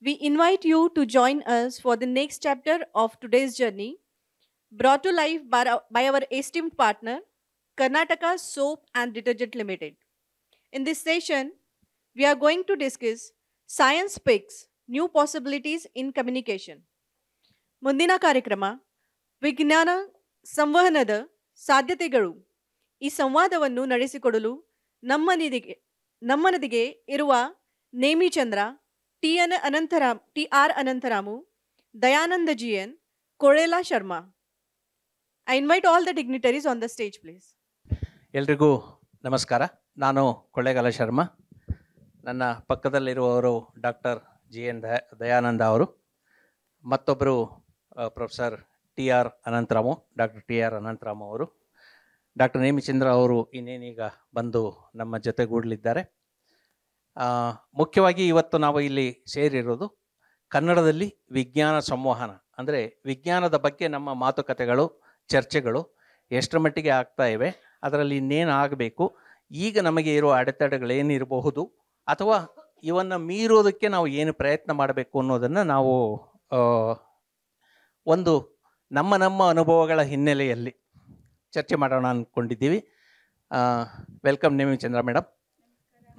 We invite you to join us for the next chapter of today's journey, brought to life by our esteemed partner, Karnataka Soap and Detergent Limited. In this session, we are going to discuss Science Picks New Possibilities in Communication. ಮುಂದಿನ ಕಾರ್ಯಕ್ರಮ ವಿಜ್ಞಾನ ಸಂವಹನದ ಸಾಧ್ಯತೆಗಳು. ಈ ಸಂವಾದವನ್ನು ನಡೆಸಿಕೊಡಲು ನಮ್ಮನದಿಗೆ ಇರುವ Nemichandra T R Ananthramu, Dayananda G N, ಕೊಳೆಲಾ Sharma. I invite all the dignitaries on the stage please. ಎಲ್ರಿಗೂ ನಮಸ್ಕಾರ. ನಾನು ಕೊಳ್ಳೇಗಾಲ ಶರ್ಮಾ. ನನ್ನ ಪಕ್ಕದಲ್ಲಿರುವವರು ಡಾಕ್ಟರ್ GN ದಯಾನಂದ ಅವರು, ಮತ್ತೊಬ್ಬರು professor doctor T R Anantharamu ಅವರು, ಡಾಕ್ಟರ್ ನೇಮಿಚಂದ್ರ ಅವರು ಇನ್ನೇನೀಗ ಬಂದು ನಮ್ಮ ಜೊತೆಗೂಡಲಿದ್ದಾರೆ. ಮುಖ್ಯವಾಗಿ ಇವತ್ತು ನಾವು ಇಲ್ಲಿ ಸೇರಿರೋದು ಕನ್ನಡದಲ್ಲಿ ವಿಜ್ಞಾನ ಸಂವಹನ, ಅಂದರೆ ವಿಜ್ಞಾನದ ಬಗ್ಗೆ ನಮ್ಮ ಮಾತುಕತೆಗಳು, ಚರ್ಚೆಗಳು ಎಷ್ಟರ ಮಟ್ಟಿಗೆ ಆಗ್ತಾ ಇವೆ, ಅದರಲ್ಲಿ ಇನ್ನೇನು ಆಗಬೇಕು, ಈಗ ನಮಗೆ ಇರೋ ಅಡೆತಡೆಗಳೇನಿರಬಹುದು, ಅಥವಾ ಇವನ್ನು ಮೀರೋದಕ್ಕೆ ನಾವು ಏನು ಪ್ರಯತ್ನ ಮಾಡಬೇಕು ಅನ್ನೋದನ್ನು ನಾವು ಒಂದು ನಮ್ಮ ಅನುಭವಗಳ ಹಿನ್ನೆಲೆಯಲ್ಲಿ ಚರ್ಚೆ ಮಾಡೋಣ ಅಂದ್ಕೊಂಡಿದ್ದೀವಿ. Welcome Nemichandra madam.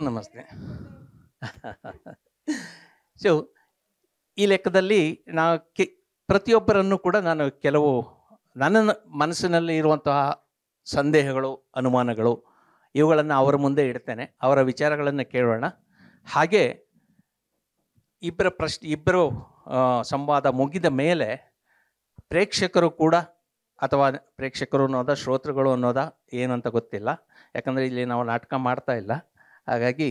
ನಮಸ್ತೆ. ಸೊ ಈ ಲೆಕ್ಕದಲ್ಲಿ ಪ್ರತಿಯೊಬ್ಬರನ್ನು ಕೂಡ ನಾನು ಕೆಲವು ನನ್ನ ಮನಸ್ಸಿನಲ್ಲಿ ಇರುವಂತಹ ಸಂದೇಹಗಳು, ಅನುಮಾನಗಳು ಇವುಗಳನ್ನು ಅವರ ಮುಂದೆ ಇಡ್ತೇನೆ. ಅವರ ವಿಚಾರಗಳನ್ನು ಕೇಳೋಣ. ಹಾಗೆ ಇಬ್ಬರು ಸಂವಾದ ಮುಗಿದ ಮೇಲೆ ಪ್ರೇಕ್ಷಕರು ಕೂಡ, ಅಥವಾ ಪ್ರೇಕ್ಷಕರು ಅನ್ನೋದ ಶ್ರೋತೃಗಳು ಅನ್ನೋದ ಏನಂತ ಗೊತ್ತಿಲ್ಲ, ಯಾಕಂದರೆ ಇಲ್ಲಿ ನಾವು ನಾಟಕ ಮಾಡ್ತಾ ಇಲ್ಲ. ಹಾಗಾಗಿ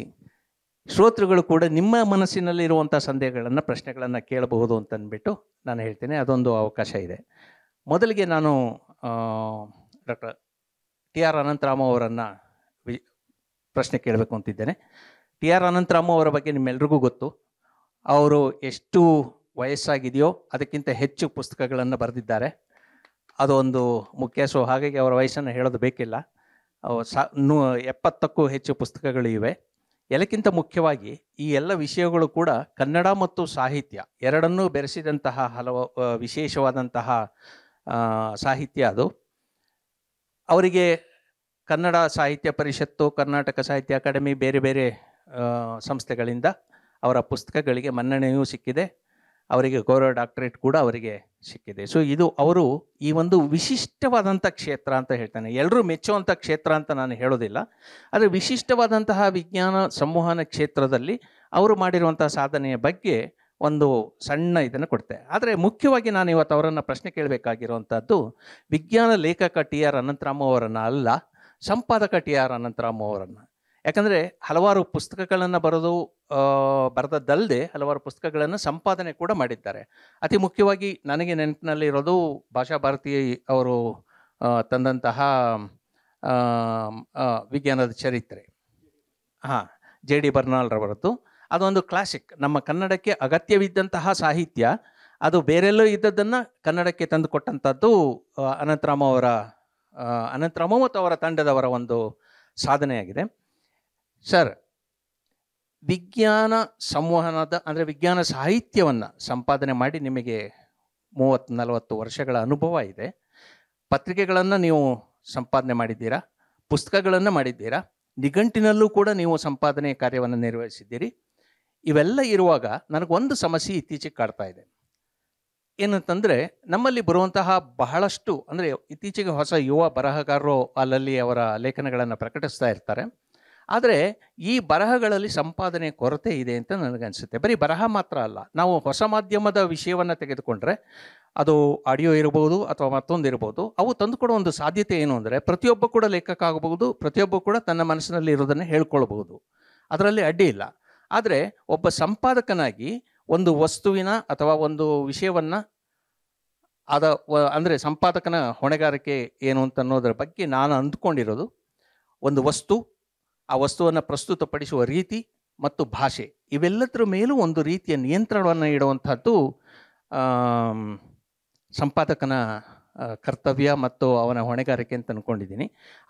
ಶ್ರೋತೃಗಳು ಕೂಡ ನಿಮ್ಮ ಮನಸ್ಸಿನಲ್ಲಿರುವಂಥ ಸಂದೇಹಗಳನ್ನು, ಪ್ರಶ್ನೆಗಳನ್ನು ಕೇಳಬಹುದು ಅಂತಂದ್ಬಿಟ್ಟು ನಾನು ಹೇಳ್ತೇನೆ. ಅದೊಂದು ಅವಕಾಶ ಇದೆ. ಮೊದಲಿಗೆ ನಾನು ಡಾಕ್ಟರ್ ಟಿ ಆರ್ ಅನಂತರಾಮು ಅವರನ್ನು ಪ್ರಶ್ನೆ ಕೇಳಬೇಕು ಅಂತಿದ್ದೇನೆ. ಟಿ ಆರ್ ಅನಂತರಾಮು ಅವರ ಬಗ್ಗೆ ನಿಮ್ಮೆಲ್ರಿಗೂ ಗೊತ್ತು. ಅವರು ಎಷ್ಟು ವಯಸ್ಸಾಗಿದೆಯೋ ಅದಕ್ಕಿಂತ ಹೆಚ್ಚು ಪುಸ್ತಕಗಳನ್ನು ಬರೆದಿದ್ದಾರೆ. ಅದೊಂದು ಮುಖ್ಯ. ಸೊ ಹಾಗಾಗಿ ಅವರ ವಯಸ್ಸನ್ನು ಹೇಳೋದು ಬೇಕಿಲ್ಲ. 70ಕ್ಕೂ ಹೆಚ್ಚು ಪುಸ್ತಕಗಳು ಇವೆ. ಎಲ್ಲಕ್ಕಿಂತ ಮುಖ್ಯವಾಗಿ ಈ ಎಲ್ಲ ವಿಷಯಗಳು ಕೂಡ ಕನ್ನಡ ಮತ್ತು ಸಾಹಿತ್ಯ ಎರಡನ್ನೂ ಬೆರೆಸಿದಂತಹ ಹಲವು ವಿಶೇಷವಾದಂತಹ ಸಾಹಿತ್ಯ ಅದು. ಅವರಿಗೆ ಕನ್ನಡ ಸಾಹಿತ್ಯ ಪರಿಷತ್ತು, ಕರ್ನಾಟಕ ಸಾಹಿತ್ಯ ಅಕಾಡೆಮಿ, ಬೇರೆ ಬೇರೆ ಸಂಸ್ಥೆಗಳಿಂದ ಅವರ ಪುಸ್ತಕಗಳಿಗೆ ಮನ್ನಣೆಯೂ ಸಿಕ್ಕಿದೆ. ಅವರಿಗೆ ಗೌರವ ಡಾಕ್ಟರೇಟ್ ಕೂಡ ಅವರಿಗೆ ಸಿಕ್ಕಿದೆ. ಸೊ ಇದು ಅವರು ಈ ಒಂದು ವಿಶಿಷ್ಟವಾದಂಥ ಕ್ಷೇತ್ರ ಅಂತ ಹೇಳ್ತಾನೆ. ಎಲ್ಲರೂ ಮೆಚ್ಚುವಂಥ ಕ್ಷೇತ್ರ ಅಂತ ನಾನು ಹೇಳೋದಿಲ್ಲ, ಆದರೆ ವಿಶಿಷ್ಟವಾದಂತಹ ವಿಜ್ಞಾನ ಸಂವಹನ ಕ್ಷೇತ್ರದಲ್ಲಿ ಅವರು ಮಾಡಿರುವಂಥ ಸಾಧನೆಯ ಬಗ್ಗೆ ಒಂದು ಸಣ್ಣ ಇದನ್ನು ಕೊಡ್ತೆ. ಆದರೆ ಮುಖ್ಯವಾಗಿ ನಾನು ಇವತ್ತು ಅವರನ್ನು ಪ್ರಶ್ನೆ ಕೇಳಬೇಕಾಗಿರುವಂಥದ್ದು ವಿಜ್ಞಾನ ಲೇಖಕ ಟಿ ಆರ್ ಅನಂತರಾಮು ಅವರನ್ನು ಅಲ್ಲ, ಸಂಪಾದಕ ಟಿ ಆರ್ ಅನಂತರಾಮು ಅವರನ್ನು. ಯಾಕಂದರೆ ಹಲವಾರು ಪುಸ್ತಕಗಳನ್ನು ಬರೆದದ್ದಲ್ಲದೆ ಹಲವಾರು ಪುಸ್ತಕಗಳನ್ನು ಸಂಪಾದನೆ ಕೂಡ ಮಾಡಿದ್ದಾರೆ. ಅತಿ ಮುಖ್ಯವಾಗಿ ನನಗೆ ನೆನಪಿನಲ್ಲಿರೋದು ಭಾಷಾ ಭಾರತಿ ಅವರು ತಂದಂತಹ ವಿಜ್ಞಾನದ ಚರಿತ್ರೆ, JD ಬರ್ನಾಲ್ರವರದ್ದು. ಅದೊಂದು ಕ್ಲಾಸಿಕ್. ನಮ್ಮ ಕನ್ನಡಕ್ಕೆ ಅಗತ್ಯವಿದ್ದಂತಹ ಸಾಹಿತ್ಯ, ಅದು ಬೇರೆಲ್ಲೋ ಇದ್ದದ್ದನ್ನು ಕನ್ನಡಕ್ಕೆ ತಂದು ಕೊಟ್ಟಂಥದ್ದು ಅನಂತರಾಮು ಮತ್ತು ಅವರ ತಂಡದವರ ಒಂದು ಸಾಧನೆಯಾಗಿದೆ. ಸರ್, ವಿಜ್ಞಾನ ಸಂವಹನದ ಅಂದರೆ ವಿಜ್ಞಾನ ಸಾಹಿತ್ಯವನ್ನು ಸಂಪಾದನೆ ಮಾಡಿ ನಿಮಗೆ 30-40 ವರ್ಷಗಳ ಅನುಭವ ಇದೆ. ಪತ್ರಿಕೆಗಳನ್ನು ನೀವು ಸಂಪಾದನೆ ಮಾಡಿದ್ದೀರಾ, ಪುಸ್ತಕಗಳನ್ನು ಮಾಡಿದ್ದೀರಾ, ನಿಘಂಟಿನಲ್ಲೂ ಕೂಡ ನೀವು ಸಂಪಾದನೆ ಕಾರ್ಯವನ್ನು ನಿರ್ವಹಿಸಿದ್ದೀರಿ. ಇವೆಲ್ಲ ಇರುವಾಗ ನನಗೊಂದು ಸಮಸ್ಯೆ ಇತ್ತೀಚೆಗೆ ಕಾಡ್ತಾ ಇದೆ. ಏನಂತಂದರೆ, ನಮ್ಮಲ್ಲಿ ಬರುವಂತಹ ಬಹಳಷ್ಟು, ಅಂದರೆ ಇತ್ತೀಚೆಗೆ ಹೊಸ ಯುವ ಬರಹಗಾರರು ಅಲ್ಲಲ್ಲಿ ಅವರ ಲೇಖನಗಳನ್ನು ಪ್ರಕಟಿಸ್ತಾ ಇರ್ತಾರೆ. ಆದರೆ ಈ ಬರಹಗಳಲ್ಲಿ ಸಂಪಾದನೆ ಕೊರತೆ ಇದೆ ಅಂತ ನನಗನ್ಸುತ್ತೆ. ಬರೀ ಬರಹ ಮಾತ್ರ ಅಲ್ಲ, ನಾವು ಹೊಸ ಮಾಧ್ಯಮದ ವಿಷಯವನ್ನು ತೆಗೆದುಕೊಂಡ್ರೆ, ಅದು ಆಡಿಯೋ ಇರ್ಬೋದು ಅಥವಾ ಮತ್ತೊಂದು ಇರ್ಬೋದು, ಅವು ತಂದುಕೊಡೋ ಒಂದು ಸಾಧ್ಯತೆ ಏನು ಅಂದರೆ, ಪ್ರತಿಯೊಬ್ಬ ಕೂಡ ಲೇಖಕ ಆಗಬಹುದು, ಪ್ರತಿಯೊಬ್ಬ ಕೂಡ ತನ್ನ ಮನಸ್ಸಿನಲ್ಲಿ ಇರೋದನ್ನು ಹೇಳ್ಕೊಳ್ಬಹುದು, ಅದರಲ್ಲಿ ಅಡ್ಡಿ ಇಲ್ಲ. ಆದರೆ ಒಬ್ಬ ಸಂಪಾದಕನಾಗಿ ಒಂದು ವಸ್ತುವಿನ ಅಥವಾ ಒಂದು ವಿಷಯವನ್ನು ಅಂದರೆ ಸಂಪಾದಕನ ಹೊಣೆಗಾರಿಕೆ ಏನು ಅಂತ ಅನ್ನೋದ್ರ ಬಗ್ಗೆ ನಾನು ಅಂದ್ಕೊಂಡಿರೋದು, ಒಂದು ವಸ್ತು, ಆ ವಸ್ತುವನ್ನು ಪ್ರಸ್ತುತಪಡಿಸುವ ರೀತಿ ಮತ್ತು ಭಾಷೆ, ಇವೆಲ್ಲದರ ಮೇಲೂ ಒಂದು ರೀತಿಯ ನಿಯಂತ್ರಣವನ್ನು ಇಡುವಂಥದ್ದು ಸಂಪಾದಕನ ಕರ್ತವ್ಯ ಮತ್ತು ಅವನ ಹೊಣೆಗಾರಿಕೆ ಅಂತ ಅಂದ್ಕೊಂಡಿದ್ದೀನಿ.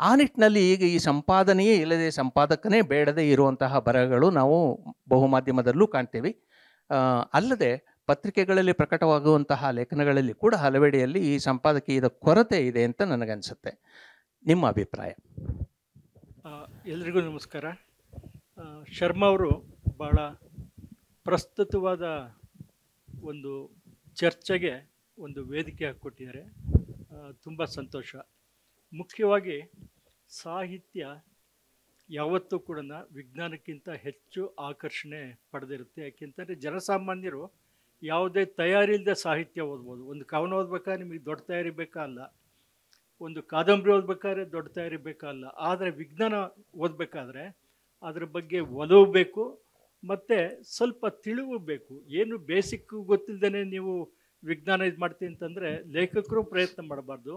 ಆ ನಿಟ್ಟಿನಲ್ಲಿ ಈಗ ಈ ಸಂಪಾದನೆಯೇ ಇಲ್ಲದೆ, ಸಂಪಾದಕನೇ ಬೇಡದೇ ಇರುವಂತಹ ಬರಹಗಳು ನಾವು ಬಹುಮಾಧ್ಯಮದಲ್ಲೂ ಕಾಣ್ತೀವಿ. ಅಲ್ಲದೆ ಪತ್ರಿಕೆಗಳಲ್ಲಿ ಪ್ರಕಟವಾಗುವಂತಹ ಲೇಖನಗಳಲ್ಲಿ ಕೂಡ ಹಲವೆಡೆಯಲ್ಲಿ ಈ ಸಂಪಾದಕೀಯದ ಕೊರತೆ ಇದೆ ಅಂತ ನನಗನ್ಸುತ್ತೆ. ನಿಮ್ಮ ಅಭಿಪ್ರಾಯ? ಎಲ್ರಿಗೂ ನಮಸ್ಕಾರ. ಶರ್ಮಾ ಅವರು ಭಾಳ ಪ್ರಸ್ತುತವಾದ ಒಂದು ಚರ್ಚೆಗೆ ಒಂದು ವೇದಿಕೆ ಹಾಕ್ಕೊಟ್ಟಿದ್ದಾರೆ. ತುಂಬ ಸಂತೋಷ. ಮುಖ್ಯವಾಗಿ ಸಾಹಿತ್ಯ ಯಾವತ್ತೂ ಕೂಡ ವಿಜ್ಞಾನಕ್ಕಿಂತ ಹೆಚ್ಚು ಆಕರ್ಷಣೆ ಪಡೆದಿರುತ್ತೆ. ಯಾಕೆಂತಂದರೆ ಜನಸಾಮಾನ್ಯರು ಯಾವುದೇ ತಯಾರಿ ಇಲ್ಲದೆ ಸಾಹಿತ್ಯ ಓದ್ಬೋದು. ಒಂದು ಕವನ ಓದ್ಬೇಕಾದ್ರೆ ನಿಮಗೆ ದೊಡ್ಡ ತಯಾರಿ ಬೇಕಲ್ಲ, ಒಂದು ಕಾದಂಬರಿ ಓದ್ಬೇಕಾದ್ರೆ ದೊಡ್ಡ ತಯಾರಿ ಬೇಕಲ್ಲ. ಆದರೆ ವಿಜ್ಞಾನ ಓದಬೇಕಾದ್ರೆ ಅದರ ಬಗ್ಗೆ ಒಲವು ಬೇಕು ಮತ್ತು ಸ್ವಲ್ಪ ತಿಳಿವು ಬೇಕು. ಏನು ಬೇಸಿಕ್ ಗೊತ್ತಿಲ್ಲದೇ ನೀವು ವಿಜ್ಞಾನ ಇದು ಮಾಡ್ತೀನಿ ಅಂತಂದರೆ ಲೇಖಕರು ಪ್ರಯತ್ನ ಮಾಡಬಾರ್ದು,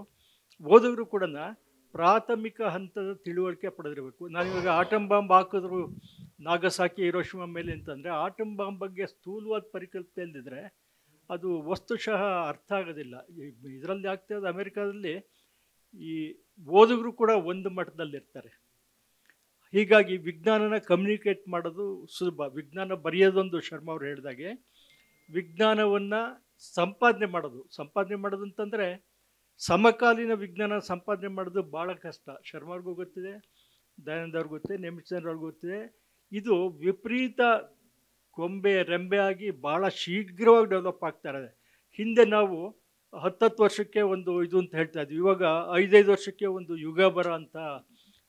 ಓದೋರು ಕೂಡ ಪ್ರಾಥಮಿಕ ಹಂತದ ತಿಳುವಳಿಕೆ ಪಡೆದಿರಬೇಕು. ನಾನಿವಾಗ ಆಟಮ್ ಬಾಂಬ್ ಹಾಕಿದ್ರು ನಾಗಸಾಕಿ ಹಿರೋಶಿಮಾ ಮೇಲೆ ಅಂತಂದರೆ ಆಟಮ್ ಬಾಂಬ್ ಬಗ್ಗೆ ಸ್ಥೂಲವಾದ ಪರಿಕಲ್ಪನೆ ಇಲ್ಲದಿದ್ದರೆ ಅದು ವಸ್ತುಶಃ ಅರ್ಥ ಆಗೋದಿಲ್ಲ. ಇದರಲ್ಲಿ ಆಗ್ತಿರೋದು ಅಮೆರಿಕಾದಲ್ಲಿ ಈ ಓದುಗರು ಕೂಡ ಒಂದು ಮಟ್ಟದಲ್ಲಿರ್ತಾರೆ. ಹೀಗಾಗಿ ವಿಜ್ಞಾನನ ಕಮ್ಯುನಿಕೇಟ್ ಮಾಡೋದು ಸುಲಭ. ವಿಜ್ಞಾನ ಬರೆಯೋದೊಂದು, ಶರ್ಮಾ ಅವರು ಹೇಳಿದಾಗೆ ವಿಜ್ಞಾನವನ್ನು ಸಂಪಾದನೆ ಮಾಡೋದು ಅಂತಂದರೆ ಸಮಕಾಲೀನ ವಿಜ್ಞಾನ ಸಂಪಾದನೆ ಮಾಡೋದು ಭಾಳ ಕಷ್ಟ. ಶರ್ಮಾರ್ಗೂ ಗೊತ್ತಿದೆ, ದಯಾನಂದ ಅವ್ರಿಗೂ ಗೊತ್ತಿದೆ, ನೇಮಿಚಂದ್ರ ಅವ್ರಿಗೂ ಗೊತ್ತಿದೆ. ಇದು ವಿಪರೀತ ರೆಂಬೆ ಆಗಿ ಭಾಳ ಶೀಘ್ರವಾಗಿ ಡೆವಲಪ್ ಆಗ್ತಾ ಇದೆ. ಹಿಂದೆ ನಾವು 10 ವರ್ಷಕ್ಕೆ ಒಂದು ಇದು ಅಂತ ಹೇಳ್ತಾ ಇದ್ವಿ, ಇವಾಗ 5 ವರ್ಷಕ್ಕೆ ಒಂದು ಯುಗ ಬರೋ ಅಂತ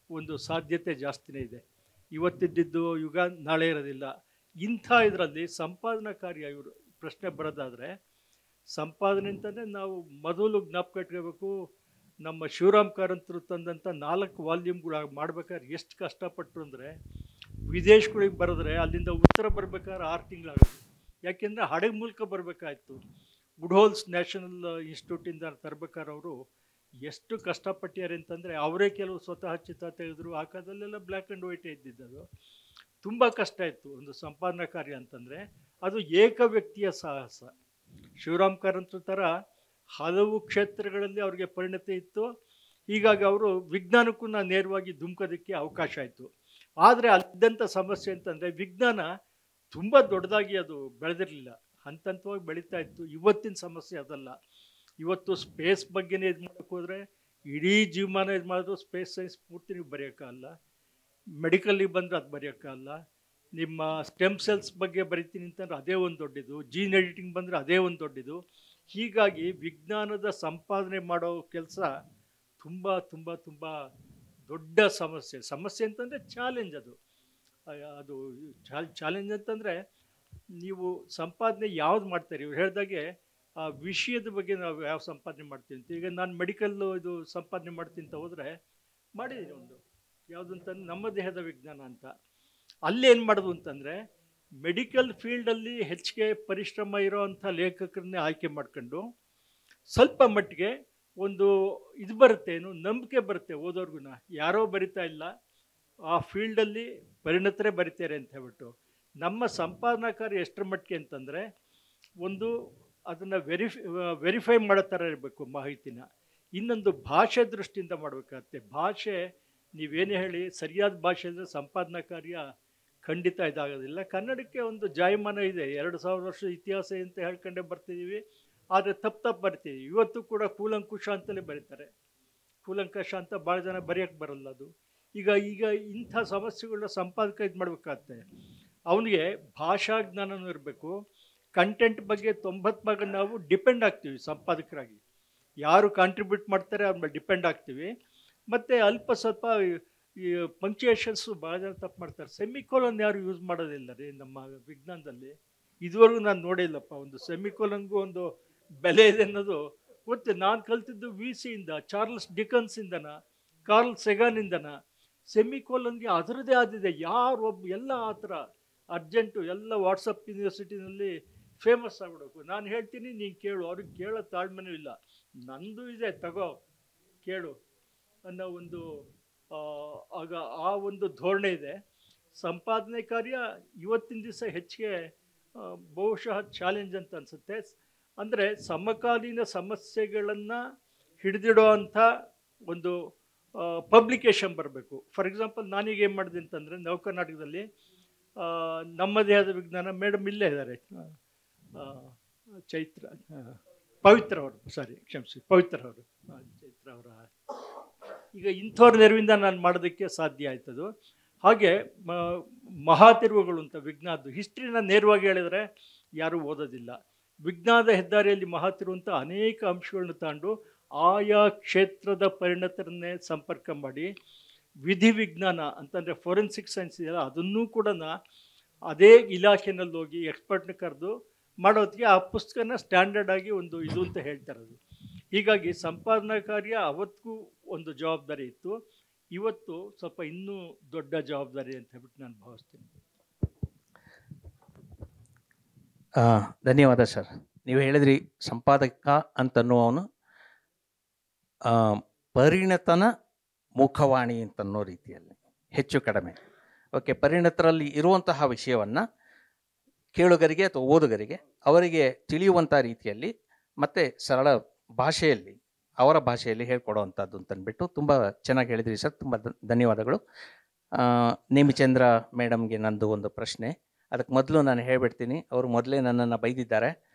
ಒಂದು ಸಾಧ್ಯತೆ ಜಾಸ್ತಿನೇ ಇದೆ. ಇವತ್ತಿದ್ದು ಯುಗ ನಾಳೆ ಇರೋದಿಲ್ಲ. ಇಂಥ ಇದರಲ್ಲಿ ಸಂಪಾದನಾ ಕಾರ್ಯ ಇವರು ಪ್ರಶ್ನೆ ಬರೋದಾದರೆ, ಸಂಪಾದನೆ ಅಂತಂದರೆ ನಾವು ಮೊದಲು ಜ್ಞಾಪಕ ಇಟ್ಕೋಬೇಕು, ನಮ್ಮ ಶಿವರಾಮ್ ಕಾರಂತರು ತಂದಂಥ 4 ವಾಲ್ಯೂಮ್ಗಳು ಮಾಡ್ಬೇಕಾದ್ರೆ ಎಷ್ಟು ಕಷ್ಟಪಟ್ಟರು ಅಂದರೆ, ವಿದೇಶಗಳಿಗೆ ಬರೆದ್ರೆ ಅಲ್ಲಿಂದ ಉತ್ತರ ಬರಬೇಕಾದ್ರೆ 6 ತಿಂಗಳಾಗೋದು. ಯಾಕೆಂದರೆ ಹಡಗು ಮೂಲಕ ಬರಬೇಕಾಯ್ತು. ವುಡ್ಹೋಲ್ಸ್ ನ್ಯಾಷನಲ್ ಇನ್ಸ್ಟಿಟ್ಯೂಟಿಂದ ತರಬೇಕಾದ್ರೆ ಅವರು ಎಷ್ಟು ಕಷ್ಟಪಟ್ಟಿದ್ದಾರೆ ಅಂತಂದರೆ, ಅವರೇ ಕೆಲವು ಸ್ವತಃ ಚಿತ್ರ ತೆಗೆದ್ರು. ಆ ಕಾಲದಲ್ಲೆಲ್ಲ ಬ್ಲ್ಯಾಕ್ ಆ್ಯಂಡ್ ವೈಟೇ ಇದ್ದಿದ್ದದು. ತುಂಬ ಕಷ್ಟ ಇತ್ತು ಒಂದು ಸಂಪಾದನಾ ಕಾರ್ಯ ಅಂತಂದರೆ. ಅದು ಏಕ ವ್ಯಕ್ತಿಯ ಸಾಹಸ. ಶಿವರಾಮ್ ಕಾರಂತರ ಥರ ಹಲವು ಕ್ಷೇತ್ರಗಳಲ್ಲಿ ಅವ್ರಿಗೆ ಪರಿಣತಿ ಇತ್ತು. ಹೀಗಾಗಿ ಅವರು ವಿಜ್ಞಾನಕ್ಕೂ ನೇರವಾಗಿ ಧುಮುಕೋದಕ್ಕೆ ಅವಕಾಶ ಆಯಿತು. ಆದರೆ ಅಲ್ಲಿದ್ದಂಥ ಸಮಸ್ಯೆ ಅಂತಂದರೆ, ವಿಜ್ಞಾನ ತುಂಬ ದೊಡ್ಡದಾಗಿ ಅದು ಬೆಳೆದಿರಲಿಲ್ಲ, ಹಂತವಾಗಿ ಬೆಳೀತಾ ಇತ್ತು. ಇವತ್ತಿನ ಸಮಸ್ಯೆ ಅದಲ್ಲ. ಇವತ್ತು ಸ್ಪೇಸ್ ಬಗ್ಗೆನೇ ಇದು ಮಾಡೋಕ್ಕೆ ಹೋದರೆ ಇಡೀ ಜೀವಮಾನ ಇದು ಮಾಡಿದ್ರು ಸ್ಪೇಸ್ ಸೈನ್ಸ್ ಪೂರ್ತಿ ನೀವು ಬರೆಯೋಕ್ಕಾಗಲ್ಲ. ಮೆಡಿಕಲ್ಲಿಗೆ ಬಂದರೆ ಅದು ಬರೆಯೋಕ್ಕಾಗಲ್ಲ. ನಿಮ್ಮ ಸ್ಟೆಮ್ ಸೆಲ್ಸ್ ಬಗ್ಗೆ ಬರಿತೀನಿ ಅಂತಂದ್ರೆ ಅದೇ ಒಂದು ದೊಡ್ಡದು. ಜೀನ್ ಎಡಿಟಿಂಗ್ ಬಂದರೆ ಅದೇ ಒಂದು ದೊಡ್ಡದು. ಹೀಗಾಗಿ ವಿಜ್ಞಾನದ ಸಂಪಾದನೆ ಮಾಡೋ ಕೆಲಸ ತುಂಬ ತುಂಬ ತುಂಬ ದೊಡ್ಡ ಸಮಸ್ಯೆ ಅಂತಂದರೆ ಚಾಲೆಂಜ್. ಅದು ಚಾಲೆಂಜ್ ಅಂತಂದರೆ ನೀವು ಸಂಪಾದನೆ ಯಾವ್ದು ಮಾಡ್ತೀರಿ. ಇವ್ರು ಹೇಳಿದಾಗೆ ಆ ವಿಷಯದ ಬಗ್ಗೆ ನಾವು ಯಾವ ಸಂಪಾದನೆ ಮಾಡ್ತೀವಿ ಅಂತ. ಈಗ ನಾನು ಮೆಡಿಕಲ್ಲು ಇದು ಸಂಪಾದನೆ ಮಾಡ್ತೀನಿ ಅಂತ ಹೋದರೆ ಮಾಡಿದ್ದೀನಿ ಒಂದು ಯಾವುದು ಅಂತಂದ್ರೆ ನಮ್ಮ ದೇಹದ ವಿಜ್ಞಾನ ಅಂತ. ಅಲ್ಲೇನು ಮಾಡೋದು ಅಂತಂದರೆ, ಮೆಡಿಕಲ್ ಫೀಲ್ಡಲ್ಲಿ ಹೆಚ್ಚಿಗೆ ಪರಿಶ್ರಮ ಇರೋವಂಥ ಲೇಖಕರನ್ನೇ ಆಯ್ಕೆ ಮಾಡ್ಕೊಂಡು ಸ್ವಲ್ಪ ಮಟ್ಟಿಗೆ ಒಂದು ಇದು ಬರುತ್ತೆ, ನಂಬಿಕೆ ಬರುತ್ತೆ ಓದೋರ್ಗು. ಯಾರೋ ಬರಿತಾ ಇಲ್ಲ, ಆ ಫೀಲ್ಡಲ್ಲಿ ಪರಿಣತರೇ ಬರಿತಾರೆ ಅಂತ ಹೇಳ್ಬಿಟ್ಟು. ನಮ್ಮ ಸಂಪಾದನಾ ಕಾರ್ಯ ಎಷ್ಟರ ಮಟ್ಟಿಗೆ ಅಂತಂದರೆ, ಒಂದು ಅದನ್ನು ವೆರಿಫೈ ಮಾಡೋ ಥರ ಇರಬೇಕು ಮಾಹಿತಿನ. ಇನ್ನೊಂದು ಭಾಷೆ ದೃಷ್ಟಿಯಿಂದ ಮಾಡಬೇಕಾಗತ್ತೆ. ಭಾಷೆ ನೀವೇನೇ ಹೇಳಿ ಸರಿಯಾದ ಭಾಷೆ ಅಂದರೆ ಸಂಪಾದನಾ ಕಾರ್ಯ ಖಂಡಿತ ಇದಾಗೋದಿಲ್ಲ. ಕನ್ನಡಕ್ಕೆ ಒಂದು ಜಾಯಮಾನ ಇದೆ, 2000 ವರ್ಷದ ಇತಿಹಾಸ ಅಂತ ಹೇಳ್ಕೊಂಡೇ ಬರ್ತಿದ್ದೀವಿ. ಆದರೆ ತಪ್ಪು ಬರ್ತೀವಿ. ಇವತ್ತು ಕೂಡ ಕೂಲಂಕುಷ ಅಂತಲೇ ಬರೀತಾರೆ. ಕೂಲಂಕಷ ಅಂತ ಭಾಳ ಜನ ಬರೆಯೋಕ್ಕೆ ಬರಲ್ಲ ಅದು. ಈಗ ಇಂಥ ಸಮಸ್ಯೆಗಳನ್ನ ಸಂಪಾದಕ ಇದು ಮಾಡಬೇಕಾಗತ್ತೆ. ಅವನಿಗೆ ಭಾಷಾ ಜ್ಞಾನನೂ ಇರಬೇಕು. ಕಂಟೆಂಟ್ ಬಗ್ಗೆ 90% ನಾವು ಡಿಪೆಂಡ್ ಆಗ್ತೀವಿ ಸಂಪಾದಕರಾಗಿ. ಯಾರು ಕಾಂಟ್ರಿಬ್ಯೂಟ್ ಮಾಡ್ತಾರೆ ಅವ್ರ ಮೇಲೆ ಡಿಪೆಂಡ್ ಆಗ್ತೀವಿ. ಮತ್ತು ಅಲ್ಪ ಸ್ವಲ್ಪ ಈ ಪಂಕ್ಚುಯೇಷನ್ಸು ಭಾಳ ಜನ ತಪ್ಪು ಮಾಡ್ತಾರೆ. ಸೆಮಿಕೋಲನ್ ಯಾರು ಯೂಸ್ ಮಾಡೋದಿಲ್ಲ ರೀ ನಮ್ಮ ವಿಜ್ಞಾನದಲ್ಲಿ. ಇದುವರೆಗೂ ನಾನು ನೋಡಿಲ್ಲಪ್ಪ. ಒಂದು ಸೆಮಿಕೋಲನ್ಗೂ ಒಂದು ಬೆಲೆ ಇದೆ ಅನ್ನೋದು ಗೊತ್ತು. ನಾನು ಕಲ್ತಿದ್ದು VCಯಿಂದ, ಚಾರ್ಲ್ಸ್ ಡಿಕನ್ಸಿಂದನ, ಕಾರ್ಲ್ ಸೆಗಾನಿಂದನ. ಸೆಮಿಕೋಲನ್ಗೆ ಅದರದೇ ಆದಿದೆ. ಎಲ್ಲ ಆ ಥರ ಅರ್ಜೆಂಟು ಎಲ್ಲ ವಾಟ್ಸಪ್ ಯೂನಿವರ್ಸಿಟಿನಲ್ಲಿ ಫೇಮಸ್ ಆಗ್ಬಿಡಬೇಕು. ನಾನು ಹೇಳ್ತೀನಿ, ನೀನು ಕೇಳು. ಅವ್ರಿಗೆ ಕೇಳೋ ತಾಳ್ಮೆನೂ ಇಲ್ಲ. ನಂದು ಇದೆ, ತಗೋ ಕೇಳು ಅನ್ನೋ ಒಂದು ಆಗ ಆ ಒಂದು ಧೋರಣೆ ಇದೆ. ಸಂಪಾದನೆ ಕಾರ್ಯ ಇವತ್ತಿನ ದಿವಸ ಹೆಚ್ಚಿಗೆ ಬಹುಶಃ ಚಾಲೆಂಜ್ ಅಂತ ಅನಿಸುತ್ತೆ. ಅಂದರೆ ಸಮಕಾಲೀನ ಸಮಸ್ಯೆಗಳನ್ನು ಹಿಡಿದಿಡೋ ಅಂಥ ಒಂದು ಪಬ್ಲಿಕೇಶನ್ ಬರಬೇಕು. ಫಾರ್ ಎಕ್ಸಾಂಪಲ್ ನಾನೀಗ ಏನು ಮಾಡಿದೆ ಅಂತಂದರೆ, ನವಕರ್ನಾಟಕದಲ್ಲಿ ನಮ್ಮದೇ ಆದ ವಿಜ್ಞಾನ. ಮೇಡಮ್ ಇಲ್ಲೇ ಇದ್ದಾರೆ, ಚೈತ್ರ, ಪವಿತ್ರ ಅವರು, ಸಾರಿ ಕ್ಷಮಿಸಿ, ಪವಿತ್ರ ಅವರು, ಚೈತ್ರ ಅವರ. ಈಗ ಇಂಥವ್ರ ನೆರವಿಂದ ನಾನು ಮಾಡೋದಕ್ಕೆ ಸಾಧ್ಯ ಆಯ್ತದು. ಹಾಗೆ ಮಹಾತಿರುವುಗಳು ಅಂತ ವಿಜ್ಞಾನದ್ದು ಹಿಸ್ಟ್ರಿನ ನೇರವಾಗಿ ಹೇಳಿದರೆ ಯಾರೂ ಓದೋದಿಲ್ಲ. ವಿಜ್ಞಾನದ ಹೆದ್ದಾರಿಯಲ್ಲಿ ಮಹಾತಿರುವು ಅಂತ ಅನೇಕ ಅಂಶಗಳನ್ನ ತಗೊಂಡು ಆಯಾ ಕ್ಷೇತ್ರದ ಪರಿಣತರನ್ನೇ ಸಂಪರ್ಕ ಮಾಡಿ ವಿಧಿ ವಿಜ್ಞಾನ ಅಂತಂದರೆ ಫೋರೆನ್ಸಿಕ್ ಸೈನ್ಸ್ ಇದೆಯಲ್ಲ, ಅದನ್ನೂ ಕೂಡ ಅದೇ ಇಲಾಖೆನಲ್ಲಿ ಹೋಗಿ ಎಕ್ಸ್ಪರ್ಟ್ನ ಕರೆದು ಮಾಡೋದಕ್ಕೆ ಆ ಪುಸ್ತಕನ ಸ್ಟ್ಯಾಂಡರ್ಡ್ ಆಗಿ ಒಂದು ಇದು ಅಂತ ಹೇಳ್ತಾರದು. ಹೀಗಾಗಿ ಸಂಪಾದನಾ ಕಾರ್ಯ ಅವತ್ತಿಗೂ ಒಂದು ಜವಾಬ್ದಾರಿ ಇತ್ತು, ಇವತ್ತು ಸ್ವಲ್ಪ ಇನ್ನೂ ದೊಡ್ಡ ಜವಾಬ್ದಾರಿ ಅಂತ ಹೇಳ್ಬಿಟ್ಟು ನಾನು ಭಾವಿಸ್ತೀನಿ. ಧನ್ಯವಾದ ಸರ್. ನೀವು ಹೇಳಿದ್ರಿ ಸಂಪಾದಕ ಅಂತನ್ನುವವನು ಪರಿಣತನ ಮುಖವಾಣಿ ಅಂತನ್ನೋ ರೀತಿಯಲ್ಲಿ ಹೆಚ್ಚು ಕಡಿಮೆ. ಓಕೆ, ಪರಿಣತರಲ್ಲಿ ಇರುವಂತಹ ವಿಷಯವನ್ನು ಕೇಳುಗರಿಗೆ ಅಥವಾ ಓದುಗರಿಗೆ ಅವರಿಗೆ ತಿಳಿಯುವಂಥ ರೀತಿಯಲ್ಲಿ ಮತ್ತು ಸರಳ ಭಾಷೆಯಲ್ಲಿ, ಅವರ ಭಾಷೆಯಲ್ಲಿ ಹೇಳ್ಕೊಡುವಂಥದ್ದು ಅಂತಂದ್ಬಿಟ್ಟು ತುಂಬ ಚೆನ್ನಾಗಿ ಹೇಳಿದ್ರಿ ಸರ್. ತುಂಬ ಧನ್ಯವಾದಗಳು. ನೇಮಿಚಂದ್ರ ಮೇಡಮ್ಗೆ ನಂದು ಒಂದು ಪ್ರಶ್ನೆ. ಅದಕ್ಕೆ ಮೊದಲು ನಾನು ಹೇಳಿಬಿಡ್ತೀನಿ, ಅವರು ಮೊದಲೇ ನನ್ನನ್ನು ಬೈದಿದ್ದಾರೆ.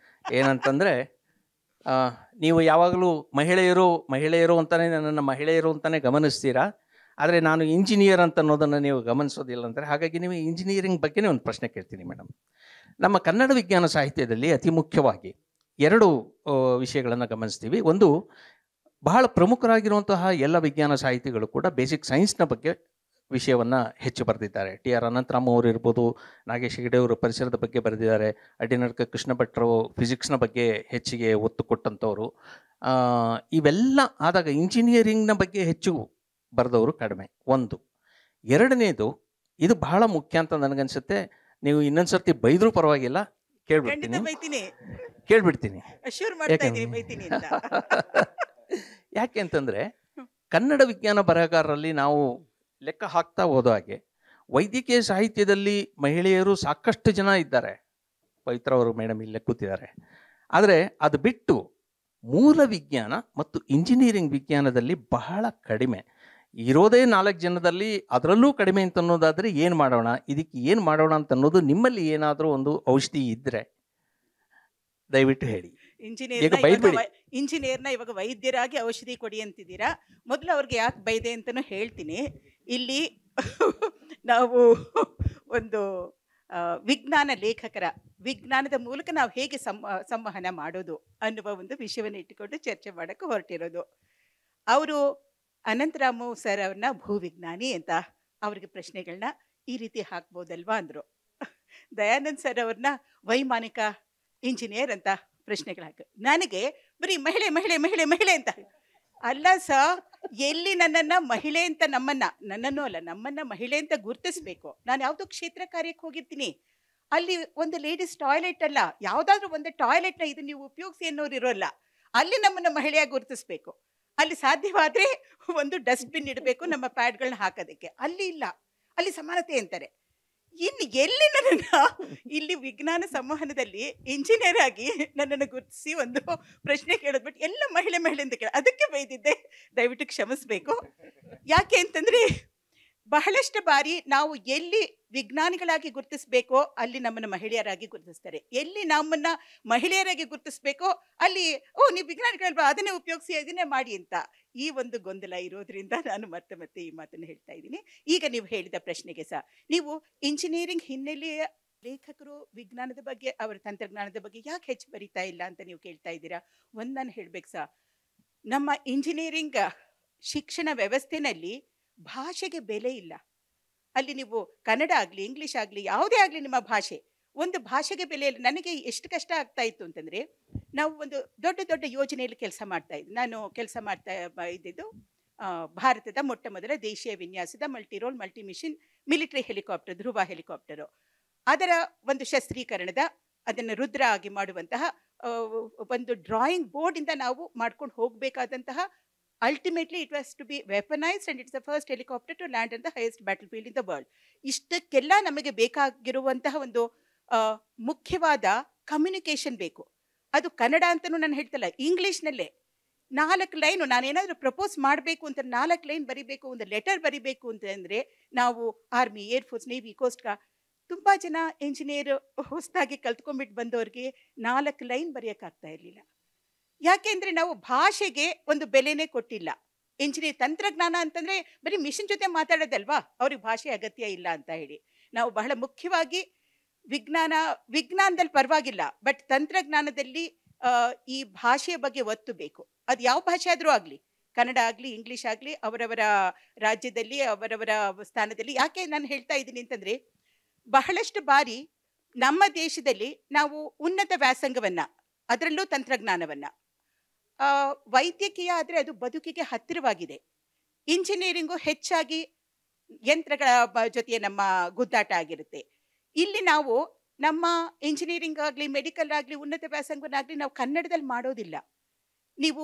ಏನಂತಂದರೆ, ನೀವು ಯಾವಾಗಲೂ ಮಹಿಳೆಯರು ಅಂತಲೇ ನನ್ನನ್ನು ಮಹಿಳೆಯರು ಅಂತಲೇ ಗಮನಿಸ್ತೀರಾ, ಆದರೆ ನಾನು ಇಂಜಿನಿಯರ್ ಅಂತ ಅನ್ನೋದನ್ನು ನೀವು ಗಮನಿಸೋದಿಲ್ಲ ಅಂತಾರೆ. ಹಾಗಾಗಿ ನೀವು ಇಂಜಿನಿಯರಿಂಗ್ ಬಗ್ಗೆನೇ ಒಂದು ಪ್ರಶ್ನೆ ಕೇಳ್ತೀನಿ ಮೇಡಮ್. ನಮ್ಮ ಕನ್ನಡ ವಿಜ್ಞಾನ ಸಾಹಿತ್ಯದಲ್ಲಿ ಅತಿ ಮುಖ್ಯವಾಗಿ ಎರಡು ವಿಷಯಗಳನ್ನು ಗಮನಿಸ್ತೀವಿ. ಒಂದು, ಬಹಳ ಪ್ರಮುಖರಾಗಿರುವಂತಹ ಎಲ್ಲ ವಿಜ್ಞಾನ ಸಾಹಿತಿಗಳು ಕೂಡ ಬೇಸಿಕ್ ಸೈನ್ಸ್ನ ಬಗ್ಗೆ ವಿಷಯವನ್ನು ಹೆಚ್ಚು ಬರೆದಿದ್ದಾರೆ. ಟಿ ಆರ್ ಅನಂತರಾಮ್ ಅವರು ಇರ್ಬೋದು, ನಾಗೇಶ್ ಹೆಗಡೆ ಅವರು ಪರಿಸರದ ಬಗ್ಗೆ ಬರೆದಿದ್ದಾರೆ, ಅಡ್ಡಿನಡ್ಕ ಕೃಷ್ಣ ಭಟ್ರು ಫಿಸಿಕ್ಸ್ನ ಬಗ್ಗೆ ಹೆಚ್ಚಿಗೆ ಒತ್ತು ಕೊಟ್ಟಂಥವ್ರು. ಇವೆಲ್ಲ ಆದಾಗ ಇಂಜಿನಿಯರಿಂಗ್ನ ಬಗ್ಗೆ ಹೆಚ್ಚು ಬರೆದವರು ಕಡಿಮೆ. ಒಂದು. ಎರಡನೇದು, ಇದು ಬಹಳ ಮುಖ್ಯ ಅಂತ ನನಗನ್ಸುತ್ತೆ, ನೀವು ಇನ್ನೊಂದು ಸರ್ತಿ ಬೈದರೂ ಪರವಾಗಿಲ್ಲ, ಕೇಳ್ಬಿಡ್ತೀನಿ. ಯಾಕೆ ಅಂತಂದರೆ, ಕನ್ನಡ ವಿಜ್ಞಾನ ಬರಹಗಾರರಲ್ಲಿ ನಾವು ಲೆಕ್ಕ ಹಾಕ್ತಾ ಹೋದ ಹಾಗೆ ವೈದ್ಯಕೀಯ ಸಾಹಿತ್ಯದಲ್ಲಿ ಮಹಿಳೆಯರು ಸಾಕಷ್ಟು ಜನ ಇದ್ದಾರೆ. ಪವಿತ್ರ ಅವರು ಮೇಡಮ್ ಇಲ್ಲೇ ಕೂತಿದ್ದಾರೆ. ಆದರೆ ಅದು ಬಿಟ್ಟು ಮೂಲ ವಿಜ್ಞಾನ ಮತ್ತು ಇಂಜಿನಿಯರಿಂಗ್ ವಿಜ್ಞಾನದಲ್ಲಿ ಬಹಳ ಕಡಿಮೆ. ಇರೋದೇ 4 ಜನದಲ್ಲಿ, ಅದರಲ್ಲೂ ಕಡಿಮೆ ಅಂತ ಅನ್ನೋದಾದರೆ ಏನು ಮಾಡೋಣ, ಇದಕ್ಕೆ ಏನು ಮಾಡೋಣ ಅಂತ ಅನ್ನೋದು ನಿಮ್ಮಲ್ಲಿ ಏನಾದರೂ ಒಂದು ಔಷಧಿ ಇದ್ದರೆ ದಯವಿಟ್ಟು ಹೇಳಿ. ಇಂಜಿನಿಯರ್ನ ಇವಾಗ ವೈದ್ಯರಾಗಿ ಔಷಧಿ ಕೊಡಿ ಅಂತಿದ್ದೀರಾ. ಮೊದಲು ಅವ್ರಿಗೆ ಯಾಕೆ ಬೈದೆ ಅಂತಲೂ ಹೇಳ್ತೀನಿ. ಇಲ್ಲಿ ನಾವು ಒಂದು ವಿಜ್ಞಾನ ಲೇಖಕರ ವಿಜ್ಞಾನದ ಮೂಲಕ ನಾವು ಹೇಗೆ ಸಂವಹನ ಮಾಡೋದು ಅನ್ನುವ ಒಂದು ವಿಷಯವನ್ನು ಇಟ್ಟುಕೊಂಡು ಚರ್ಚೆ ಮಾಡೋಕ್ಕೆ ಹೊರಟಿರೋದು. ಅವರು ಅನಂತರಾಮು ಸರ್ ಅವ್ರನ್ನ ಭೂವಿಜ್ಞಾನಿ ಅಂತ ಅವ್ರಿಗೆ ಪ್ರಶ್ನೆಗಳನ್ನ ಈ ರೀತಿ ಹಾಕ್ಬೋದಲ್ವಾ ಅಂದರು. ದಯಾನಂದ್ ಸರ್ ಅವ್ರನ್ನ ವೈಮಾನಿಕ ಇಂಜಿನಿಯರ್ ಅಂತ ಪ್ರಶ್ನೆಗಳು ಹಾಕಿ ನನಗೆ ಬರೀ ಮಹಿಳೆ ಮಹಿಳೆ ಮಹಿಳೆ ಮಹಿಳೆ ಅಂತ. ಅಲ್ಲ ಸರ್, ಎಲ್ಲಿ ನನ್ನನ್ನು ಮಹಿಳೆ ಅಂತ ನನ್ನನ್ನು ಅಲ್ಲ ನಮ್ಮನ್ನು ಮಹಿಳೆ ಅಂತ ಗುರುತಿಸ್ಬೇಕು. ನಾನು ಯಾವುದೋ ಕ್ಷೇತ್ರ ಕಾರ್ಯಕ್ಕೆ ಹೋಗಿರ್ತೀನಿ, ಅಲ್ಲಿ ಒಂದು ಲೇಡೀಸ್ ಟಾಯ್ಲೆಟ್ ಅಲ್ಲ, ಯಾವುದಾದ್ರೂ ಒಂದು ಟಾಯ್ಲೆಟ್ನ ಇದು ನೀವು ಉಪಯೋಗಿಸಿ ಅನ್ನೋರು ಇರೋಲ್ಲ, ಅಲ್ಲಿ ನಮ್ಮನ್ನು ಮಹಿಳೆಯಾಗಿ ಗುರುತಿಸ್ಬೇಕು. ಅಲ್ಲಿ ಸಾಧ್ಯವಾದರೆ ಒಂದು ಡಸ್ಟ್ಬಿನ್ ಇಡಬೇಕು ನಮ್ಮ ಪ್ಯಾಡ್ಗಳನ್ನ ಹಾಕೋದಕ್ಕೆ. ಅಲ್ಲಿ ಇಲ್ಲ, ಅಲ್ಲಿ ಸಮಾನತೆ ಅಂತಾರೆ. ಇನ್ನು ಎಲ್ಲಿ ನನ್ನನ್ನು ಇಲ್ಲಿ ವಿಜ್ಞಾನ ಸಂವಹನದಲ್ಲಿ ಇಂಜಿನಿಯರ್ ಆಗಿ ನನ್ನನ್ನು ಗುರುತಿಸಿ ಒಂದು ಪ್ರಶ್ನೆ ಕೇಳಿದ್ಬಿಟ್ಟು ಎಲ್ಲ ಮಹಿಳೆ ಮಹಿಳೆ ಅಂತ ಅದಕ್ಕೆ ಬೈದಿದ್ದೆ, ದಯವಿಟ್ಟು ಕ್ಷಮಿಸಬೇಕು. ಯಾಕೆ ಅಂತಂದರೆ ಬಹಳಷ್ಟು ಬಾರಿ ನಾವು ಎಲ್ಲಿ ವಿಜ್ಞಾನಿಗಳಾಗಿ ಗುರುತಿಸ್ಬೇಕೋ ಅಲ್ಲಿ ನಮ್ಮನ್ನು ಮಹಿಳೆಯರಾಗಿ ಗುರುತಿಸ್ತಾರೆ, ಎಲ್ಲಿ ನಮ್ಮನ್ನು ಮಹಿಳೆಯರಾಗಿ ಗುರುತಿಸ್ಬೇಕೋ ಅಲ್ಲಿ ನೀವು ವಿಜ್ಞಾನಿಗಳಲ್ವಾ ಅದನ್ನೇ ಉಪಯೋಗಿಸಿ ಅದನ್ನೇ ಮಾಡಿ ಅಂತ ಈ ಒಂದು ಗೊಂದಲ ಇರೋದ್ರಿಂದ ನಾನು ಮತ್ತೆ ಈ ಮಾತನ್ನು ಹೇಳ್ತಾ ಇದ್ದೀನಿ. ಈಗ ನೀವು ಹೇಳಿದ ಪ್ರಶ್ನೆಗೆ ಸಹ, ನೀವು ಇಂಜಿನಿಯರಿಂಗ್ ಹಿನ್ನೆಲೆಯ ಲೇಖಕರು ವಿಜ್ಞಾನದ ಬಗ್ಗೆ ಅವರ ತಂತ್ರಜ್ಞಾನದ ಬಗ್ಗೆ ಯಾಕೆ ಹೆಚ್ಚು ಬರಿತಾ ಇಲ್ಲ ಅಂತ ನೀವು ಕೇಳ್ತಾ ಇದ್ದೀರಾ. ಒಂದು ನಾನು ಹೇಳ್ಬೇಕು ಸಹ, ನಮ್ಮ ಇಂಜಿನಿಯರಿಂಗ್ ಶಿಕ್ಷಣ ವ್ಯವಸ್ಥೆನಲ್ಲಿ ಭಾಷೆಗೆ ಬೆಲೆ ಇಲ್ಲ. ಅಲ್ಲಿ ನೀವು ಕನ್ನಡ ಆಗಲಿ ಇಂಗ್ಲೀಷ್ ಆಗಲಿ ಯಾವುದೇ ಆಗಲಿ ನಿಮ್ಮ ಭಾಷೆ, ಒಂದು ಭಾಷೆಗೆ ಬೆಲೆ ಇಲ್ಲ. ನನಗೆ ಎಷ್ಟು ಕಷ್ಟ ಆಗ್ತಾ ಇತ್ತು ಅಂತಂದರೆ, ನಾವು ಒಂದು ದೊಡ್ಡ ಯೋಜನೆಯಲ್ಲಿ ಕೆಲಸ ಮಾಡ್ತಾ ಇದ್ದೆ. ನಾನು ಕೆಲಸ ಮಾಡ್ತಾ ಇದ್ದಿದ್ದು ಭಾರತದ ಮೊಟ್ಟ ಮೊದಲ ದೇಶೀಯ ವಿನ್ಯಾಸದ multirole multi mission military helicopter, Dhruva helicopter, ಅದರ ಒಂದು ಶಸ್ತ್ರೀಕರಣದ ಅದನ್ನು ರುದ್ರ ಆಗಿ ಮಾಡುವಂತಹ ಒಂದು ಡ್ರಾಯಿಂಗ್ ಬೋರ್ಡಿಂದ ನಾವು ಮಾಡ್ಕೊಂಡು ಹೋಗಬೇಕಾದಂತಹ, ultimately it was to be weaponized and it's the first helicopter to land on the highest battlefield in the world. ಇಷ್ಟಕ್ಕೆಲ್ಲ ನಮಗೆ ಬೇಕಾಗಿರುವಂತಹ ಒಂದು ಮುಖ್ಯವಾದ ಕಮ್ಯುನಿಕೇಷನ್ ಬೇಕು. ಅದು ಕನ್ನಡ ಅಂತಲೂ ನಾನು ಹೇಳ್ತಲ್ಲ, ಇಂಗ್ಲೀಷ್ನಲ್ಲೇ 4 ಲೈನು ನಾನೇನಾದರೂ ಪ್ರಪೋಸ್ ಮಾಡಬೇಕು ಅಂತ 4 ಲೈನ್ ಬರಿಬೇಕು, ಒಂದು ಲೆಟರ್ ಬರಿಬೇಕು ಅಂತಂದರೆ ನಾವು ಆರ್ಮಿ, ಏರ್ಫೋರ್ಸ್, ನೇವಿ, ಕೋಸ್ಟ್ ತುಂಬ ಜನ ಇಂಜಿನಿಯರ್ ಹೊಸದಾಗಿ ಕಲ್ತ್ಕೊಂಡ್ಬಿಟ್ಟು ಬಂದವ್ರಿಗೆ 4 ಲೈನ್ ಬರೆಯೋಕ್ಕಾಗ್ತಾ ಇರಲಿಲ್ಲ. ಯಾಕೆಂದರೆ ನಾವು ಭಾಷೆಗೆ ಒಂದು ಬೆಲೆನೇ ಕೊಟ್ಟಿಲ್ಲ. ಇಂಜಿನಿಯರ್ ತಂತ್ರಜ್ಞಾನ ಅಂತಂದರೆ ಬರೀ ಮಿಷನ್ ಜೊತೆ ಮಾತಾಡೋದಲ್ವಾ, ಅವ್ರಿಗೆ ಭಾಷೆ ಅಗತ್ಯ ಇಲ್ಲ ಅಂತ ಹೇಳಿ ನಾವು ಬಹಳ ಮುಖ್ಯವಾಗಿ ವಿಜ್ಞಾನದಲ್ಲಿ ಪರವಾಗಿಲ್ಲ, ಬಟ್ ತಂತ್ರಜ್ಞಾನದಲ್ಲಿ ಈ ಭಾಷೆಯ ಬಗ್ಗೆ ಒತ್ತು ಬೇಕು. ಅದು ಯಾವ ಭಾಷೆ ಆದರೂ ಆಗಲಿ, ಕನ್ನಡ ಆಗಲಿ, ಇಂಗ್ಲೀಷ್ ಆಗಲಿ, ಅವರವರ ರಾಜ್ಯದಲ್ಲಿ ಅವರವರ ಸ್ಥಾನದಲ್ಲಿ. ಯಾಕೆ ನಾನು ಹೇಳ್ತಾ ಇದ್ದೀನಿ ಅಂತಂದರೆ, ಬಹಳಷ್ಟು ಬಾರಿ ನಮ್ಮ ದೇಶದಲ್ಲಿ ನಾವು ಉನ್ನತ ವ್ಯಾಸಂಗವನ್ನು, ಅದರಲ್ಲೂ ತಂತ್ರಜ್ಞಾನವನ್ನು, ವೈದ್ಯಕೀಯ ಆದರೆ ಅದು ಬದುಕಿಗೆ ಹತ್ತಿರವಾಗಿದೆ. ಇಂಜಿನಿಯರಿಂಗು ಹೆಚ್ಚಾಗಿ ಯಂತ್ರಗಳ ಜೊತೆಗೆ ನಮ್ಮ ಗುದ್ದಾಟ ಆಗಿರುತ್ತೆ. ಇಲ್ಲಿ ನಾವು ನಮ್ಮ ಇಂಜಿನಿಯರಿಂಗ್ ಆಗಲಿ, ಮೆಡಿಕಲ್ ಆಗಲಿ, ಉನ್ನತ ವ್ಯಾಸಂಗವನ್ನಾಗಲಿ ನಾವು ಕನ್ನಡದಲ್ಲಿ ಮಾಡೋದಿಲ್ಲ. ನೀವು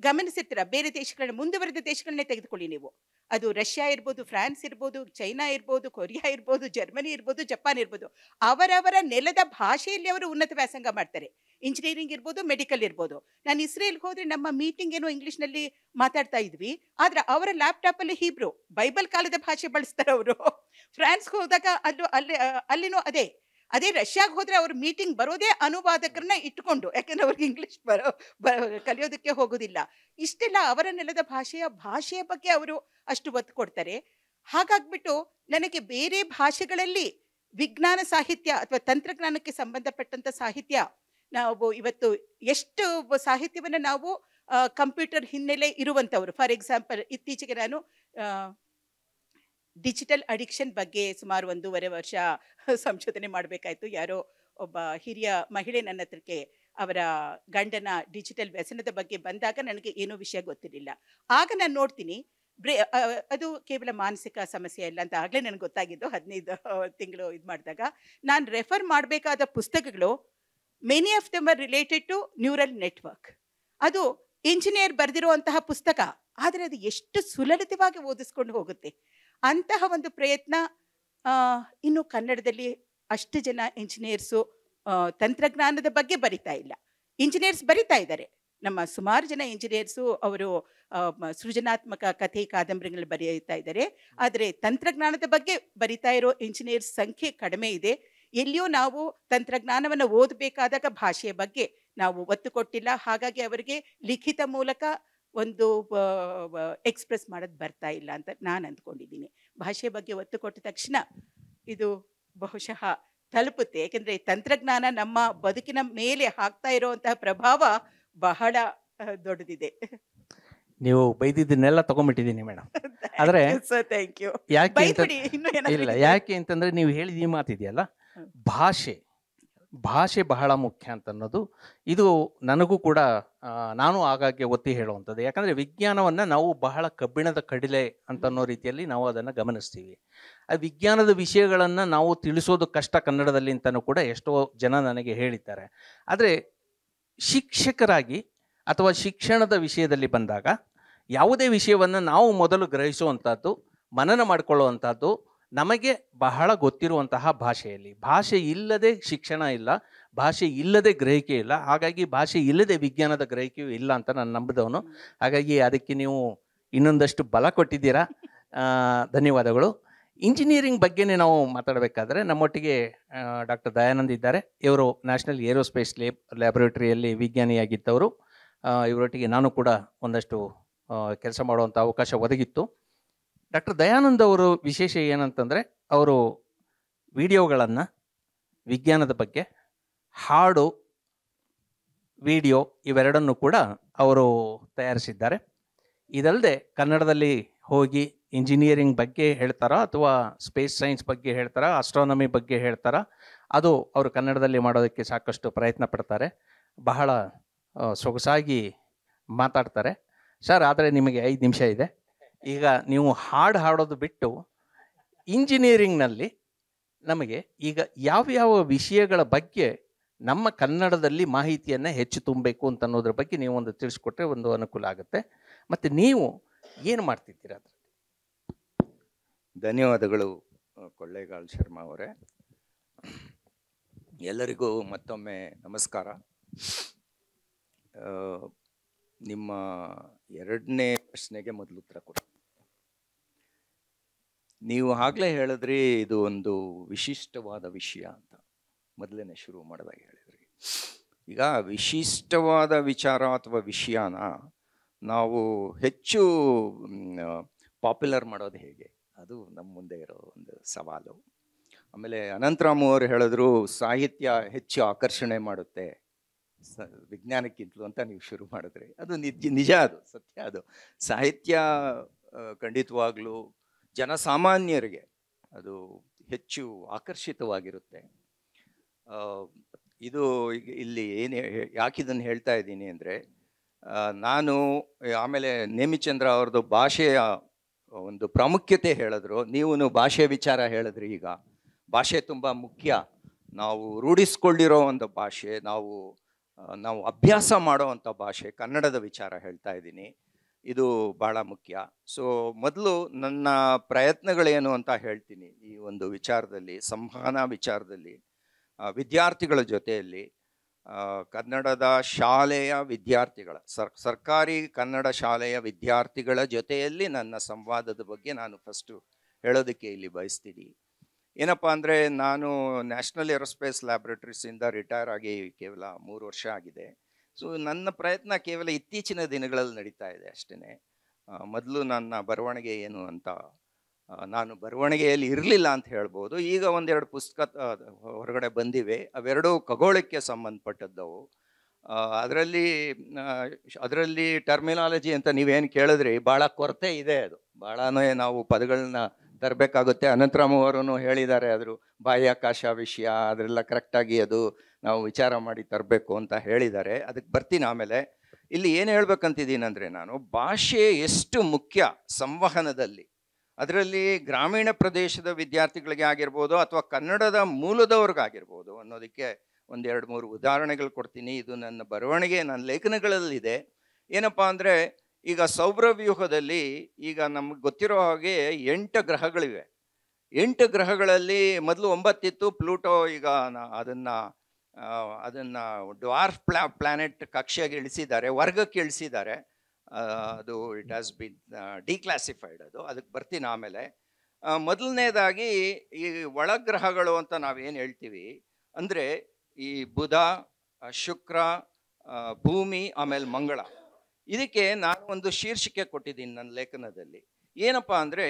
ಗಮನಿಸಿರ್ತೀರ, ಬೇರೆ ದೇಶಗಳನ್ನ, ಮುಂದುವರೆದ ದೇಶಗಳನ್ನೇ ತೆಗೆದುಕೊಳ್ಳಿ ನೀವು. ಅದು ರಷ್ಯಾ ಇರ್ಬೋದು, ಫ್ರಾನ್ಸ್ ಇರ್ಬೋದು, ಚೈನಾ ಇರ್ಬೋದು, ಕೊರಿಯಾ ಇರ್ಬೋದು, ಜರ್ಮನಿ ಇರ್ಬೋದು, ಜಪಾನ್ ಇರ್ಬೋದು, ಅವರವರ ನೆಲದ ಭಾಷೆಯಲ್ಲಿ ಅವರು ಉನ್ನತ ವ್ಯಾಸಂಗ ಮಾಡ್ತಾರೆ. ಇಂಜಿನಿಯರಿಂಗ್ ಇರ್ಬೋದು, ಮೆಡಿಕಲ್ ಇರ್ಬೋದು. ನಾನು ಇಸ್ರೇಲ್ಗೆ ಹೋದರೆ ನಮ್ಮ ಮೀಟಿಂಗ್ ಏನೋ ಇಂಗ್ಲೀಷ್ನಲ್ಲಿ ಮಾತಾಡ್ತಾ ಇದ್ವಿ, ಆದರೆ ಅವರ ಲ್ಯಾಪ್ಟಾಪಲ್ಲಿ ಹೀಬ್ರು, ಬೈಬಲ್ ಕಾಲದ ಭಾಷೆ ಬಳಸ್ತಾರೆ ಅವರು. ಫ್ರಾನ್ಸ್ಗೆ ಹೋದಾಗ ಅಲ್ಲಿನೂ ಅದೇ ರಷ್ಯಾಗೆ ಹೋದರೆ ಅವ್ರ ಮೀಟಿಂಗ್ ಬರೋದೇ ಅನುವಾದಕರನ್ನ ಇಟ್ಕೊಂಡು, ಯಾಕೆಂದ್ರೆ ಅವ್ರಿಗೆ ಇಂಗ್ಲೀಷ್ ಕಲಿಯೋದಕ್ಕೆ ಹೋಗೋದಿಲ್ಲ. ಇಷ್ಟೆಲ್ಲ ಅವರ ನೆಲದ ಭಾಷೆಯ ಬಗ್ಗೆ ಅವರು ಅಷ್ಟು ಒತ್ತು ಕೊಡ್ತಾರೆ. ಹಾಗಾಗ್ಬಿಟ್ಟು ನನಗೆ ಬೇರೆ ಭಾಷೆಗಳಲ್ಲಿ ವಿಜ್ಞಾನ ಸಾಹಿತ್ಯ ಅಥವಾ ತಂತ್ರಜ್ಞಾನಕ್ಕೆ ಸಂಬಂಧಪಟ್ಟಂಥ ಸಾಹಿತ್ಯ, ನಾವು ಇವತ್ತು ಎಷ್ಟು ಸಾಹಿತ್ಯವನ್ನು ನಾವು ಕಂಪ್ಯೂಟರ್ ಹಿನ್ನೆಲೆ ಇರುವಂಥವ್ರು. ಫಾರ್ ಎಕ್ಸಾಂಪಲ್, ಇತ್ತೀಚೆಗೆ ನಾನು ಡಿಜಿಟಲ್ ಅಡಿಕ್ಷನ್ ಬಗ್ಗೆ ಸುಮಾರು 1.5 ವರ್ಷ ಸಂಶೋಧನೆ ಮಾಡಬೇಕಾಯ್ತು. ಯಾರೋ ಒಬ್ಬ ಹಿರಿಯ ಮಹಿಳೆ ನನ್ನ ಹತ್ರಕ್ಕೆ ಅವರ ಗಂಡನ ಡಿಜಿಟಲ್ ವ್ಯಸನದ ಬಗ್ಗೆ ಬಂದಾಗ ನನಗೆ ಏನೂ ವಿಷಯ ಗೊತ್ತಿರಲಿಲ್ಲ. ಆಗ ನಾನು ನೋಡ್ತೀನಿ, ಅದು ಕೇವಲ ಮಾನಸಿಕ ಸಮಸ್ಯೆ ಅಲ್ಲ ಅಂತ ಆಗಲೇ ನನಗೆ ಗೊತ್ತಾಗಿದ್ದು 15 ತಿಂಗಳು ಇದು ಮಾಡಿದಾಗ. ನಾನು ರೆಫರ್ ಮಾಡಬೇಕಾದ ಪುಸ್ತಕಗಳು many of them are related to neural network. ಅದು ಇಂಜಿನಿಯರ್ ಬರೆದಿರುವಂತಹ ಪುಸ್ತಕ, ಆದರೆ ಅದು ಎಷ್ಟು ಸುಲಲಿತವಾಗಿ ಓದಿಸ್ಕೊಂಡು ಹೋಗುತ್ತೆ. ಅಂತಹ ಒಂದು ಪ್ರಯತ್ನ ಇನ್ನು ಕನ್ನಡದಲ್ಲಿ ಅಷ್ಟು ಜನ ಇಂಜಿನಿಯರ್ಸು ತಂತ್ರಜ್ಞಾನದ ಬಗ್ಗೆ ಬರಿತಾ ಇಲ್ಲ. ಇಂಜಿನಿಯರ್ಸ್ ಬರಿತಾ ಇದ್ದಾರೆ, ನಮ್ಮ ಸುಮಾರು ಜನ ಇಂಜಿನಿಯರ್ಸು ಅವರು ಸೃಜನಾತ್ಮಕ ಕಥೆ ಕಾದಂಬರಿಗಳು ಬರೀತಾ ಇದ್ದಾರೆ. ಆದರೆ ತಂತ್ರಜ್ಞಾನದ ಬಗ್ಗೆ ಬರಿತಾ ಇರೋ ಇಂಜಿನಿಯರ್ಸ್ ಸಂಖ್ಯೆ ಕಡಿಮೆ ಇದೆ. ಎಲ್ಲಿಯೂ ನಾವು ತಂತ್ರಜ್ಞಾನವನ್ನು ಓದಬೇಕಾದಾಗ ಭಾಷೆಯ ಬಗ್ಗೆ ನಾವು ಒತ್ತು ಕೊಟ್ಟಿಲ್ಲ. ಹಾಗಾಗಿ ಅವರಿಗೆ ಲಿಖಿತ ಮೂಲಕ ಒಂದು ಎಕ್ಸ್ಪ್ರೆಸ್ ಮಾಡೋದು ಬರ್ತಾ ಇಲ್ಲ ಅಂತ ನಾನು ಅಂದ್ಕೊಂಡಿದ್ದೀನಿ. ಭಾಷೆಯ ಬಗ್ಗೆ ಒತ್ತು ಕೊಟ್ಟ ತಕ್ಷಣ ಇದು ಬಹುಶಃ ತಲುಪುತ್ತೆ. ಯಾಕೆಂದರೆ ತಂತ್ರಜ್ಞಾನ ನಮ್ಮ ಬದುಕಿನ ಮೇಲೆ ಹಾಕ್ತಾ ಇರುವಂತಹ ಪ್ರಭಾವ ಬಹಳ ದೊಡ್ಡದಿದೆ. ನೀವು ಬೈದಿದ್ದನ್ನೆಲ್ಲ ತಗೊಂಡ್ಬಿಟ್ಟಿದ್ದೀನಿ ಮೇಡಮ್. ಆದರೆ ಥ್ಯಾಂಕ್ ಯು. ಯಾಕೆ ಅಂತಂದ್ರೆ ನೀವು ಹೇಳಿದ ಈ ಮಾತಿದೆಯಲ್ಲ, ಭಾಷೆ ಬಹಳ ಮುಖ್ಯ ಅಂತ ಅನ್ನೋದು, ಇದು ನನಗೂ ಕೂಡ ನಾನು ಆಗಾಗ್ಗೆ ಒತ್ತಿ ಹೇಳುವಂಥದ್ದು. ಯಾಕಂದರೆ ವಿಜ್ಞಾನವನ್ನು ನಾವು ಬಹಳ ಕಬ್ಬಿಣದ ಕಡಿಲೆ ಅಂತ ಅನ್ನೋ ರೀತಿಯಲ್ಲಿ ನಾವು ಅದನ್ನು ಗಮನಿಸ್ತೀವಿ. ಆ ವಿಜ್ಞಾನದ ವಿಷಯಗಳನ್ನು ನಾವು ತಿಳಿಸೋದು ಕಷ್ಟ ಕನ್ನಡದಲ್ಲಿ ಅಂತಲೂ ಕೂಡ ಎಷ್ಟೋ ಜನ ನನಗೆ ಹೇಳಿದ್ದಾರೆ. ಆದರೆ ಶಿಕ್ಷಕರಾಗಿ ಅಥವಾ ಶಿಕ್ಷಣದ ವಿಷಯದಲ್ಲಿ ಬಂದಾಗ ಯಾವುದೇ ವಿಷಯವನ್ನು ನಾವು ಮೊದಲು ಗ್ರಹಿಸುವಂಥದ್ದು, ಮನನ ಮಾಡಿಕೊಳ್ಳುವಂಥದ್ದು ನಮಗೆ ಬಹಳ ಗೊತ್ತಿರುವಂತಹ ಭಾಷೆಯಲ್ಲಿ. ಭಾಷೆ ಇಲ್ಲದೆ ಶಿಕ್ಷಣ ಇಲ್ಲ, ಭಾಷೆ ಇಲ್ಲದೆ ಗ್ರಹಿಕೆ ಇಲ್ಲ. ಹಾಗಾಗಿ ಭಾಷೆ ಇಲ್ಲದೆ ವಿಜ್ಞಾನದ ಗ್ರಹಿಕೆಯೂ ಇಲ್ಲ ಅಂತ ನಾನು ನಂಬಿದವನು. ಹಾಗಾಗಿ ಅದಕ್ಕೆ ನೀವು ಇನ್ನೊಂದಷ್ಟು ಬಲ ಕೊಟ್ಟಿದ್ದೀರಾ, ಧನ್ಯವಾದಗಳು. ಇಂಜಿನಿಯರಿಂಗ್ ಬಗ್ಗೆನೇ ನಾವು ಮಾತಾಡಬೇಕಾದ್ರೆ ನಮ್ಮೊಟ್ಟಿಗೆ ಡಾಕ್ಟರ್ ದಯಾನಂದ್ ಇದ್ದಾರೆ. ಇವರು ನ್ಯಾಷನಲ್ ಏರೋಸ್ಪೇಸ್ ಲ್ಯಾಬೊರೇಟರಿಯಲ್ಲಿ ವಿಜ್ಞಾನಿಯಾಗಿದ್ದವರು. ಇವರೊಟ್ಟಿಗೆ ನಾನು ಕೂಡ ಒಂದಷ್ಟು ಕೆಲಸ ಮಾಡುವಂಥ ಅವಕಾಶ ಒದಗಿತ್ತು. ಡಾಕ್ಟರ್ ದಯಾನಂದ್ ಅವರು ವಿಶೇಷ ಏನಂತಂದರೆ, ಅವರು ವಿಡಿಯೋಗಳನ್ನು ವಿಜ್ಞಾನದ ಬಗ್ಗೆ, ಹಾಡು, ವಿಡಿಯೋ ಇವೆರಡನ್ನು ಕೂಡ ಅವರು ತಯಾರಿಸಿದ್ದಾರೆ. ಇದಲ್ಲದೆ ಕನ್ನಡದಲ್ಲಿ ಹೋಗಿ ಇಂಜಿನಿಯರಿಂಗ್ ಬಗ್ಗೆ ಹೇಳ್ತಾರಾ ಅಥವಾ ಸ್ಪೇಸ್ ಸೈನ್ಸ್ ಬಗ್ಗೆ ಹೇಳ್ತಾರಾ, ಆಸ್ಟ್ರಾನಮಿ ಬಗ್ಗೆ ಹೇಳ್ತಾರಾ, ಅದು ಅವರು ಕನ್ನಡದಲ್ಲಿ ಮಾಡೋದಕ್ಕೆ ಸಾಕಷ್ಟು ಪ್ರಯತ್ನ ಪಡ್ತಾರೆ. ಬಹಳ ಸೊಗಸಾಗಿ ಮಾತಾಡ್ತಾರೆ ಸರ್. ಆದರೆ ನಿಮಗೆ 5 ನಿಮಿಷ ಇದೆ. ಈಗ ನೀವು ಹಾಡೋದು ಬಿಟ್ಟು ಇಂಜಿನಿಯರಿಂಗ್ನಲ್ಲಿ ನಮಗೆ ಈಗ ಯಾವ್ಯಾವ ವಿಷಯಗಳ ಬಗ್ಗೆ ನಮ್ಮ ಕನ್ನಡದಲ್ಲಿ ಮಾಹಿತಿಯನ್ನು ಹೆಚ್ಚು ತುಂಬಬೇಕು ಅಂತ ಅನ್ನೋದ್ರ ಬಗ್ಗೆ ನೀವು ಒಂದು ತಿಳಿಸ್ಕೊಟ್ರೆ ಒಂದು ಅನುಕೂಲ ಆಗುತ್ತೆ. ಮತ್ತು ನೀವು ಏನು ಮಾಡ್ತಿದ್ದೀರಾ ಅದರಲ್ಲಿ? ಧನ್ಯವಾದಗಳು ಕೊಳ್ಳೇಗಾಲ್ ಶರ್ಮಾ ಅವರೇ. ಎಲ್ಲರಿಗೂ ಮತ್ತೊಮ್ಮೆ ನಮಸ್ಕಾರ. ನಿಮ್ಮ 2ನೇ ಪ್ರಶ್ನೆಗೆ ಮೊದಲು ಉತ್ತರ ಕೊಡಿ. ನೀವು ಆಗಲೇ ಹೇಳಿದ್ರಿ ಇದು ಒಂದು ವಿಶಿಷ್ಟವಾದ ವಿಷಯ ಅಂತ, ಮೊದಲನೇ ಶುರು ಮಾಡಿದಾಗ ಹೇಳಿದ್ರಿ. ಈಗ ವಿಶಿಷ್ಟವಾದ ವಿಚಾರ ಅಥವಾ ವಿಷಯನ ನಾವು ಹೆಚ್ಚು ಪಾಪ್ಯುಲರ್ ಮಾಡೋದು ಹೇಗೆ, ಅದು ನಮ್ಮ ಮುಂದೆ ಇರೋ ಒಂದು ಸವಾಲು. ಆಮೇಲೆ ಅನಂತರಾಮ್ ಅವರು ಹೇಳಿದ್ರು ಸಾಹಿತ್ಯ ಹೆಚ್ಚು ಆಕರ್ಷಣೆ ಮಾಡುತ್ತೆ ವಿಜ್ಞಾನಕ್ಕಿಂತಲೂ ಅಂತ ನೀವು ಶುರು ಮಾಡಿದ್ರಿ. ಅದು ನಿಜ, ಅದು ಸತ್ಯ. ಅದು ಸಾಹಿತ್ಯ ಖಂಡಿತವಾಗ್ಲೂ ಜನಸಾಮಾನ್ಯರಿಗೆ ಅದು ಹೆಚ್ಚು ಆಕರ್ಷಿತವಾಗಿರುತ್ತೆ. ಇದು ಈಗ ಇಲ್ಲಿ ಯಾಕಿದನ್ನು ಹೇಳ್ತಾ ಇದ್ದೀನಿ ಅಂದರೆ, ನಾನು ಆಮೇಲೆ ನೇಮಿಚಂದ್ರ ಅವ್ರದ್ದು ಭಾಷೆಯ ಒಂದು ಪ್ರಾಮುಖ್ಯತೆ ಹೇಳಿದ್ರು, ನೀವು ಭಾಷೆ ವಿಚಾರ ಹೇಳಿದ್ರಿ. ಈಗ ಭಾಷೆ ತುಂಬ ಮುಖ್ಯ. ನಾವು ರೂಢಿಸ್ಕೊಂಡಿರೋ ಒಂದು ಭಾಷೆ, ನಾವು ಅಭ್ಯಾಸ ಮಾಡೋವಂಥ ಭಾಷೆ, ಕನ್ನಡದ ವಿಚಾರ ಹೇಳ್ತಾ ಇದ್ದೀನಿ. ಇದು ಭಾಳ ಮುಖ್ಯ. ಸೊ ಮೊದಲು ನನ್ನ ಪ್ರಯತ್ನಗಳೇನು ಅಂತ ಹೇಳ್ತೀನಿ. ಈ ಒಂದು ವಿಚಾರದಲ್ಲಿ, ಸಂವಹನ ವಿಚಾರದಲ್ಲಿ, ವಿದ್ಯಾರ್ಥಿಗಳ ಜೊತೆಯಲ್ಲಿ, ಕನ್ನಡದ ಶಾಲೆಯ ವಿದ್ಯಾರ್ಥಿಗಳ ಸರ್ಕಾರಿ ಕನ್ನಡ ಶಾಲೆಯ ವಿದ್ಯಾರ್ಥಿಗಳ ಜೊತೆಯಲ್ಲಿ ನನ್ನ ಸಂವಾದದ ಬಗ್ಗೆ ನಾನು ಫಸ್ಟು ಹೇಳೋದಕ್ಕೆ ಇಲ್ಲಿ ಬಯಸ್ತೀನಿ. ಏನಪ್ಪ ಅಂದರೆ, ನಾನು ನ್ಯಾಷನಲ್ ಏರೋಸ್ಪೇಸ್ ಲ್ಯಾಬ್ರೇಟರೀಸಿಂದ ರಿಟೈರ್ ಆಗಿ ಕೇವಲ 3 ವರ್ಷ ಆಗಿದೆ. ಸೊ ನನ್ನ ಪ್ರಯತ್ನ ಕೇವಲ ಇತ್ತೀಚಿನ ದಿನಗಳಲ್ಲಿ ನಡೀತಾ ಇದೆ ಅಷ್ಟೇ. ಮೊದಲು ನನ್ನ ಬರವಣಿಗೆ ಏನು ಅಂತ, ನಾನು ಬರವಣಿಗೆಯಲ್ಲಿ ಇರಲಿಲ್ಲ ಅಂತ ಹೇಳ್ಬೋದು. ಈಗ ಒಂದೆರಡು ಪುಸ್ತಕ ಹೊರಗಡೆ ಬಂದಿವೆ, ಅವೆರಡೂ ಖಗೋಳಕ್ಕೆ ಸಂಬಂಧಪಟ್ಟದ್ದವು. ಅದರಲ್ಲಿ ಟರ್ಮಿನಾಲಜಿ ಅಂತ ನೀವೇನು ಕೇಳಿದ್ರಿ, ಭಾಳ ಕೊರತೆ ಇದೆ. ಅದು ಭಾಳನೇ ನಾವು ಪದಗಳನ್ನ ತರಬೇಕಾಗುತ್ತೆ. ಅನಂತರಾಮ್ ಅವರು ಹೇಳಿದ್ದಾರೆ, ಅದ್ರ ಬಾಹ್ಯಾಕಾಶ ವಿಷಯ ಅದರೆಲ್ಲ ಕರೆಕ್ಟಾಗಿ ಅದು ನಾವು ವಿಚಾರ ಮಾಡಿ ತರಬೇಕು ಅಂತ ಹೇಳಿದ್ದಾರೆ. ಅದಕ್ಕೆ ಬರ್ತೀನಿ ಆಮೇಲೆ. ಇಲ್ಲಿ ಏನು ಹೇಳ್ಬೇಕಂತಿದ್ದೀನಿ ಅಂದರೆ, ನಾನು ಭಾಷೆ ಎಷ್ಟು ಮುಖ್ಯ ಸಂವಹನದಲ್ಲಿ, ಅದರಲ್ಲಿ ಗ್ರಾಮೀಣ ಪ್ರದೇಶದ ವಿದ್ಯಾರ್ಥಿಗಳಿಗೆ ಆಗಿರ್ಬೋದು ಅಥವಾ ಕನ್ನಡದ ಮೂಲದವ್ರಿಗಾಗಿರ್ಬೋದು ಅನ್ನೋದಕ್ಕೆ 1-2-3 ಉದಾಹರಣೆಗಳು ಕೊಡ್ತೀನಿ. ಇದು ನನ್ನ ಬರವಣಿಗೆ, ನನ್ನ ಲೇಖನಗಳಲ್ಲಿದೆ. ಏನಪ್ಪ ಅಂದರೆ, ಈಗ ಸೌರವ್ಯೂಹದಲ್ಲಿ ಈಗ ನಮ್ಗೆ ಗೊತ್ತಿರೋ ಹಾಗೆ 8 ಗ್ರಹಗಳಿವೆ. 8 ಗ್ರಹಗಳಲ್ಲಿ ಮೊದಲು 9 ಇತ್ತು. ಪ್ಲೂಟೋ ಈಗ ಅದನ್ನು ಡ್ವಾರ್ಫ್ ಪ್ಲಾನೆಟ್ ಕಕ್ಷೆಗೆ ಇಳಿಸಿದ್ದಾರೆ, ವರ್ಗಕ್ಕೆ ಇಳಿಸಿದ್ದಾರೆ. ಅದು ಇಟ್ ಹ್ಯಾಸ್ ಬಿನ್ ಡಿಕ್ಲಾಸಿಫೈಡ್. ಅದಕ್ಕೆ ಬರ್ತೀನಿ ಆಮೇಲೆ. ಮೊದಲನೇದಾಗಿ ಈ ಒಳಗ್ರಹಗಳು ಅಂತ ನಾವೇನು ಹೇಳ್ತೀವಿ ಅಂದರೆ, ಈ ಬುಧ, ಶುಕ್ರ, ಭೂಮಿ, ಆಮೇಲೆ ಮಂಗಳ. ಇದಕ್ಕೆ ನಾನು ಒಂದು ಶೀರ್ಷಿಕೆ ಕೊಟ್ಟಿದ್ದೀನಿ ನನ್ನ ಲೇಖನದಲ್ಲಿ. ಏನಪ್ಪ ಅಂದರೆ,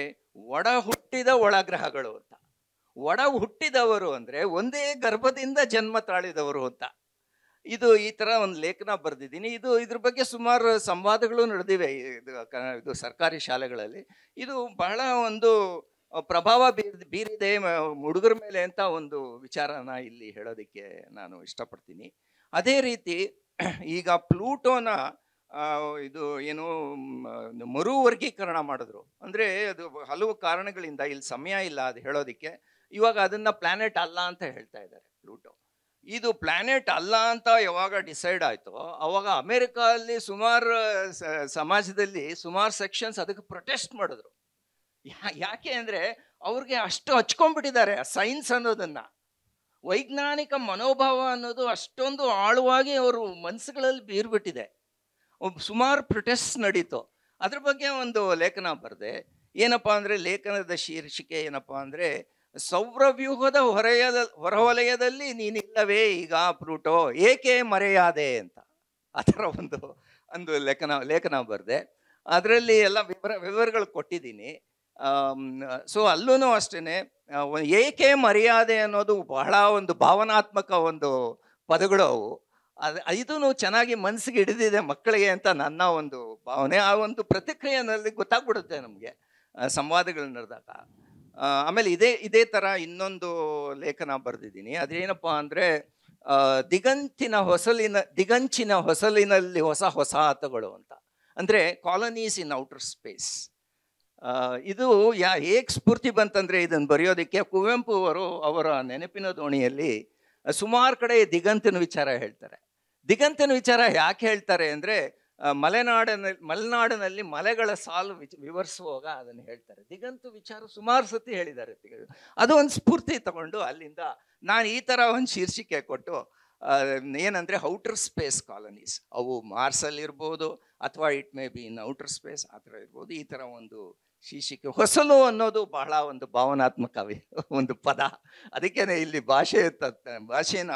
ಒಡ ಹುಟ್ಟಿದ ಒಳಗ್ರಹಗಳು ಅಂತ. ಒಡ ಹುಟ್ಟಿದವರು ಅಂದರೆ ಒಂದೇ ಗರ್ಭದಿಂದ ಜನ್ಮ ತಾಳಿದವರು ಅಂತ. ಈ ಥರ ಒಂದು ಲೇಖನ ಬರೆದಿದ್ದೀನಿ. ಇದ್ರ ಬಗ್ಗೆ ಸುಮಾರು ಸಂವಾದಗಳು ನಡೆದಿವೆ ಇದು ಸರ್ಕಾರಿ ಶಾಲೆಗಳಲ್ಲಿ. ಇದು ಬಹಳ ಒಂದು ಪ್ರಭಾವ ಬೀರಿದೆ ಹುಡುಗರ ಮೇಲೆ ಅಂತ ಒಂದು ವಿಚಾರನ ಇಲ್ಲಿ ಹೇಳೋದಕ್ಕೆ ನಾನು ಇಷ್ಟಪಡ್ತೀನಿ. ಅದೇ ರೀತಿ ಈಗ ಪ್ಲೂಟೋನ ಇದು ಏನು ಮರು ವರ್ಗೀಕರಣ ಮಾಡಿದ್ರು. ಅಂದರೆ ಅದು ಹಲವು ಕಾರಣಗಳಿಂದ, ಇಲ್ಲಿ ಸಮಯ ಇಲ್ಲ ಅದು ಹೇಳೋದಕ್ಕೆ. ಇವಾಗ ಅದನ್ನು ಪ್ಲಾನೆಟ್ ಅಲ್ಲ ಅಂತ ಹೇಳ್ತಾ ಇದ್ದಾರೆ ಪ್ಲೂಟೋ. ಇದು ಪ್ಲಾನೆಟ್ ಅಲ್ಲ ಅಂತ ಯಾವಾಗ ಡಿಸೈಡ್ ಆಯಿತೋ ಅವಾಗ ಅಮೇರಿಕಾದಲ್ಲಿ ಸುಮಾರು ಸಮಾಜದಲ್ಲಿ ಸುಮಾರು ಸೆಕ್ಷನ್ಸ್ ಅದಕ್ಕೆ ಪ್ರೊಟೆಸ್ಟ್ ಮಾಡಿದ್ರು. ಯಾಕೆ ಅಂದರೆ ಅವ್ರಿಗೆ ಅಷ್ಟು ಹಚ್ಕೊಂಡ್ಬಿಟ್ಟಿದ್ದಾರೆ ಸೈನ್ಸ್ ಅನ್ನೋದನ್ನು. ವೈಜ್ಞಾನಿಕ ಮನೋಭಾವ ಅನ್ನೋದು ಅಷ್ಟೊಂದು ಆಳವಾಗಿ ಅವರು ಮನಸ್ಸುಗಳಲ್ಲಿ ಬೀರ್ಬಿಟ್ಟಿದೆ. ಸುಮಾರು ಪ್ರೊಟೆಸ್ಟ್ ನಡೀತು. ಅದ್ರ ಬಗ್ಗೆ ಒಂದು ಲೇಖನ ಬರೆದೆ. ಏನಪ್ಪ ಅಂದರೆ, ಲೇಖನದ ಶೀರ್ಷಿಕೆ ಏನಪ್ಪ ಅಂದರೆ, ಸೌರವ್ಯೂಹದ ಹೊರವಲಯದಲ್ಲಿ ನೀನಿಲ್ಲವೇ ಈಗ ಪ್ಲೂಟೋ, ಏಕೆ ಮರೆಯಾದೆ ಅಂತ. ಆ ಥರ ಒಂದು ಲೇಖನ ಬರೆದೆ. ಅದರಲ್ಲಿ ಎಲ್ಲ ವಿವರಗಳು ಕೊಟ್ಟಿದ್ದೀನಿ. ಸೊ ಅಲ್ಲೂ ಅಷ್ಟೇ ಏಕೆ ಮರೆಯಾದೆ ಅನ್ನೋದು ಬಹಳ ಒಂದು ಭಾವನಾತ್ಮಕ ಒಂದು ಪದಗಳು ಅವು. ಇದೂ ಚೆನ್ನಾಗಿ ಮನಸ್ಸಿಗೆ ಹಿಡಿದಿದೆ ಮಕ್ಕಳಿಗೆ ಅಂತ ನನ್ನ ಒಂದು ಭಾವನೆ. ಆ ಒಂದು ಪ್ರತಿಕ್ರಿಯೆನಲ್ಲಿ ಗೊತ್ತಾಗ್ಬಿಡುತ್ತೆ ನಮಗೆ ಸಂವಾದಗಳು ನಡೆದಾಗ. ಆಮೇಲೆ ಇದೇ ಥರ ಇನ್ನೊಂದು ಲೇಖನ ಬರೆದಿದ್ದೀನಿ. ಅದೇನಪ್ಪ ಅಂದರೆ, ದಿಗಂಚಿನ ಹೊಸಲಿನಲ್ಲಿ ಹೊಸ ಆತಗಳು ಅಂತ. ಅಂದರೆ ಕಾಲನೀಸ್ ಇನ್ ಔಟರ್ ಸ್ಪೇಸ್. ಇದು ಹೇಗೆ ಸ್ಫೂರ್ತಿ ಬಂತಂದರೆ, ಇದನ್ನು ಬರೆಯೋದಕ್ಕೆ ಕುವೆಂಪು ಅವರು ಅವರ ನೆನಪಿನ ದೋಣಿಯಲ್ಲಿ ಸುಮಾರು ಕಡೆ ದಿಗಂತನ ವಿಚಾರ ಹೇಳ್ತಾರೆ. ದಿಗಂತನ ವಿಚಾರ ಯಾಕೆ ಹೇಳ್ತಾರೆ ಅಂದರೆ, ಮಲೆನಾಡಿನಲ್ಲಿ ಮಲೆಗಳ ಸಾಲು ವಿವರಿಸುವಾಗ ಅದನ್ನು ಹೇಳ್ತಾರೆ. ದಿಗಂತ ವಿಚಾರ ಸುಮಾರು ಸತಿ ಹೇಳಿದ್ದಾರೆ. ಅದು ಒಂದು ಸ್ಫೂರ್ತಿ ತಗೊಂಡು ಅಲ್ಲಿಂದ ನಾನು ಈ ಥರ ಒಂದು ಶೀರ್ಷಿಕೆ ಕೊಟ್ಟು, ಏನಂದರೆ ಔಟರ್ ಸ್ಪೇಸ್ ಕಾಲನೀಸ್. ಅವು ಮಾರ್ಸಲ್ಲಿ ಇರ್ಬೋದು ಅಥವಾ it may be in outer space ಆ ಥರ ಇರ್ಬೋದು. ಈ ಥರ ಒಂದು ಶೀರ್ಷಿಕೆ. ಹೊಸಲು ಅನ್ನೋದು ಬಹಳ ಒಂದು ಭಾವನಾತ್ಮಕ ಒಂದು ಪದ, ಅದಕ್ಕೇನೆ ಇಲ್ಲಿ ಭಾಷೆನ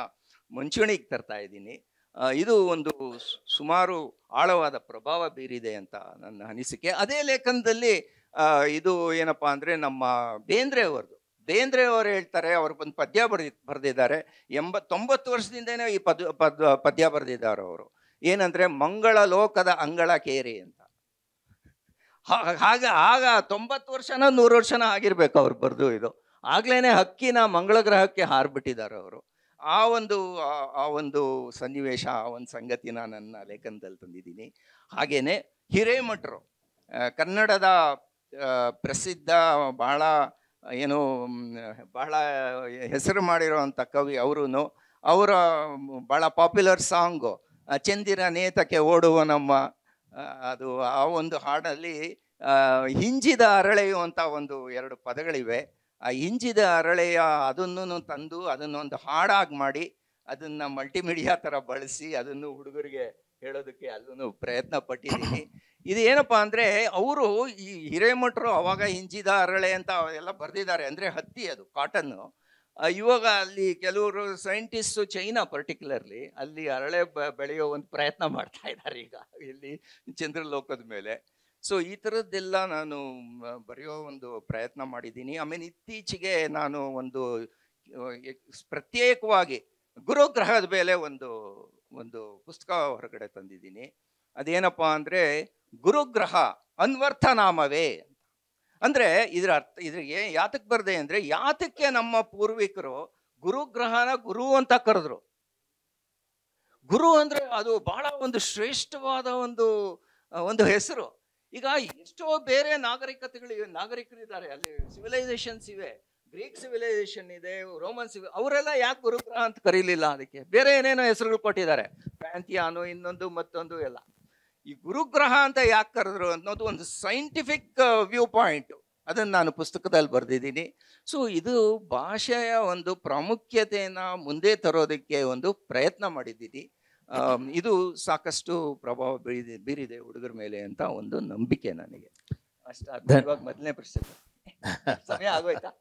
ಮುಂಚೂಣಿಗೆ ತರ್ತಾ ಇದ್ದೀನಿ. ಇದು ಒಂದು ಸುಮಾರು ಆಳವಾದ ಪ್ರಭಾವ ಬೀರಿದೆ ಅಂತ ನನ್ನ ಅನಿಸಿಕೆ. ಅದೇ ಲೇಖನದಲ್ಲಿ ಇದು ಏನಪ್ಪಾ ಅಂದರೆ ನಮ್ಮ ಬೇಂದ್ರೆ ಅವರು ಹೇಳ್ತಾರೆ, ಅವ್ರು ಒಂದು ಪದ್ಯ ಬರೆದಿದ್ದಾರೆ. 90 ವರ್ಷದಿಂದನೇ ಈ ಪದ್ಯ ಬರೆದಿದ್ದಾರೆ ಅವರು. ಏನಂದ್ರೆ ಮಂಗಳ ಲೋಕದ ಅಂಗಳ ಕೇರಿ ಅಂತ. ಆಗ 90 ವರ್ಷನ 100 ವರ್ಷನ ಆಗಿರ್ಬೇಕು ಅವ್ರು ಬರೆದು. ಇದು ಆಗ್ಲೇನೆ ಹಕ್ಕಿನ ಮಂಗಳ ಗ್ರಹಕ್ಕೆ ಹಾರ್ಬಿಟ್ಟಿದ್ದಾರೆ ಅವರು. ಆ ಒಂದು ಸನ್ನಿವೇಶ, ಆ ಒಂದು ಸಂಗತಿನ ನನ್ನ ಲೇಖನದಲ್ಲಿ ತಂದಿದ್ದೀನಿ. ಹಾಗೇನೆ ಹಿರೇಮಠರು, ಕನ್ನಡದ ಪ್ರಸಿದ್ಧ ಬಹಳ ಹೆಸರು ಮಾಡಿರೋವಂಥ ಕವಿ. ಅವರ ಬಹಳ ಪಾಪ್ಯುಲರ್ ಸಾಂಗು ಚಂದಿರ ನೇತಕ್ಕೆ ಓಡುವ ನಮ್ಮ, ಅದು ಆ ಒಂದು ಹಾಡಲ್ಲಿ ಹಿಂಜಿದ ಅರಳೆಯು ಅಂತ ಒಂದು 2 ಪದಗಳಿವೆ. ಆ ಹಿಂಜಿದ ಅರಳೆಯ ಅದನ್ನು ತಂದು ಅದನ್ನೊಂದು ಹಾಡಾಗಿ ಮಾಡಿ ಅದನ್ನು ಮಲ್ಟಿಮೀಡಿಯಾ ಥರ ಬಳಸಿ ಅದನ್ನು ಹುಡುಗರಿಗೆ ಹೇಳೋದಕ್ಕೆ ಅದನ್ನು ಪ್ರಯತ್ನ ಪಟ್ಟಿದ್ದೀನಿ. ಇದು ಏನಪ್ಪ ಅಂದರೆ, ಅವರು ಈ ಹಿರೇಮಠರು ಅವಾಗ ಹಿಂಜಿದ ಅರಳೆ ಅಂತ ಎಲ್ಲ ಬರೆದಿದ್ದಾರೆ. ಅಂದರೆ ಹತ್ತಿ, ಅದು ಕಾಟನ್ನು. ಇವಾಗ ಅಲ್ಲಿ ಕೆಲವರು ಸೈಂಟಿಸ್ಟು, ಚೈನಾ ಪರ್ಟಿಕ್ಯುಲರ್ಲಿ, ಅಲ್ಲಿ ಅರಳೆ ಬೆಳೆಯೋ ಒಂದು ಪ್ರಯತ್ನ ಮಾಡ್ತಾ ಇದ್ದಾರೆ ಈಗ ಇಲ್ಲಿ ಚಂದ್ರಲೋಕದ ಮೇಲೆ. ಸೊ ಈ ಥರದ್ದೆಲ್ಲ ನಾನು ಬರೆಯೋ ಒಂದು ಪ್ರಯತ್ನ ಮಾಡಿದ್ದೀನಿ. ಆಮೇಲೆ ಇತ್ತೀಚೆಗೆ ನಾನು ಒಂದು ಪ್ರತ್ಯೇಕವಾಗಿ ಗುರುಗ್ರಹದ ಮೇಲೆ ಒಂದು ಪುಸ್ತಕ ಹೊರಗಡೆ ತಂದಿದ್ದೀನಿ. ಅದೇನಪ್ಪ ಅಂದರೆ ಗುರುಗ್ರಹ ಅನ್ವರ್ಥನಾಮವೇ. ಅಂದರೆ ಇದ್ರಿಗೆ ಯಾತಕ್ಕೆ ಬರದೆ ಅಂದರೆ, ಯಾತಕ್ಕೆ ನಮ್ಮ ಪೂರ್ವಿಕರು ಗುರುಗ್ರಹನ ಗುರು ಅಂತ ಕರೆದ್ರು. ಗುರು ಅಂದರೆ ಅದು ಬಹಳ ಒಂದು ಶ್ರೇಷ್ಠವಾದ ಒಂದು ಹೆಸರು. ಈಗ ಎಷ್ಟೋ ಬೇರೆ ನಾಗರಿಕರಿದ್ದಾರೆ, ಅಲ್ಲಿ ಸಿವಿಲೈಸೇಷನ್ಸ್ ಇವೆ. ಗ್ರೀಕ್ ಸಿವಿಲೈಸೇಷನ್ ಇದೆ, ರೋಮನ್ ಅವರೆಲ್ಲ ಯಾಕೆ ಗುರುಗ್ರಹ ಅಂತ ಕರೀಲಿಲ್ಲ? ಅದಕ್ಕೆ ಬೇರೆ ಏನೇನೋ ಹೆಸರುಗಳು ಕೊಟ್ಟಿದ್ದಾರೆ, ಪ್ಯಾಂಥಿಯಾನು, ಇನ್ನೊಂದು ಮತ್ತೊಂದು ಎಲ್ಲ. ಈ ಗುರುಗ್ರಹ ಅಂತ ಯಾಕೆ ಕರೆದ್ರು ಅನ್ನೋದು ಒಂದು ಸೈಂಟಿಫಿಕ್ ವ್ಯೂ ಪಾಯಿಂಟ್. ಅದನ್ನು ನಾನು ಪುಸ್ತಕದಲ್ಲಿ ಬರೆದಿದ್ದೀನಿ. ಸೊ ಇದು ಭಾಷೆಯ ಒಂದು ಪ್ರಾಮುಖ್ಯತೆಯನ್ನು ಮುಂದೆ ತರೋದಕ್ಕೆ ಒಂದು ಪ್ರಯತ್ನ ಮಾಡಿದ್ದೀನಿ. ಇದು ಸಾಕಷ್ಟು ಪ್ರಭಾವ ಬೀರಿದೆ ಹುಡುಗರ ಮೇಲೆ ಅಂತ ಒಂದು ನಂಬಿಕೆ ನನಗೆ. ಅಷ್ಟ. ಇವಾಗ ಮೊದಲನೇ ಪ್ರಶ್ನೆ, ಸಮಯ ಆಗೋಯ್ತಾ?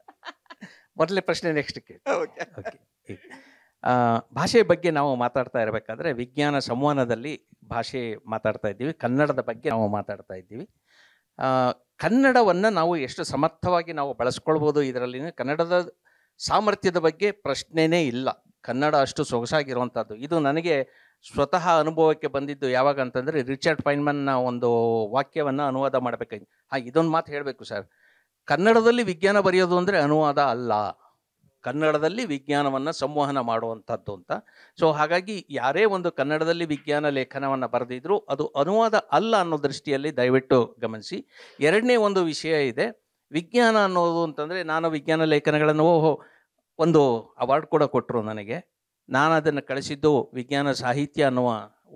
ಮೊದಲನೇ ಪ್ರಶ್ನೆ ನೆಕ್ಸ್ಟ್ ಕೇಳಿ. ಭಾಷೆ ಬಗ್ಗೆ ನಾವು ಮಾತಾಡ್ತಾ ಇರಬೇಕಾದ್ರೆ ವಿಜ್ಞಾನ ಸಂವಹನದಲ್ಲಿ ಭಾಷೆ ಮಾತಾಡ್ತಾ ಇದ್ದೀವಿ, ಕನ್ನಡದ ಬಗ್ಗೆ ನಾವು ಮಾತಾಡ್ತಾ ಇದ್ದೀವಿ. ಕನ್ನಡವನ್ನು ನಾವು ಎಷ್ಟು ಸಮರ್ಥವಾಗಿ ನಾವು ಬಳಸ್ಕೊಳ್ಬೋದು, ಇದರಲ್ಲಿ ಕನ್ನಡದ ಸಾಮರ್ಥ್ಯದ ಬಗ್ಗೆ ಪ್ರಶ್ನೆನೇ ಇಲ್ಲ. ಕನ್ನಡ ಅಷ್ಟು ಸೊಗಸಾಗಿರುವಂಥದ್ದು. ಇದು ನನಗೆ ಸ್ವತಃ ಅನುಭವಕ್ಕೆ ಬಂದಿದ್ದು ಯಾವಾಗ ಅಂತಂದರೆ, ರಿಚರ್ಡ್ ಫೈನ್ಮನ್ನ ಒಂದು ವಾಕ್ಯವನ್ನು ಅನುವಾದ ಮಾಡಬೇಕಾಗಿ. ಇದೊಂದು ಮಾತು ಹೇಳಬೇಕು ಸರ್, ಕನ್ನಡದಲ್ಲಿ ವಿಜ್ಞಾನ ಬರೆಯೋದು ಅಂದರೆ ಅನುವಾದ ಅಲ್ಲ, ಕನ್ನಡದಲ್ಲಿ ವಿಜ್ಞಾನವನ್ನು ಸಂವಹನ ಮಾಡುವಂಥದ್ದು ಅಂತ. ಸೊ ಹಾಗಾಗಿ ಯಾರೇ ಒಂದು ಕನ್ನಡದಲ್ಲಿ ವಿಜ್ಞಾನ ಲೇಖನವನ್ನು ಬರೆದಿದ್ರು ಅದು ಅನುವಾದ ಅಲ್ಲ ಅನ್ನೋ ದೃಷ್ಟಿಯಲ್ಲಿ ದಯವಿಟ್ಟು ಗಮನಿಸಿ. ಎರಡನೇ ಒಂದು ವಿಷಯ ಇದೆ, ವಿಜ್ಞಾನ ಅನ್ನೋದು ಅಂತಂದರೆ, ನಾನು ವಿಜ್ಞಾನ ಲೇಖನಗಳನ್ನು ಒಂದು ಅವಾರ್ಡ್ ಕೂಡ ಕೊಟ್ಟರು ನನಗೆ. ನಾನು ಅದನ್ನು ಕಳಿಸಿದ್ದು ವಿಜ್ಞಾನ ಸಾಹಿತ್ಯ ಅನ್ನುವ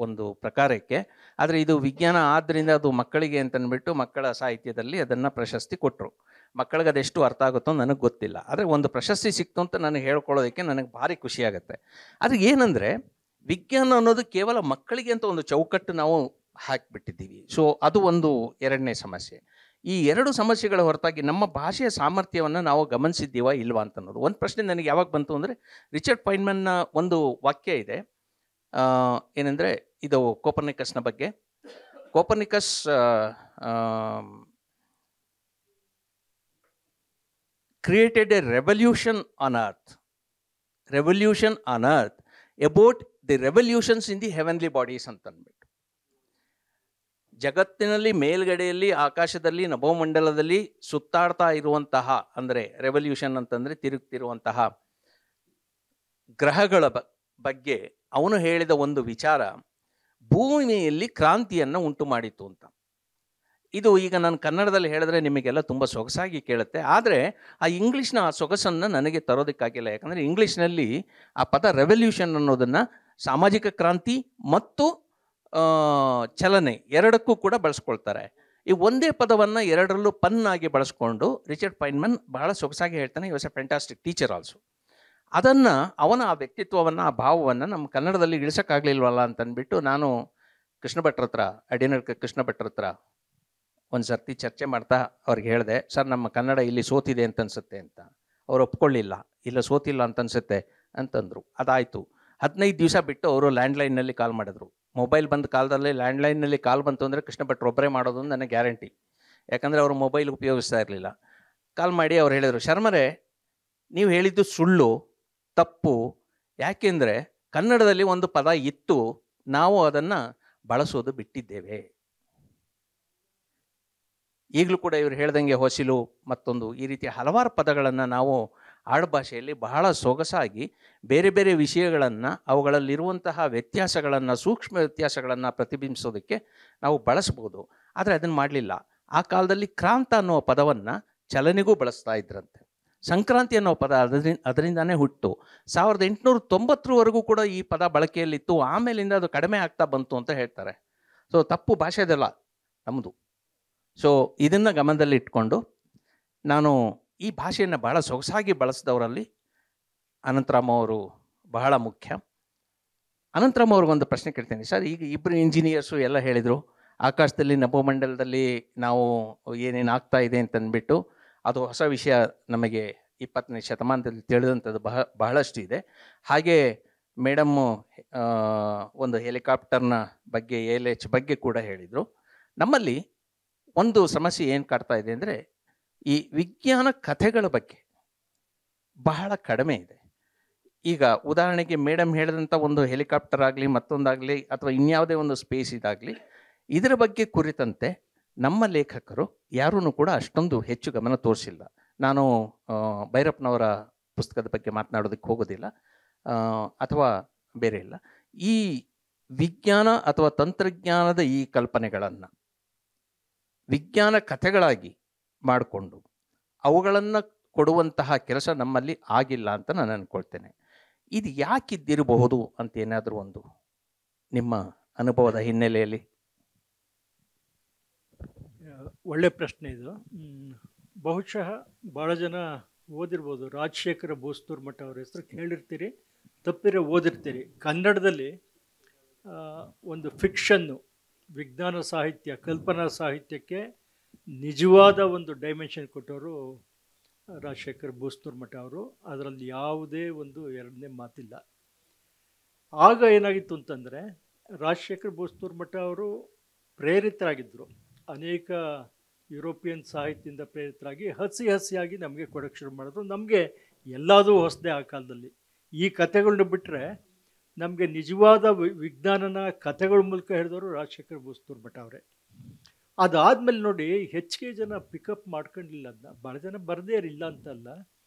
ಒಂದು ಪ್ರಕಾರಕ್ಕೆ. ಆದರೆ ಇದು ವಿಜ್ಞಾನ ಆದ್ದರಿಂದ ಅದು ಮಕ್ಕಳಿಗೆ ಅಂತಂದ್ಬಿಟ್ಟು ಮಕ್ಕಳ ಸಾಹಿತ್ಯದಲ್ಲಿ ಅದನ್ನು ಪ್ರಶಸ್ತಿ ಕೊಟ್ಟರು. ಮಕ್ಕಳಿಗೆ ಅದೆಷ್ಟು ಅರ್ಥ ಆಗುತ್ತೋ ನನಗೆ ಗೊತ್ತಿಲ್ಲ, ಆದರೆ ಒಂದು ಪ್ರಶಸ್ತಿ ಸಿಕ್ತು ಅಂತ ನನಗೆ ಹೇಳ್ಕೊಳ್ಳೋದಕ್ಕೆ ನನಗೆ ಭಾರಿ ಖುಷಿಯಾಗುತ್ತೆ. ಅದು ಏನಂದರೆ, ವಿಜ್ಞಾನ ಅನ್ನೋದು ಕೇವಲ ಮಕ್ಕಳಿಗೆ ಅಂತ ಒಂದು ಚೌಕಟ್ಟು ನಾವು ಹಾಕಿಬಿಟ್ಟಿದ್ದೀವಿ. ಸೊ ಅದು ಒಂದು ಎರಡನೇ ಸಮಸ್ಯೆ. ಈ ಎರಡು ಸಮಸ್ಯೆಗಳ ಹೊರತಾಗಿ ನಮ್ಮ ಭಾಷೆಯ ಸಾಮರ್ಥ್ಯವನ್ನು ನಾವು ಗಮನಿಸಿದ್ದೀವಾ ಇಲ್ವಾ ಅಂತ ಅನ್ನೋದು ಒಂದು ಪ್ರಶ್ನೆ ನನಗೆ ಯಾವಾಗ ಬಂತು ಅಂದರೆ, ರಿಚರ್ಡ್ ಫೈನ್ಮನ್ನ ಒಂದು ವಾಕ್ಯ ಇದೆ, ಏನಂದರೆ ಇದು ಕೋಪರ್ನಿಕಸ್ನ ಬಗ್ಗೆ. Copernicus created a revolution on earth about the revolutions in the heavenly bodies ಅಂತ ಅಂದ್ಬಿಟ್ಟು. ಜಗತ್ತಿನಲ್ಲಿ ಮೇಲ್ಗಡೆಯಲ್ಲಿ ಆಕಾಶದಲ್ಲಿ ನಭೋಮಂಡಲದಲ್ಲಿ ಸುತ್ತಾಡ್ತಾ ಇರುವಂತಹ, ಅಂದರೆ ರೆವಲ್ಯೂಷನ್ ಅಂತಂದರೆ ತಿರುಗ್ತಿರುವಂತಹ ಗ್ರಹಗಳ ಬಗ್ಗೆ ಅವನು ಹೇಳಿದ ಒಂದು ವಿಚಾರ ಭೂಮಿಯಲ್ಲಿ ಕ್ರಾಂತಿಯನ್ನು ಉಂಟು ಮಾಡಿತು ಅಂತ. ಇದು ಈಗ ನಾನು ಕನ್ನಡದಲ್ಲಿ ಹೇಳಿದ್ರೆ ನಿಮಗೆಲ್ಲ ತುಂಬ ಸೊಗಸಾಗಿ ಕೇಳುತ್ತೆ, ಆದರೆ ಆ ಇಂಗ್ಲೀಷ್ನ ಆ ಸೊಗಸನ್ನು ನನಗೆ ತರೋದಕ್ಕಾಗಿಲ್ಲ. ಯಾಕಂದರೆ ಇಂಗ್ಲೀಷ್ನಲ್ಲಿ ಆ ಪದ ರೆವಲ್ಯೂಷನ್ ಅನ್ನೋದನ್ನು ಸಾಮಾಜಿಕ ಕ್ರಾಂತಿ ಮತ್ತು ಚಲನೆ ಎರಡಕ್ಕೂ ಕೂಡ ಬಳಸ್ಕೊಳ್ತಾರೆ. ಈ ಒಂದೇ ಪದವನ್ನು ಎರಡರಲ್ಲೂ ಪನ್ನಾಗಿ ಬಳಸ್ಕೊಂಡು ರಿಚರ್ಡ್ ಫೈನ್ಮನ್ ಬಹಳ ಸೊಗಸಾಗಿ ಹೇಳ್ತಾನೆ. ಈ was A fantastic teacher also. ಅದನ್ನು ಅವನ ಆ ವ್ಯಕ್ತಿತ್ವವನ್ನು, ಆ ಭಾವವನ್ನು ನಮ್ಮ ಕನ್ನಡದಲ್ಲಿ ಇಳಿಸೋಕ್ಕಾಗಲಿಲ್ವಲ್ಲ ಅಂತಂದ್ಬಿಟ್ಟು ನಾನು ಕೃಷ್ಣ ಭಟ್ರ ಹತ್ರ, ಅಡಿನರ್ ಕೃಷ್ಣ ಭಟ್ರ ಹತ್ರ ಒಂದು ಸರ್ತಿ ಚರ್ಚೆ ಮಾಡ್ತಾ ಅವ್ರಿಗೆ ಹೇಳಿದೆ, ಸರ್ ನಮ್ಮ ಕನ್ನಡ ಇಲ್ಲಿ ಸೋತಿದೆ ಅಂತ ಅನ್ಸುತ್ತೆ ಅಂತ. ಅವ್ರು ಒಪ್ಕೊಳ್ಳಿಲ್ಲ, ಇಲ್ಲ ಸೋತಿಲ್ಲ ಅಂತ ಅನ್ಸುತ್ತೆ ಅಂತಂದರು. ಅದಾಯಿತು. 15 ದಿವಸ ಬಿಟ್ಟು ಅವರು ಲ್ಯಾಂಡ್ಲೈನ್ನಲ್ಲಿ ಕಾಲ್ ಮಾಡಿದ್ರು. ಮೊಬೈಲ್ ಬಂದ ಕಾಲದಲ್ಲಿ ಲ್ಯಾಂಡ್ಲೈನ್ನಲ್ಲಿ ಕಾಲ್ ಬಂತು ಅಂದರೆ ಕೃಷ್ಣ ಭಟ್ರು ಒಬ್ಬರೇ ಮಾಡೋದು ನನಗೆ ಗ್ಯಾರಂಟಿ. ಯಾಕಂದರೆ ಅವರು ಮೊಬೈಲ್ ಉಪಯೋಗಿಸ್ತಾ ಇರಲಿಲ್ಲ. ಕಾಲ್ ಮಾಡಿ ಅವ್ರು ಹೇಳಿದರು, ಶರ್ಮರೇ ನೀವು ಹೇಳಿದ್ದು ಸುಳ್ಳು, ತಪ್ಪು. ಯಾಕೆಂದರೆ ಕನ್ನಡದಲ್ಲಿ ಒಂದು ಪದ ಇತ್ತು, ನಾವು ಅದನ್ನು ಬಳಸೋದು ಬಿಟ್ಟಿದ್ದೇವೆ. ಈಗಲೂ ಕೂಡ ಇವರು ಹೇಳ್ದಂಗೆ ಹೊಸಿಲು ಮತ್ತೊಂದು ಈ ರೀತಿಯ ಹಲವಾರು ಪದಗಳನ್ನು ನಾವು ಆಡುಭಾಷೆಯಲ್ಲಿ ಬಹಳ ಸೊಗಸಾಗಿ ಬೇರೆ ಬೇರೆ ವಿಷಯಗಳನ್ನು, ಅವುಗಳಲ್ಲಿರುವಂತಹ ವ್ಯತ್ಯಾಸಗಳನ್ನು, ಸೂಕ್ಷ್ಮ ವ್ಯತ್ಯಾಸಗಳನ್ನು ಪ್ರತಿಬಿಂಬಿಸೋದಕ್ಕೆ ನಾವು ಬಳಸ್ಬೋದು. ಆದರೆ ಅದನ್ನು ಮಾಡಲಿಲ್ಲ. ಆ ಕಾಲದಲ್ಲಿ ಕ್ರಾಂತ ಅನ್ನೋ ಪದವನ್ನು ಚಲನೆಗೂ ಬಳಸ್ತಾ ಇದ್ರಂತೆ. ಸಂಕ್ರಾಂತಿ ಅನ್ನೋ ಪದ ಅದರಿಂದಾನೇ ಹುಟ್ಟು. 1890ವರೆಗೂ ಕೂಡ ಈ ಪದ ಬಳಕೆಯಲ್ಲಿತ್ತು. ಆಮೇಲಿಂದ ಅದು ಕಡಿಮೆ ಆಗ್ತಾ ಬಂತು ಅಂತ ಹೇಳ್ತಾರೆ. ಸೊ ತಪ್ಪು ಭಾಷೆದಲ್ಲ ನಮ್ಮದು. ಸೊ ಇದನ್ನು ಗಮನದಲ್ಲಿ ಇಟ್ಕೊಂಡು ನಾನು ಈ ಭಾಷೆಯನ್ನು ಬಹಳ ಸೊಗಸಾಗಿ ಬಳಸಿದವರಲ್ಲಿ ಅನಂತರಾಮ್ ಅವರು ಬಹಳ ಮುಖ್ಯ. ಅನಂತರಾಮ್ ಅವ್ರಿಗೊಂದು ಪ್ರಶ್ನೆ ಕೇಳ್ತೀನಿ. ಸರ್, ಈಗ ಇಬ್ಬರು ಇಂಜಿನಿಯರ್ಸು ಎಲ್ಲ ಹೇಳಿದರು, ಆಕಾಶದಲ್ಲಿ ನಭೋಮಂಡಲದಲ್ಲಿ ನಾವು ಏನೇನು ಆಗ್ತಾ ಇದೆ ಅಂತಂದ್ಬಿಟ್ಟು ಅದು ಹೊಸ ವಿಷಯ, ನಮಗೆ 20ನೇ ಶತಮಾನದಲ್ಲಿ ತಿಳಿದಂಥದ್ದು ಬಹಳಷ್ಟು ಇದೆ. ಹಾಗೆ ಮೇಡಮ್ಮು ಒಂದು ಹೆಲಿಕಾಪ್ಟರ್ನ ಬಗ್ಗೆ, ALH ಬಗ್ಗೆ ಕೂಡ ಹೇಳಿದರು. ನಮ್ಮಲ್ಲಿ ಒಂದು ಸಮಸ್ಯೆ ಏನು ಕಾಡ್ತಾ ಇದೆ ಅಂದರೆ, ಈ ವಿಜ್ಞಾನ ಕಥೆಗಳ ಬಗ್ಗೆ ಬಹಳ ಕಡಿಮೆ ಇದೆ. ಈಗ ಉದಾಹರಣೆಗೆ ಮೇಡಮ್ ಹೇಳಿದಂಥ ಒಂದು ಹೆಲಿಕಾಪ್ಟರ್ ಆಗಲಿ, ಮತ್ತೊಂದಾಗಲಿ, ಅಥವಾ ಇನ್ಯಾವುದೇ ಒಂದು ಸ್ಪೇಸ್ ಇದಾಗಲಿ, ಇದರ ಬಗ್ಗೆ ಕುರಿತಂತೆ ನಮ್ಮ ಲೇಖಕರು ಯಾರೂ ಕೂಡ ಅಷ್ಟೊಂದು ಹೆಚ್ಚು ಗಮನ ತೋರಿಸಿಲ್ಲ. ನಾನು ಭೈರಪ್ಪನವರ ಪುಸ್ತಕದ ಬಗ್ಗೆ ಮಾತನಾಡೋದಕ್ಕೆ ಹೋಗೋದಿಲ್ಲ, ಅಥವಾ ಬೇರೆ ಇಲ್ಲ. ಈ ವಿಜ್ಞಾನ ಅಥವಾ ತಂತ್ರಜ್ಞಾನದ ಈ ಕಲ್ಪನೆಗಳನ್ನು ವಿಜ್ಞಾನ ಕಥೆಗಳಾಗಿ ಮಾಡಿಕೊಂಡು ಅವುಗಳನ್ನು ಕೊಡುವಂತಹ ಕೆಲಸ ನಮ್ಮಲ್ಲಿ ಆಗಿಲ್ಲ ಅಂತ ನಾನು ಅಂದ್ಕೊಳ್ತೇನೆ. ಇದು ಯಾಕಿದ್ದಿರಬಹುದು ಅಂತ ಏನಾದರೂ ಒಂದು ನಿಮ್ಮ ಅನುಭವದ ಹಿನ್ನೆಲೆಯಲ್ಲಿ? ಒಳ್ಳೆ ಪ್ರಶ್ನೆ ಇದು. ಬಹುಶಃ ಭಾಳ ಜನ ಓದಿರ್ಬೋದು. ರಾಜಶೇಖರ ಬೋಸ್ತೂರ್ ಮಠ ಅವ್ರ ಹೆಸರು ಕೇಳಿರ್ತೀರಿ, ತಪ್ಪಿರೋ ಓದಿರ್ತೀರಿ. ಕನ್ನಡದಲ್ಲಿ ಒಂದು ಫಿಕ್ಷನ್ನು, ವಿಜ್ಞಾನ ಸಾಹಿತ್ಯ, ಕಲ್ಪನಾ ಸಾಹಿತ್ಯಕ್ಕೆ ನಿಜವಾದ ಒಂದು ಡೈಮೆನ್ಷನ್ ಕೊಟ್ಟವರು ರಾಜಶೇಖರ್ ಬೋಸ್ತೂರ್ ಮಠ ಅವರು. ಅದರಲ್ಲಿ ಯಾವುದೇ ಒಂದು ಎರಡನೇ ಮಾತಿಲ್ಲ. ಆಗ ಏನಾಗಿತ್ತು ಅಂತಂದರೆ, ರಾಜಶೇಖರ್ ಬೋಸ್ತೂರ್ ಮಠ ಅವರು ಪ್ರೇರಿತರಾಗಿದ್ದರು. ಅನೇಕ ಯುರೋಪಿಯನ್ ಸಾಹಿತ್ಯದಿಂದ ಪ್ರೇರಿತರಾಗಿ ಹಸಿಯಾಗಿ ನಮಗೆ ಕೊಡೋಕ್ಕೆ ಶುರು ಮಾಡಿದ್ರು. ನಮಗೆ ಎಲ್ಲದೂ ಹೊಸದೇ ಆ ಕಾಲದಲ್ಲಿ. ಈ ಕಥೆಗಳನ್ನ ಬಿಟ್ಟರೆ ನಮಗೆ ನಿಜವಾದ ವಿಜ್ಞಾನನ ಕಥೆಗಳ ಮೂಲಕ ಹೇಳಿದವರು ರಾಜಶೇಖರ್ ಬೋಸ್ತೂರ್ ಮಠ ಅವರೇ. ಅದಾದಮೇಲೆ ನೋಡಿ, ಹೆಚ್ಚಿಗೆ ಜನ ಪಿಕಪ್ ಮಾಡ್ಕೊಂಡಿಲ್ಲ ಅದನ್ನ. ಭಾಳ ಜನ ಬರದೇ ಇರಲಿಲ್ಲ ಅಂತಲ್ಲ,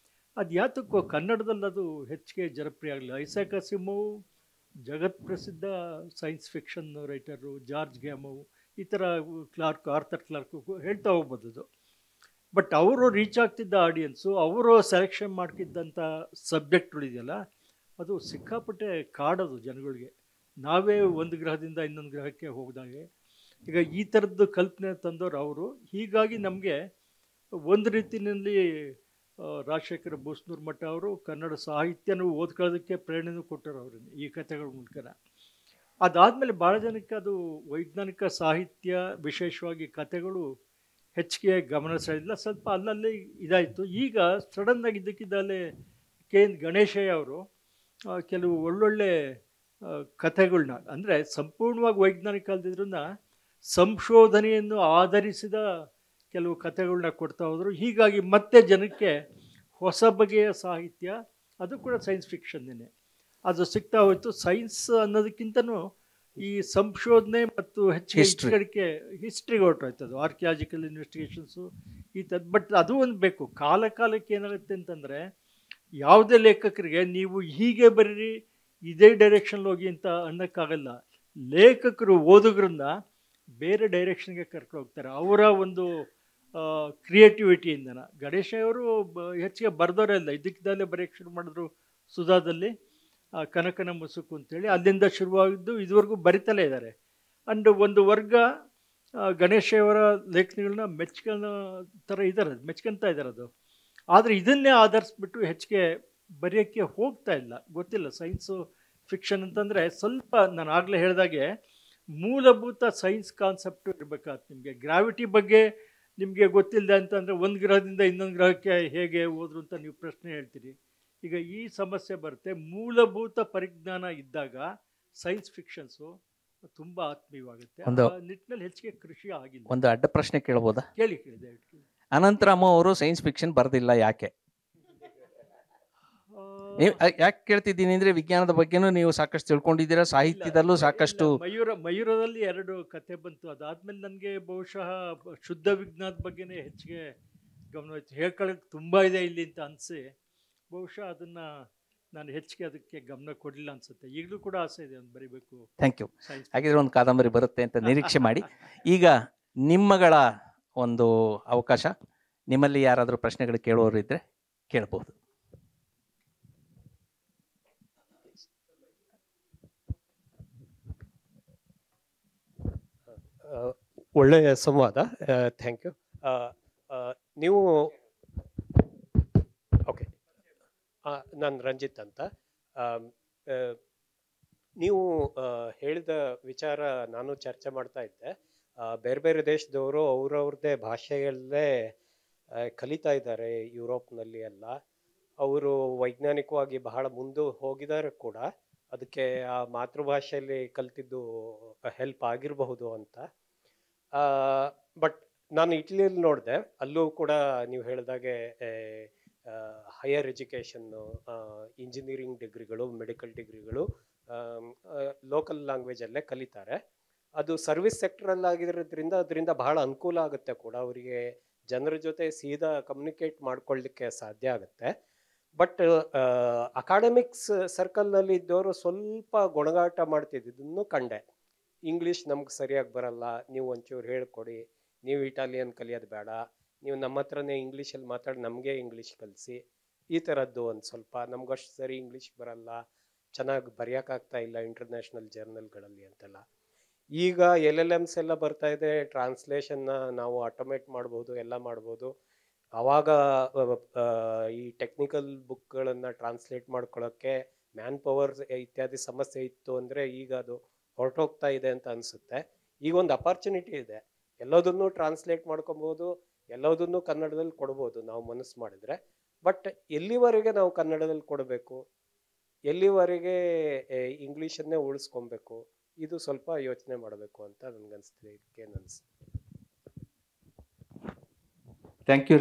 ಅದು ಯಾತಕ್ಕೋ ಕನ್ನಡದಲ್ಲಿ ಅದು ಹೆಚ್ಚಿಗೆ ಜನಪ್ರಿಯ ಆಗಲಿಲ್ಲ. ಐಸಾಕ್ ಅಸಿಮೋವ್ ಜಗತ್ ಪ್ರಸಿದ್ಧ ಸೈನ್ಸ್ ಫಿಕ್ಷನ್ ರೈಟರು, ಜಾರ್ಜ್ ಗ್ಯಾಮೋವ್, ಈ ಥರ ಆರ್ಥರ್ ಕ್ಲಾರ್ಕ್ ಹೇಳ್ತಾ ಹೋಗ್ಬೋದು ಅದು. ಬಟ್ ಅವರು ರೀಚ್ ಆಗ್ತಿದ್ದ ಆಡಿಯನ್ಸು, ಅವರು ಸೆಲೆಕ್ಷನ್ ಮಾಡ್ತಿದ್ದಂಥ ಸಬ್ಜೆಕ್ಟ್ಗಳಿದೆಯಲ್ಲ, ಅದು ಸಿಕ್ಕಾಪಟ್ಟೆ ಕಾಡೋದು ಜನಗಳಿಗೆ. ನಾವೇ ಒಂದು ಗ್ರಹದಿಂದ ಇನ್ನೊಂದು ಗ್ರಹಕ್ಕೆ ಹೋಗಿದಾಗೆ ಈಗ ಈ ಥರದ್ದು ಕಲ್ಪನೆ ತಂದವರು ಅವರು. ಹೀಗಾಗಿ ನಮಗೆ ಒಂದು ರೀತಿಯಲ್ಲಿ ರಾಜಶೇಖರ ಬೋಸ್ತೂರ್ ಮಠ ಅವರು ಕನ್ನಡ ಸಾಹಿತ್ಯನೂ ಓದ್ಕೊಳ್ಳೋದಕ್ಕೆ ಪ್ರೇರಣೆನೂ ಕೊಟ್ಟರು ಅವ್ರನ್ನ ಈ ಕಥೆಗಳ ಮೂಲಕ. ಅದಾದಮೇಲೆ ಭಾಳ ಜನಕ್ಕೆ ಅದು ವೈಜ್ಞಾನಿಕ ಸಾಹಿತ್ಯ, ವಿಶೇಷವಾಗಿ ಕಥೆಗಳು ಹೆಚ್ಚಿಗೆ ಗಮನ ಸೆಳೆದಿಲ್ಲ. ಸ್ವಲ್ಪ ಅಲ್ಲಲ್ಲಿ ಇದಾಯಿತು. ಈಗ ಸಡನ್ನಾಗಿ ಇದ್ದಕ್ಕಿದ್ದಲ್ಲೇ KN ಗಣೇಶಯ್ಯ ಅವರು ಕೆಲವು ಒಳ್ಳೊಳ್ಳೆ ಕಥೆಗಳನ್ನ, ಅಂದರೆ ಸಂಪೂರ್ಣವಾಗಿ ವೈಜ್ಞಾನಿಕ ಅಲ್ದಿದ್ರನ್ನ ಸಂಶೋಧನೆಯನ್ನು ಆಧರಿಸಿದ ಕೆಲವು ಕಥೆಗಳನ್ನ ಕೊಡ್ತಾ ಹೋದರು. ಹೀಗಾಗಿ ಮತ್ತೆ ಜನಕ್ಕೆ ಹೊಸ ಬಗೆಯ ಸಾಹಿತ್ಯ, ಅದು ಕೂಡ ಸೈನ್ಸ್ ಫಿಕ್ಷನ್ನೇ, ಅದು ಸಿಗ್ತಾ ಹೋಯಿತು. ಸೈನ್ಸ್ ಅನ್ನೋದಕ್ಕಿಂತನೂ ಈ ಸಂಶೋಧನೆ ಮತ್ತು ಹೆಚ್ಚಿಗೆ ಹಿಸ್ಟ್ರಿಗೆ ಹೊರಟೋಯ್ತು. ಅದು ಆರ್ಕಿಯಾಲಜಿಕಲ್ ಇನ್ವೆಸ್ಟಿಗೇಷನ್ಸು ಈ ಥರ. ಬಟ್ ಅದು ಒಂದು ಬೇಕು. ಕಾಲಕ್ಕೆ ಏನಾಗುತ್ತೆ ಅಂತಂದರೆ, ಯಾವುದೇ ಲೇಖಕರಿಗೆ ನೀವು ಹೀಗೆ ಬರೀರಿ, ಇದೇ ಡೈರೆಕ್ಷನ್ ಹೋಗಿ ಅಂತ ಅನ್ನೋಕ್ಕಾಗಲ್ಲ. ಲೇಖಕರು ಓದುಗರನ್ನ ಬೇರೆ ಡೈರೆಕ್ಷನ್ಗೆ ಕರ್ಕೊಂಡು ಹೋಗ್ತಾರೆ ಅವರ ಒಂದು ಕ್ರಿಯೇಟಿವಿಟಿಯಿಂದನ. ಗಣೇಶಯ್ಯವರು ಹೆಚ್ಚಿಗೆ ಬರೆದವರೇ ಇಲ್ಲ, ಇದಕ್ಕಿದ್ದಲ್ಲೇ ಬರೆಯೋಕ್ಕೆ ಶುರು ಮಾಡಿದ್ರು ಸುಧಾದಲ್ಲಿ, ಕನಕನ ಮುಸುಕು ಅಂತೇಳಿ. ಅಲ್ಲಿಂದ ಶುರುವಾಗಿದ್ದು ಇದುವರೆಗೂ ಬರಿತಲೇ ಇದ್ದಾರೆ. ಅಂಡ್ ಒಂದು ವರ್ಗ ಗಣೇಶಯ್ಯವರ ಲೇಖನಿಗಳನ್ನ ಮೆಚ್ಕೊಳ್ತಾ ಇದ್ದಾರೆ ಅದು. ಆದರೆ ಇದನ್ನೇ ಆಧರಿಸ್ಬಿಟ್ಟು ಹೆಚ್ಚಿಗೆ ಬರೆಯೋಕ್ಕೆ ಹೋಗ್ತಾ ಇಲ್ಲ. ಗೊತ್ತಿಲ್ಲ, ಸೈನ್ಸು ಫಿಕ್ಷನ್ ಅಂತಂದರೆ ಸ್ವಲ್ಪ ನಾನು ಆಗಲೇ ಹೇಳಿದಾಗೆ ಮೂಲಭೂತ ಸೈನ್ಸ್ ಕಾನ್ಸೆಪ್ಟು ಇರಬೇಕಾಗುತ್ತೆ. ನಿಮಗೆ ಗ್ರಾವಿಟಿ ಬಗ್ಗೆ ನಿಮಗೆ ಗೊತ್ತಿಲ್ಲದೆ ಅಂತಂದರೆ ಒಂದು ಗ್ರಹದಿಂದ ಇನ್ನೊಂದು ಗ್ರಹಕ್ಕೆ ಹೇಗೆ ಹೋದ್ರು ಅಂತ ನೀವು ಪ್ರಶ್ನೆ ಹೇಳ್ತೀರಿ. ಈಗ ಈ ಸಮಸ್ಯೆ ಬರುತ್ತೆ. ಮೂಲಭೂತ ಪರಿಜ್ಞಾನ ಇದ್ದಾಗ ಸೈನ್ಸ್ ಫಿಕ್ಷನ್ಸು ತುಂಬ ಆತ್ಮೀಯವಾಗುತ್ತೆ. ಆ ನಿಟ್ಟಿನಲ್ಲಿ ಹೆಚ್ಚಿಗೆ ಕೃಷಿ ಆಗಿಲ್ಲ. ಒಂದು ಅಡ್ಡ ಪ್ರಶ್ನೆ ಕೇಳ್ಬೋದಾ? ಕೇಳಿದೆ. ಅನಂತರಾಮ ಅವರು ಸೈನ್ಸ್ ಫಿಕ್ಷನ್ ಬರೆದಿಲ್ಲ, ಯಾಕೆ? ಯಾಕೆ ಕೇಳ್ತಿದ್ದೀನಿ ಅಂದರೆ ವಿಜ್ಞಾನದ ಬಗ್ಗೆನೂ ನೀವು ಸಾಕಷ್ಟು ತಿಳ್ಕೊಂಡಿದ್ದೀರಾ, ಸಾಹಿತ್ಯದಲ್ಲೂ ಸಾಕಷ್ಟು. ಮಯೂರದಲ್ಲಿ 2 ಕತೆ ಬಂತು. ಅದಾದ್ಮೇಲೆ ನನಗೆ ಬಹುಶಃ ಶುದ್ಧ ವಿಜ್ಞಾನದ ಬಗ್ಗೆನೇ ಹೆಚ್ಚಿಗೆ ಗಮನ ಇತ್ತು. ಹೇಳ್ಕೊಳ್ಳೋಕೆ ತುಂಬ ಇದೆ ಇಲ್ಲಿ ಅಂತ ಅನಿಸಿ ಬಹುಶಃ ಅದನ್ನು ನಾನು ಹೆಚ್ಚಿಗೆ ಅದಕ್ಕೆ ಗಮನ ಕೊಡಲಿಲ್ಲ ಅನ್ಸುತ್ತೆ. ಈಗಲೂ ಕೂಡ ಆಸೆ ಇದೆ ಒಂದು ಬರೀಬೇಕು. Thank you. ಹಾಗಿದ್ರೆ ಒಂದು ಕಾದಂಬರಿ ಬರುತ್ತೆ ಅಂತ ನಿರೀಕ್ಷೆ ಮಾಡಿ. ಈಗ ನಿಮ್ಮಗಳ ಒಂದು ಅವಕಾಶ. ನಿಮ್ಮಲ್ಲಿ ಯಾರಾದರೂ ಪ್ರಶ್ನೆಗಳು ಕೇಳುವವರು ಇದ್ದರೆ ಕೇಳಬಹುದು. ಒಳ್ಳೆಯ ಸಂವಾದ, ಥ್ಯಾಂಕ್ ಯು. ನೀವು ಓಕೆ, ನಾನು ರಂಜಿತ್ ಅಂತ. ನೀವು ಹೇಳಿದ ವಿಚಾರ ನಾನು ಚರ್ಚೆ ಮಾಡ್ತಾ ಇದ್ದೆ. ಬೇರೆ ಬೇರೆ ದೇಶದವರು ಅವ್ರವ್ರದ್ದೇ ಭಾಷೆಯಲ್ಲೇ ಕಲಿತಾ ಇದ್ದಾರೆ ಯುರೋಪ್ನಲ್ಲಿ ಎಲ್ಲ. ಅವರು ವೈಜ್ಞಾನಿಕವಾಗಿ ಬಹಳ ಮುಂದೆ ಹೋಗಿದ್ದಾರೆ ಕೂಡ. ಅದಕ್ಕೆ ಆ ಮಾತೃಭಾಷೆಯಲ್ಲಿ ಕಲಿತಿದ್ದು ಹೆಲ್ಪ್ ಆಗಿರಬಹುದು ಅಂತ. ಬಟ್ ನಾನು ಇಟಲಿಯಲ್ಲಿ ನೋಡಿದೆ, ಅಲ್ಲೂ ಕೂಡ ನೀವು ಹೇಳಿದಾಗೆ ಹೈಯರ್ ಎಜುಕೇಷನ್ನು, ಇಂಜಿನಿಯರಿಂಗ್ ಡಿಗ್ರಿಗಳು, ಮೆಡಿಕಲ್ ಡಿಗ್ರಿಗಳು ಲೋಕಲ್ ಲ್ಯಾಂಗ್ವೇಜಲ್ಲೇ ಕಲಿತಾರೆ. ಅದು ಸರ್ವಿಸ್ ಸೆಕ್ಟ್ರಲ್ಲಾಗಿರೋದ್ರಿಂದ ಅದರಿಂದ ಬಹಳ ಅನುಕೂಲ ಆಗುತ್ತೆ ಕೂಡ. ಅವರಿಗೆ ಜನರ ಜೊತೆ ಸೀದಾ ಕಮ್ಯುನಿಕೇಟ್ ಮಾಡ್ಕೊಳ್ಳಿಕ್ಕೆ ಸಾಧ್ಯ ಆಗುತ್ತೆ. ಬಟ್ ಅಕಾಡೆಮಿಕ್ಸ್ ಸರ್ಕಲ್ನಲ್ಲಿ ಇದ್ದವರು ಸ್ವಲ್ಪ ಗೊಣಗಾಟ ಮಾಡ್ತಿದ್ದನ್ನು ಕಂಡೆ. ಇಂಗ್ಲೀಷ್ ನಮ್ಗೆ ಸರಿಯಾಗಿ ಬರಲ್ಲ, ನೀವು ಒಂಚೂರು ಹೇಳ್ಕೊಡಿ, ನೀವು ಇಟಾಲಿಯನ್ ಕಲಿಯೋದು ಬೇಡ, ನೀವು ನಮ್ಮ ಹತ್ರನೇ ಇಂಗ್ಲೀಷಲ್ಲಿ ಮಾತಾಡಿ ನಮಗೆ ಇಂಗ್ಲೀಷ್ ಕಲಿಸಿ, ಈ ಥರದ್ದು ಒಂದು ಸ್ವಲ್ಪ ನಮ್ಗಷ್ಟು ಸರಿ ಇಂಗ್ಲೀಷ್ ಬರಲ್ಲ, ಚೆನ್ನಾಗಿ ಬರೆಯೋಕ್ಕಾಗ್ತಾ ಇಲ್ಲ ಇಂಟರ್ನ್ಯಾಷನಲ್ ಜರ್ನಲ್ಗಳಲ್ಲಿ ಅಂತೆಲ್ಲ. ಈಗ LLMs ಎಲ್ಲ ಬರ್ತಾ ಇದೆ, ಟ್ರಾನ್ಸ್ಲೇಷನ್ನ ನಾವು ಆಟೋಮೇಟ್ ಮಾಡ್ಬೋದು, ಎಲ್ಲ ಮಾಡ್ಬೋದು. ಆವಾಗ ಈ ಟೆಕ್ನಿಕಲ್ ಬುಕ್ಗಳನ್ನು ಟ್ರಾನ್ಸ್ಲೇಟ್ ಮಾಡ್ಕೊಳ್ಳೋಕ್ಕೆ ಮ್ಯಾನ್ ಪವರ್ ಇತ್ಯಾದಿ ಸಮಸ್ಯೆ ಇತ್ತು ಅಂದರೆ ಈಗ ಅದು ಹೊರಟೋಗ್ತಾ ಇದೆ ಅಂತ ಅನಿಸುತ್ತೆ. ಈಗ ಒಂದು ಅಪಾರ್ಚುನಿಟಿ ಇದೆ, ಎಲ್ಲದನ್ನೂ ಟ್ರಾನ್ಸ್ಲೇಟ್ ಮಾಡ್ಕೊಬೋದು, ಎಲ್ಲದನ್ನೂ ಕನ್ನಡದಲ್ಲಿ ಕೊಡ್ಬೋದು ನಾವು ಮನಸ್ಸು ಮಾಡಿದರೆ. ಬಟ್ ಎಲ್ಲಿವರೆಗೆ ನಾವು ಕನ್ನಡದಲ್ಲಿ ಕೊಡಬೇಕು, ಎಲ್ಲಿವರೆಗೆ ಇಂಗ್ಲೀಷನ್ನೇ ಉಳಿಸ್ಕೊಬೇಕು, ಇದು ಸ್ವಲ್ಪ ಯೋಚನೆ ಮಾಡಬೇಕು ಅಂತ ನನಗನ್ನಿಸ್ತಿದೆ. ಇದಕ್ಕೇನು ಅನಿಸ್ತು? ಥ್ಯಾಂಕ್ ಯು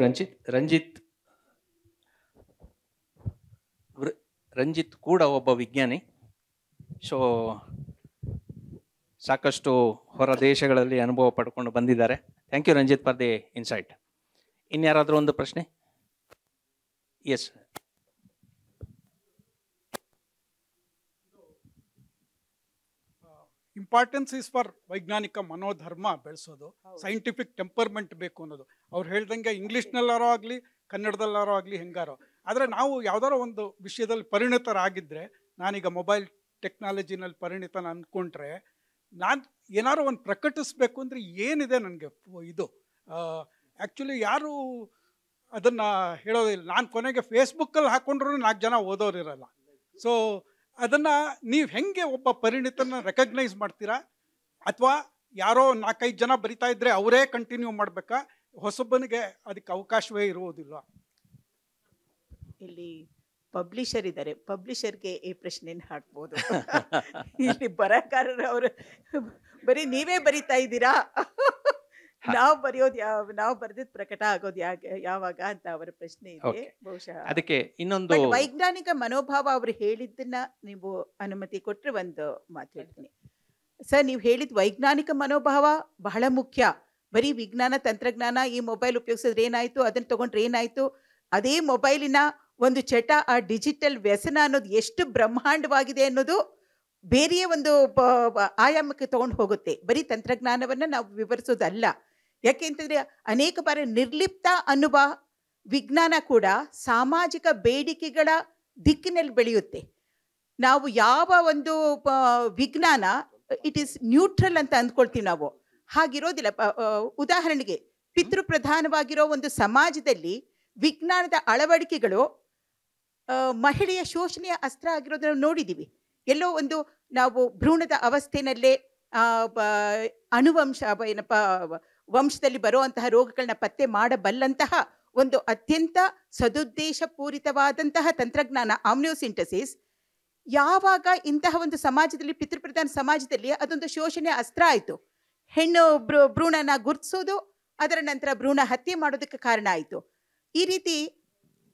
ರಂಜಿತ್ ಕೂಡ ಒಬ್ಬ ವಿಜ್ಞಾನಿ. ಸೊ ಸಾಕಷ್ಟು ಹೊರ ದೇಶಗಳಲ್ಲಿ ಅನುಭವ ಪಡ್ಕೊಂಡು ಬಂದಿದ್ದಾರೆ. Thank you Ranjith for the insight. ಇನ್ಯಾರಾದರೂ ಒಂದು ಪ್ರಶ್ನೆ? ಎಸ್. ಇಂಪಾರ್ಟೆನ್ಸ್ ಈಸ್ ಫಾರ್ ವೈಜ್ಞಾನಿಕ ಮನೋಧರ್ಮ ಬೆಳೆಸೋದು, ಸೈಂಟಿಫಿಕ್ ಟೆಂಪರ್ಮೆಂಟ್ ಬೇಕು ಅನ್ನೋದು. ಅವ್ರು ಹೇಳ್ದಂಗೆ ಇಂಗ್ಲೀಷ್ನಲ್ಲಾರೋ ಆಗಲಿ ಕನ್ನಡದಲ್ಲಾರೋ ಆಗಲಿ ಹೆಂಗಾರೋ, ಆದರೆ ನಾವು ಯಾವ್ದಾರೋ ಒಂದು ವಿಷಯದಲ್ಲಿ ಪರಿಣಿತರಾಗಿದ್ದರೆ, ನಾನೀಗ ಮೊಬೈಲ್ ಟೆಕ್ನಾಲಜಿನಲ್ಲಿ ಪರಿಣಿತನ ಅಂದ್ಕೊಂಡ್ರೆ, ನಾನು ಏನಾರು ಒಂದು ಪ್ರಕಟಿಸ್ಬೇಕು ಅಂದರೆ ಏನಿದೆ ನನಗೆ ಇದು ಆ್ಯಕ್ಚುಲಿ ಯಾರು ಅದನ್ನು ಹೇಳೋದಿಲ್ಲ. ನಾನು ಕೊನೆಗೆ ಫೇಸ್ಬುಕ್ಕಲ್ಲಿ ಹಾಕ್ಕೊಂಡ್ರೂ 4 ಜನ ಓದೋರಿರಲ್ಲ. ಸೊ ಅದನ್ನು ನೀವು ಹೆಂಗೆ ಒಬ್ಬ ಪರಿಣಿತನ ರೆಕಗ್ನೈಸ್ ಮಾಡ್ತೀರಾ? ಅಥವಾ ಯಾರೋ 4-5 ಜನ ಬರಿತಾ ಇದ್ದರೆ ಅವರೇ ಕಂಟಿನ್ಯೂ ಮಾಡಬೇಕಾ? ಹೊಸಬನಿಗೆ ಅದಕ್ಕೆ ಅವಕಾಶವೇ ಇರುವುದಿಲ್ಲ. ಇಲ್ಲಿ ಪಬ್ಲಿಷರ್ ಇದ್ದಾರೆ, ಪಬ್ಲಿಷರ್ಗೆ ಈ ಪ್ರಶ್ನೆನ ಹಾಕ್ಬೋದು. ಇಲ್ಲಿ ಬರಹಗಾರರು ಅವರು ಬರೀ ನೀವೇ ಬರಿತಾ ಇದ್ದೀರಾ, ನಾವು ಬರೆಯೋದು ನಾವು ಬರೆದಿದ್ದು ಪ್ರಕಟ ಆಗೋದು ಯಾವಾಗ ಅಂತ ಅವರ ಪ್ರಶ್ನೆ ಇದೆ. ಬಹುಶಃ ಅದಕ್ಕೆ ಇನ್ನೊಂದು ವೈಜ್ಞಾನಿಕ ಮನೋಭಾವ ಅವರು ಹೇಳಿದ್ದನ್ನ ನೀವು ಅನುಮತಿ ಕೊಟ್ಟರೆ ಒಂದು ಮಾತು ಹೇಳ್ತೀನಿ ಸರ್. ನೀವು ಹೇಳಿದ ವೈಜ್ಞಾನಿಕ ಮನೋಭಾವ ಬಹಳ ಮುಖ್ಯ. ಬರೀ ವಿಜ್ಞಾನ ತಂತ್ರಜ್ಞಾನ, ಈ ಮೊಬೈಲ್ ಉಪಯೋಗಿಸಿದ್ರೆ ಏನಾಯ್ತು, ಅದನ್ನು ತಗೊಂಡ್ರೆ ಏನಾಯ್ತು, ಅದೇ ಮೊಬೈಲಿನ ಒಂದು ಚಟ, ಆ ಡಿಜಿಟಲ್ ವ್ಯಸನ ಅನ್ನೋದು ಎಷ್ಟು ಬ್ರಹ್ಮಾಂಡವಾಗಿದೆ ಅನ್ನೋದು ಬೇರೆಯೇ ಒಂದು ಆಯಾಮಕ್ಕೆ ತಗೊಂಡು ಹೋಗುತ್ತೆ. ಬರೀ ತಂತ್ರಜ್ಞಾನವನ್ನು ನಾವು ವಿವರಿಸೋದಲ್ಲ. ಯಾಕೆ ಅಂತಂದರೆ ಅನೇಕ ಬಾರಿ ನಿರ್ಲಿಪ್ತ ಅನ್ನುವ ವಿಜ್ಞಾನ ಕೂಡ ಸಾಮಾಜಿಕ ಬೇಡಿಕೆಗಳ ದಿಕ್ಕಿನಲ್ಲಿ ಬೆಳೆಯುತ್ತೆ. ನಾವು ಯಾವ ಒಂದು ವಿಜ್ಞಾನ ಇಟ್ ಈಸ್ ನ್ಯೂಟ್ರಲ್ ಅಂತ ಅಂದ್ಕೊಳ್ತೀವಿ ನಾವು, ಹಾಗಿರೋದಿಲ್ಲ. ಉದಾಹರಣೆಗೆ ಪಿತೃಪ್ರಧಾನವಾಗಿರೋ ಒಂದು ಸಮಾಜದಲ್ಲಿ ವಿಜ್ಞಾನದ ಅಳವಡಿಕೆಗಳು ಮಹಿಳೆಯ ಶೋಷಣೆಯ ಅಸ್ತ್ರ ಆಗಿರೋದನ್ನು ನೋಡಿದ್ದೀವಿ. ಎಲ್ಲೋ ಒಂದು ನಾವು ಭ್ರೂಣದ ಅವಸ್ಥೆಯಲ್ಲೇ ಅನುವಂಶ ಏನಪ್ಪ ವಂಶದಲ್ಲಿ ಬರುವಂತಹ ರೋಗಗಳನ್ನ ಪತ್ತೆ ಮಾಡಬಲ್ಲಂತಹ ಒಂದು ಅತ್ಯಂತ ಸದುದ್ದೇಶಪೂರಿತವಾದಂತಹ ತಂತ್ರಜ್ಞಾನ ಆಮ್ನಿಯೋಸಿಂಟಸಿಸ್. ಯಾವಾಗ ಇಂತಹ ಒಂದು ಸಮಾಜದಲ್ಲಿ, ಪಿತೃಪ್ರಧಾನ ಸಮಾಜದಲ್ಲಿ ಅದೊಂದು ಶೋಷಣೆ ಅಸ್ತ್ರ ಆಯಿತು. ಹೆಣ್ಣು ಭ್ರೂಣನ ಗುರುತಿಸೋದು, ಅದರ ನಂತರ ಭ್ರೂಣ ಹತ್ಯೆ ಮಾಡೋದಕ್ಕೆ ಕಾರಣ ಆಯಿತು. ಈ ರೀತಿ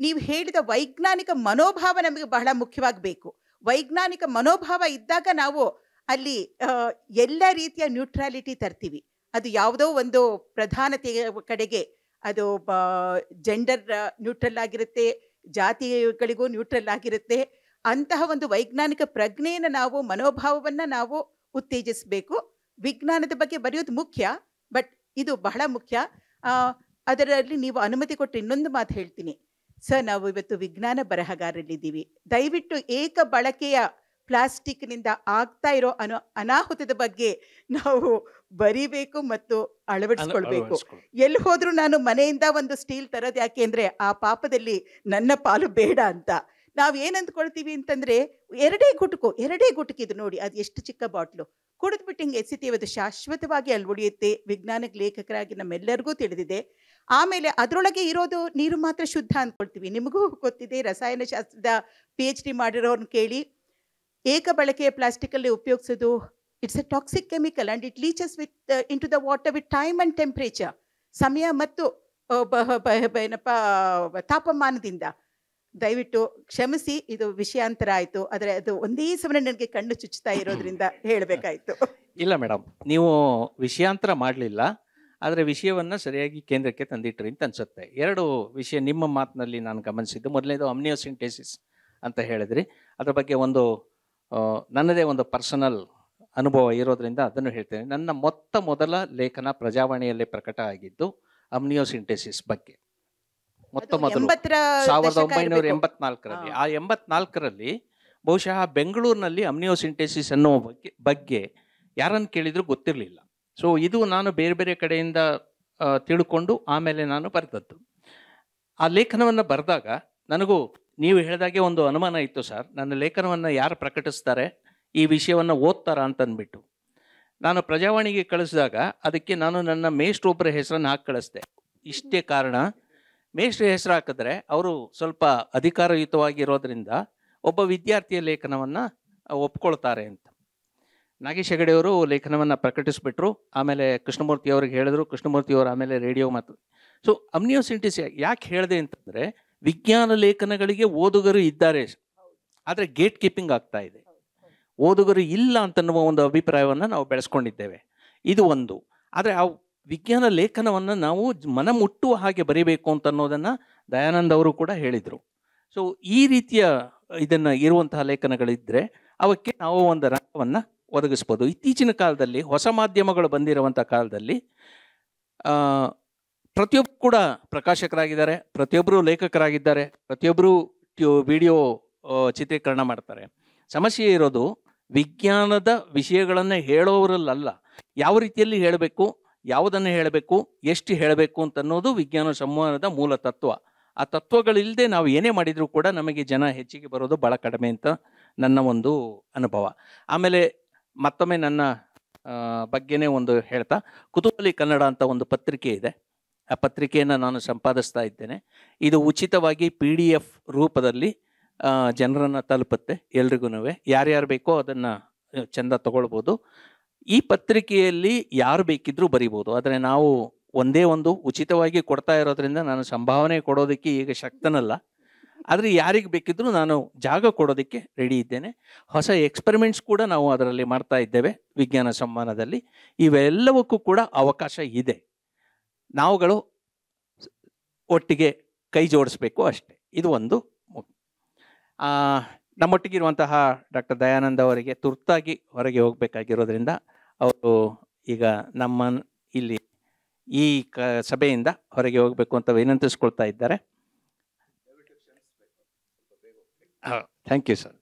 ನೀವು ಹೇಳಿದ ವೈಜ್ಞಾನಿಕ ಮನೋಭಾವ ನಮಗೆ ಬಹಳ ಮುಖ್ಯವಾಗಬೇಕು. ವೈಜ್ಞಾನಿಕ ಮನೋಭಾವ ಇದ್ದಾಗ ನಾವು ಅಲ್ಲಿ ಎಲ್ಲ ರೀತಿಯ ನ್ಯೂಟ್ರಾಲಿಟಿ ತರ್ತೀವಿ. ಅದು ಯಾವುದೋ ಒಂದು ಪ್ರಧಾನತೆಯ ಕಡೆಗೆ, ಅದು ಜೆಂಡರ್ ನ್ಯೂಟ್ರಲ್ ಆಗಿರುತ್ತೆ, ಜಾತಿಗಳಿಗೂ ನ್ಯೂಟ್ರಲ್ ಆಗಿರುತ್ತೆ. ಅಂತಹ ಒಂದು ವೈಜ್ಞಾನಿಕ ಪ್ರಜ್ಞೆಯನ್ನು ನಾವು, ಮನೋಭಾವವನ್ನು ನಾವು ಉತ್ತೇಜಿಸಬೇಕು. ವಿಜ್ಞಾನದ ಬಗ್ಗೆ ಬರೆಯೋದು ಮುಖ್ಯ, ಬಟ್ ಇದು ಬಹಳ ಮುಖ್ಯ. ಅದರಲ್ಲಿ ನೀವು ಅನುಮತಿ ಕೊಟ್ಟು ಇನ್ನೊಂದು ಮಾತು ಹೇಳ್ತೀನಿ ಸರ್. ನಾವು ಇವತ್ತು ವಿಜ್ಞಾನ ಬರಹಗಾರರಿದ್ದೀವಿ. ದಯವಿಟ್ಟು ಏಕ ಬಳಕೆಯ ಪ್ಲಾಸ್ಟಿಕ್ನಿಂದ ಆಗ್ತಾ ಇರೋ ಅನಾಹುತದ ಬಗ್ಗೆ ನಾವು ಬರೀಬೇಕು ಮತ್ತು ಅಳವಡಿಸ್ಕೊಳ್ಬೇಕು. ಎಲ್ಲಿ ಹೋದ್ರೂ ನಾನು ಮನೆಯಿಂದ ಒಂದು ಸ್ಟೀಲ್ ತರೋದು ಯಾಕೆ ಅಂದರೆ ಆ ಪಾಪದಲ್ಲಿ ನನ್ನ ಪಾಲು ಬೇಡ ಅಂತ. ನಾವು ಏನಂದ್ಕೊಳ್ತೀವಿ ಅಂತಂದರೆ ಎರಡೇ ಗುಟುಕು ಇದು ನೋಡಿ, ಅದು ಎಷ್ಟು ಚಿಕ್ಕ ಬಾಟ್ಲು, ಕುಡಿದ್ಬಿಟ್ಟು ಹಿಂಗೆ ಎಸಿತೀವಿ, ಅದು ಶಾಶ್ವತವಾಗಿ ಅಲ್ಲಿ ಉಳಿಯುತ್ತೆ. ವಿಜ್ಞಾನ ಲೇಖಕರಾಗಿ ನಮ್ಮೆಲ್ಲರಿಗೂ ತಿಳಿದಿದೆ. ಆಮೇಲೆ ಅದರೊಳಗೆ ಇರೋದು ನೀರು ಮಾತ್ರ ಶುದ್ಧ ಅಂದ್ಕೊಳ್ತೀವಿ. ನಿಮಗೂ ಗೊತ್ತಿದೆ, ರಸಾಯನಶಾಸ್ತ್ರದ PhD ಮಾಡಿರೋರನ್ನ ಕೇಳಿ, ಏಕ ಬಳಕೆಯ ಪ್ಲಾಸ್ಟಿಕಲ್ಲಿ ಉಪಯೋಗಿಸೋದು it's a toxic chemical and it leaches into the water with time and temperature, ಸಮಯ ಮತ್ತು ಏನಪ್ಪ ತಾಪಮಾನದಿಂದ. ದಯವಿಟ್ಟು ಕ್ಷಮಿಸಿ, ಇದು ವಿಷಯಾಂತರ ಆಯಿತು. ಆದರೆ ಅದು ಒಂದೇ ಸಮಯ ನನಗೆ ಕಣ್ಣು ಚುಚ್ಚುತ್ತಾ ಇರೋದ್ರಿಂದ ಹೇಳಬೇಕಾಯಿತು. ಇಲ್ಲ ಮೇಡಮ್, ನೀವು ವಿಷಯಾಂತರ ಮಾಡಲಿಲ್ಲ, ಆದರೆ ವಿಷಯವನ್ನು ಸರಿಯಾಗಿ ಕೇಂದ್ರಕ್ಕೆ ತಂದಿಟ್ರಿ ಅಂತ ಅನಿಸುತ್ತೆ. ಎರಡು ವಿಷಯ ನಿಮ್ಮ ಮಾತಿನಲ್ಲಿ ನಾನು ಗಮನಿಸಿದ್ದು. ಮೊದಲನೇದು ಅಮ್ನಿಯೋಸಿಂಟೆಸಿಸ್ ಅಂತ ಹೇಳಿದ್ರಿ. ಅದರ ಬಗ್ಗೆ ಒಂದು ನನ್ನದೇ ಒಂದು ಪರ್ಸನಲ್ ಅನುಭವ ಇರೋದ್ರಿಂದ ಅದನ್ನು ಹೇಳ್ತೇನೆ. ನನ್ನ ಮೊದಲ ಲೇಖನ ಪ್ರಜಾವಾಣಿಯಲ್ಲಿ ಪ್ರಕಟ ಆಗಿದ್ದು ಅಮ್ನಿಯೋಸಿಂಟೆಸಿಸ್ ಬಗ್ಗೆ. ಮೊದಲು 1984ರಲ್ಲಿ. ಆ 84ರಲ್ಲಿ ಬಹುಶಃ ಬೆಂಗಳೂರಿನಲ್ಲಿ ಅಮ್ನಿಯೋಸಿಂಟೆಸಿಸ್ ಅನ್ನೋ ಬಗ್ಗೆ ಯಾರನ್ನು ಕೇಳಿದ್ರು ಗೊತ್ತಿರಲಿಲ್ಲ. ಸೊ ಇದು ನಾನು ಬೇರೆ ಬೇರೆ ಕಡೆಯಿಂದ ತಿಳ್ಕೊಂಡು ಆಮೇಲೆ ನಾನು ಬರೆದದ್ದು. ಆ ಲೇಖನವನ್ನು ಬರೆದಾಗ ನನಗೂ ನೀವು ಹೇಳಿದಾಗೆ ಒಂದು ಅನುಮಾನ ಇತ್ತು ಸರ್, ನನ್ನ ಲೇಖನವನ್ನು ಯಾರು ಪ್ರಕಟಿಸ್ತಾರೆ, ಈ ವಿಷಯವನ್ನು ಓದ್ತಾರ ಅಂತಂದ್ಬಿಟ್ಟು. ನಾನು ಪ್ರಜಾವಾಣಿಗೆ ಕಳಿಸಿದಾಗ ಅದಕ್ಕೆ ನಾನು ನನ್ನ ಮೇಷ್ಟ್ರೊಬ್ಬರ ಹೆಸರನ್ನು ಹಾಕಿ ಕಳಿಸ್ದೆ. ಇಷ್ಟೇ ಕಾರಣ, ಮೇಷ್ಟ್ರ ಹೆಸರು ಹಾಕಿದ್ರೆ ಅವರು ಸ್ವಲ್ಪ ಅಧಿಕಾರಯುತವಾಗಿರೋದ್ರಿಂದ ಒಬ್ಬ ವಿದ್ಯಾರ್ಥಿಯ ಲೇಖನವನ್ನು ಒಪ್ಕೊಳ್ತಾರೆ ಅಂತ. ನಾಗೇಶ್ ಹೆಗಡೆಯವರು ಲೇಖನವನ್ನು ಪ್ರಕಟಿಸಿಬಿಟ್ರು. ಆಮೇಲೆ ಕೃಷ್ಣಮೂರ್ತಿ ಅವ್ರಿಗೆ ಹೇಳಿದ್ರು, ಕೃಷ್ಣಮೂರ್ತಿಯವರು ಆಮೇಲೆ ರೇಡಿಯೋ ಮಾತು. ಸೊ ಅಮ್ನಿಯೋಸಿಂಟೆಸಿಸ್ ಯಾಕೆ ಹೇಳಿದೆ ಅಂತಂದರೆ, ವಿಜ್ಞಾನ ಲೇಖನಗಳಿಗೆ ಓದುಗರು ಇದ್ದಾರೆ, ಆದರೆ ಗೇಟ್ ಕೀಪಿಂಗ್ ಆಗ್ತಾ ಇದೆ. ಓದುಗರು ಇಲ್ಲ ಅಂತನ್ನುವ ಒಂದು ಅಭಿಪ್ರಾಯವನ್ನು ನಾವು ಬೆಳೆಸ್ಕೊಂಡಿದ್ದೇವೆ. ಇದು ಒಂದು. ಆದರೆ ಆ ವಿಜ್ಞಾನ ಲೇಖನವನ್ನು ನಾವು ಮನ ಮುಟ್ಟುವ ಹಾಗೆ ಬರೀಬೇಕು ಅಂತ ಅನ್ನೋದನ್ನು ದಯಾನಂದ್ ಅವರು ಕೂಡ ಹೇಳಿದರು. ಸೊ ಈ ರೀತಿಯ ಇದನ್ನು ಇರುವಂತಹ ಲೇಖನಗಳಿದ್ದರೆ ಅವಕ್ಕೆ ನಾವು ಒಂದು ರಂಗವನ್ನು ಒದಗಿಸ್ಬೋದು. ಇತ್ತೀಚಿನ ಕಾಲದಲ್ಲಿ ಹೊಸ ಮಾಧ್ಯಮಗಳು ಬಂದಿರುವಂಥ ಕಾಲದಲ್ಲಿ ಪ್ರತಿಯೊಬ್ಬರು ಕೂಡ ಪ್ರಕಾಶಕರಾಗಿದ್ದಾರೆ, ಪ್ರತಿಯೊಬ್ಬರು ಲೇಖಕರಾಗಿದ್ದಾರೆ, ಪ್ರತಿಯೊಬ್ಬರು ವಿಡಿಯೋ ಚಿತ್ರೀಕರಣ ಮಾಡ್ತಾರೆ. ಸಮಸ್ಯೆ ಇರೋದು ವಿಜ್ಞಾನದ ವಿಷಯಗಳನ್ನು ಹೇಳೋರಲ್ಲ, ಯಾವ ರೀತಿಯಲ್ಲಿ ಹೇಳಬೇಕು, ಯಾವುದನ್ನು ಹೇಳಬೇಕು, ಎಷ್ಟು ಹೇಳಬೇಕು ಅಂತನ್ನೋದು ವಿಜ್ಞಾನ ಸಂವಹನದ ಮೂಲ ತತ್ವ. ಆ ತತ್ವಗಳಿಲ್ಲದೆ ನಾವು ಏನೇ ಮಾಡಿದರೂ ಕೂಡ ನಮಗೆ ಜನ ಹೆಚ್ಚಿಗೆ ಬರೋದು ಭಾಳ ಕಡಿಮೆ ಅಂತ ನನ್ನ ಒಂದು ಅನುಭವ. ಆಮೇಲೆ ಮತ್ತೊಮ್ಮೆ ನನ್ನ ಬಗ್ಗೆನೇ ಒಂದು ಹೇಳ್ತಾ, ಕುತೂಹಲಿ ಕನ್ನಡ ಅಂತ ಒಂದು ಪತ್ರಿಕೆ ಇದೆ. ಆ ಪತ್ರಿಕೆಯನ್ನು ನಾನು ಸಂಪಾದಿಸ್ತಾ ಇದ್ದೇನೆ. ಇದು ಉಚಿತವಾಗಿ PDF ರೂಪದಲ್ಲಿ ಜನರನ್ನು ತಲುಪುತ್ತೆ. ಎಲ್ರಿಗೂ ಯಾರ್ಯಾರು ಬೇಕೋ ಅದನ್ನು ಚೆಂದ ತಗೊಳ್ಬೋದು. ಈ ಪತ್ರಿಕೆಯಲ್ಲಿ ಯಾರು ಬೇಕಿದ್ರೂ ಬರಿಬೋದು. ಆದರೆ ನಾವು ಒಂದೇ ಒಂದು ಉಚಿತವಾಗಿ ಕೊಡ್ತಾ ಇರೋದ್ರಿಂದ ನಾನು ಸಂಭಾವನೆ ಕೊಡೋದಕ್ಕೆ ಈಗ ಶಕ್ತನಲ್ಲ. ಆದರೆ ಯಾರಿಗೆ ಬೇಕಿದ್ರೂ ನಾನು ಜಾಗ ಕೊಡೋದಕ್ಕೆ ರೆಡಿ ಇದ್ದೇನೆ. ಹೊಸ ಎಕ್ಸ್ಪೆರಿಮೆಂಟ್ಸ್ ಕೂಡ ನಾವು ಅದರಲ್ಲಿ ಮಾಡ್ತಾ ಇದ್ದೇವೆ ವಿಜ್ಞಾನ ಸಂವಹನದಲ್ಲಿ. ಇವೆಲ್ಲವಕ್ಕೂ ಕೂಡ ಅವಕಾಶ ಇದೆ. ನಾವುಗಳು ಒಟ್ಟಿಗೆ ಕೈ ಜೋಡಿಸ್ಬೇಕು ಅಷ್ಟೇ. ಇದು ಒಂದು. ನಮ್ಮೊಟ್ಟಿಗಿರುವಂತಹ ಡಾಕ್ಟರ್ ದಯಾನಂದ್ ಅವರಿಗೆ ತುರ್ತಾಗಿ ಹೊರಗೆ ಹೋಗಬೇಕಾಗಿರೋದ್ರಿಂದ ಅವರು ಈಗ ನಮ್ಮ ಇಲ್ಲಿ ಈ ಸಭೆಯಿಂದ ಹೊರಗೆ ಹೋಗಬೇಕು ಅಂತ ವಿನಂತಿಸ್ಕೊಳ್ತಾ ಇದ್ದಾರೆ. Thank you sir.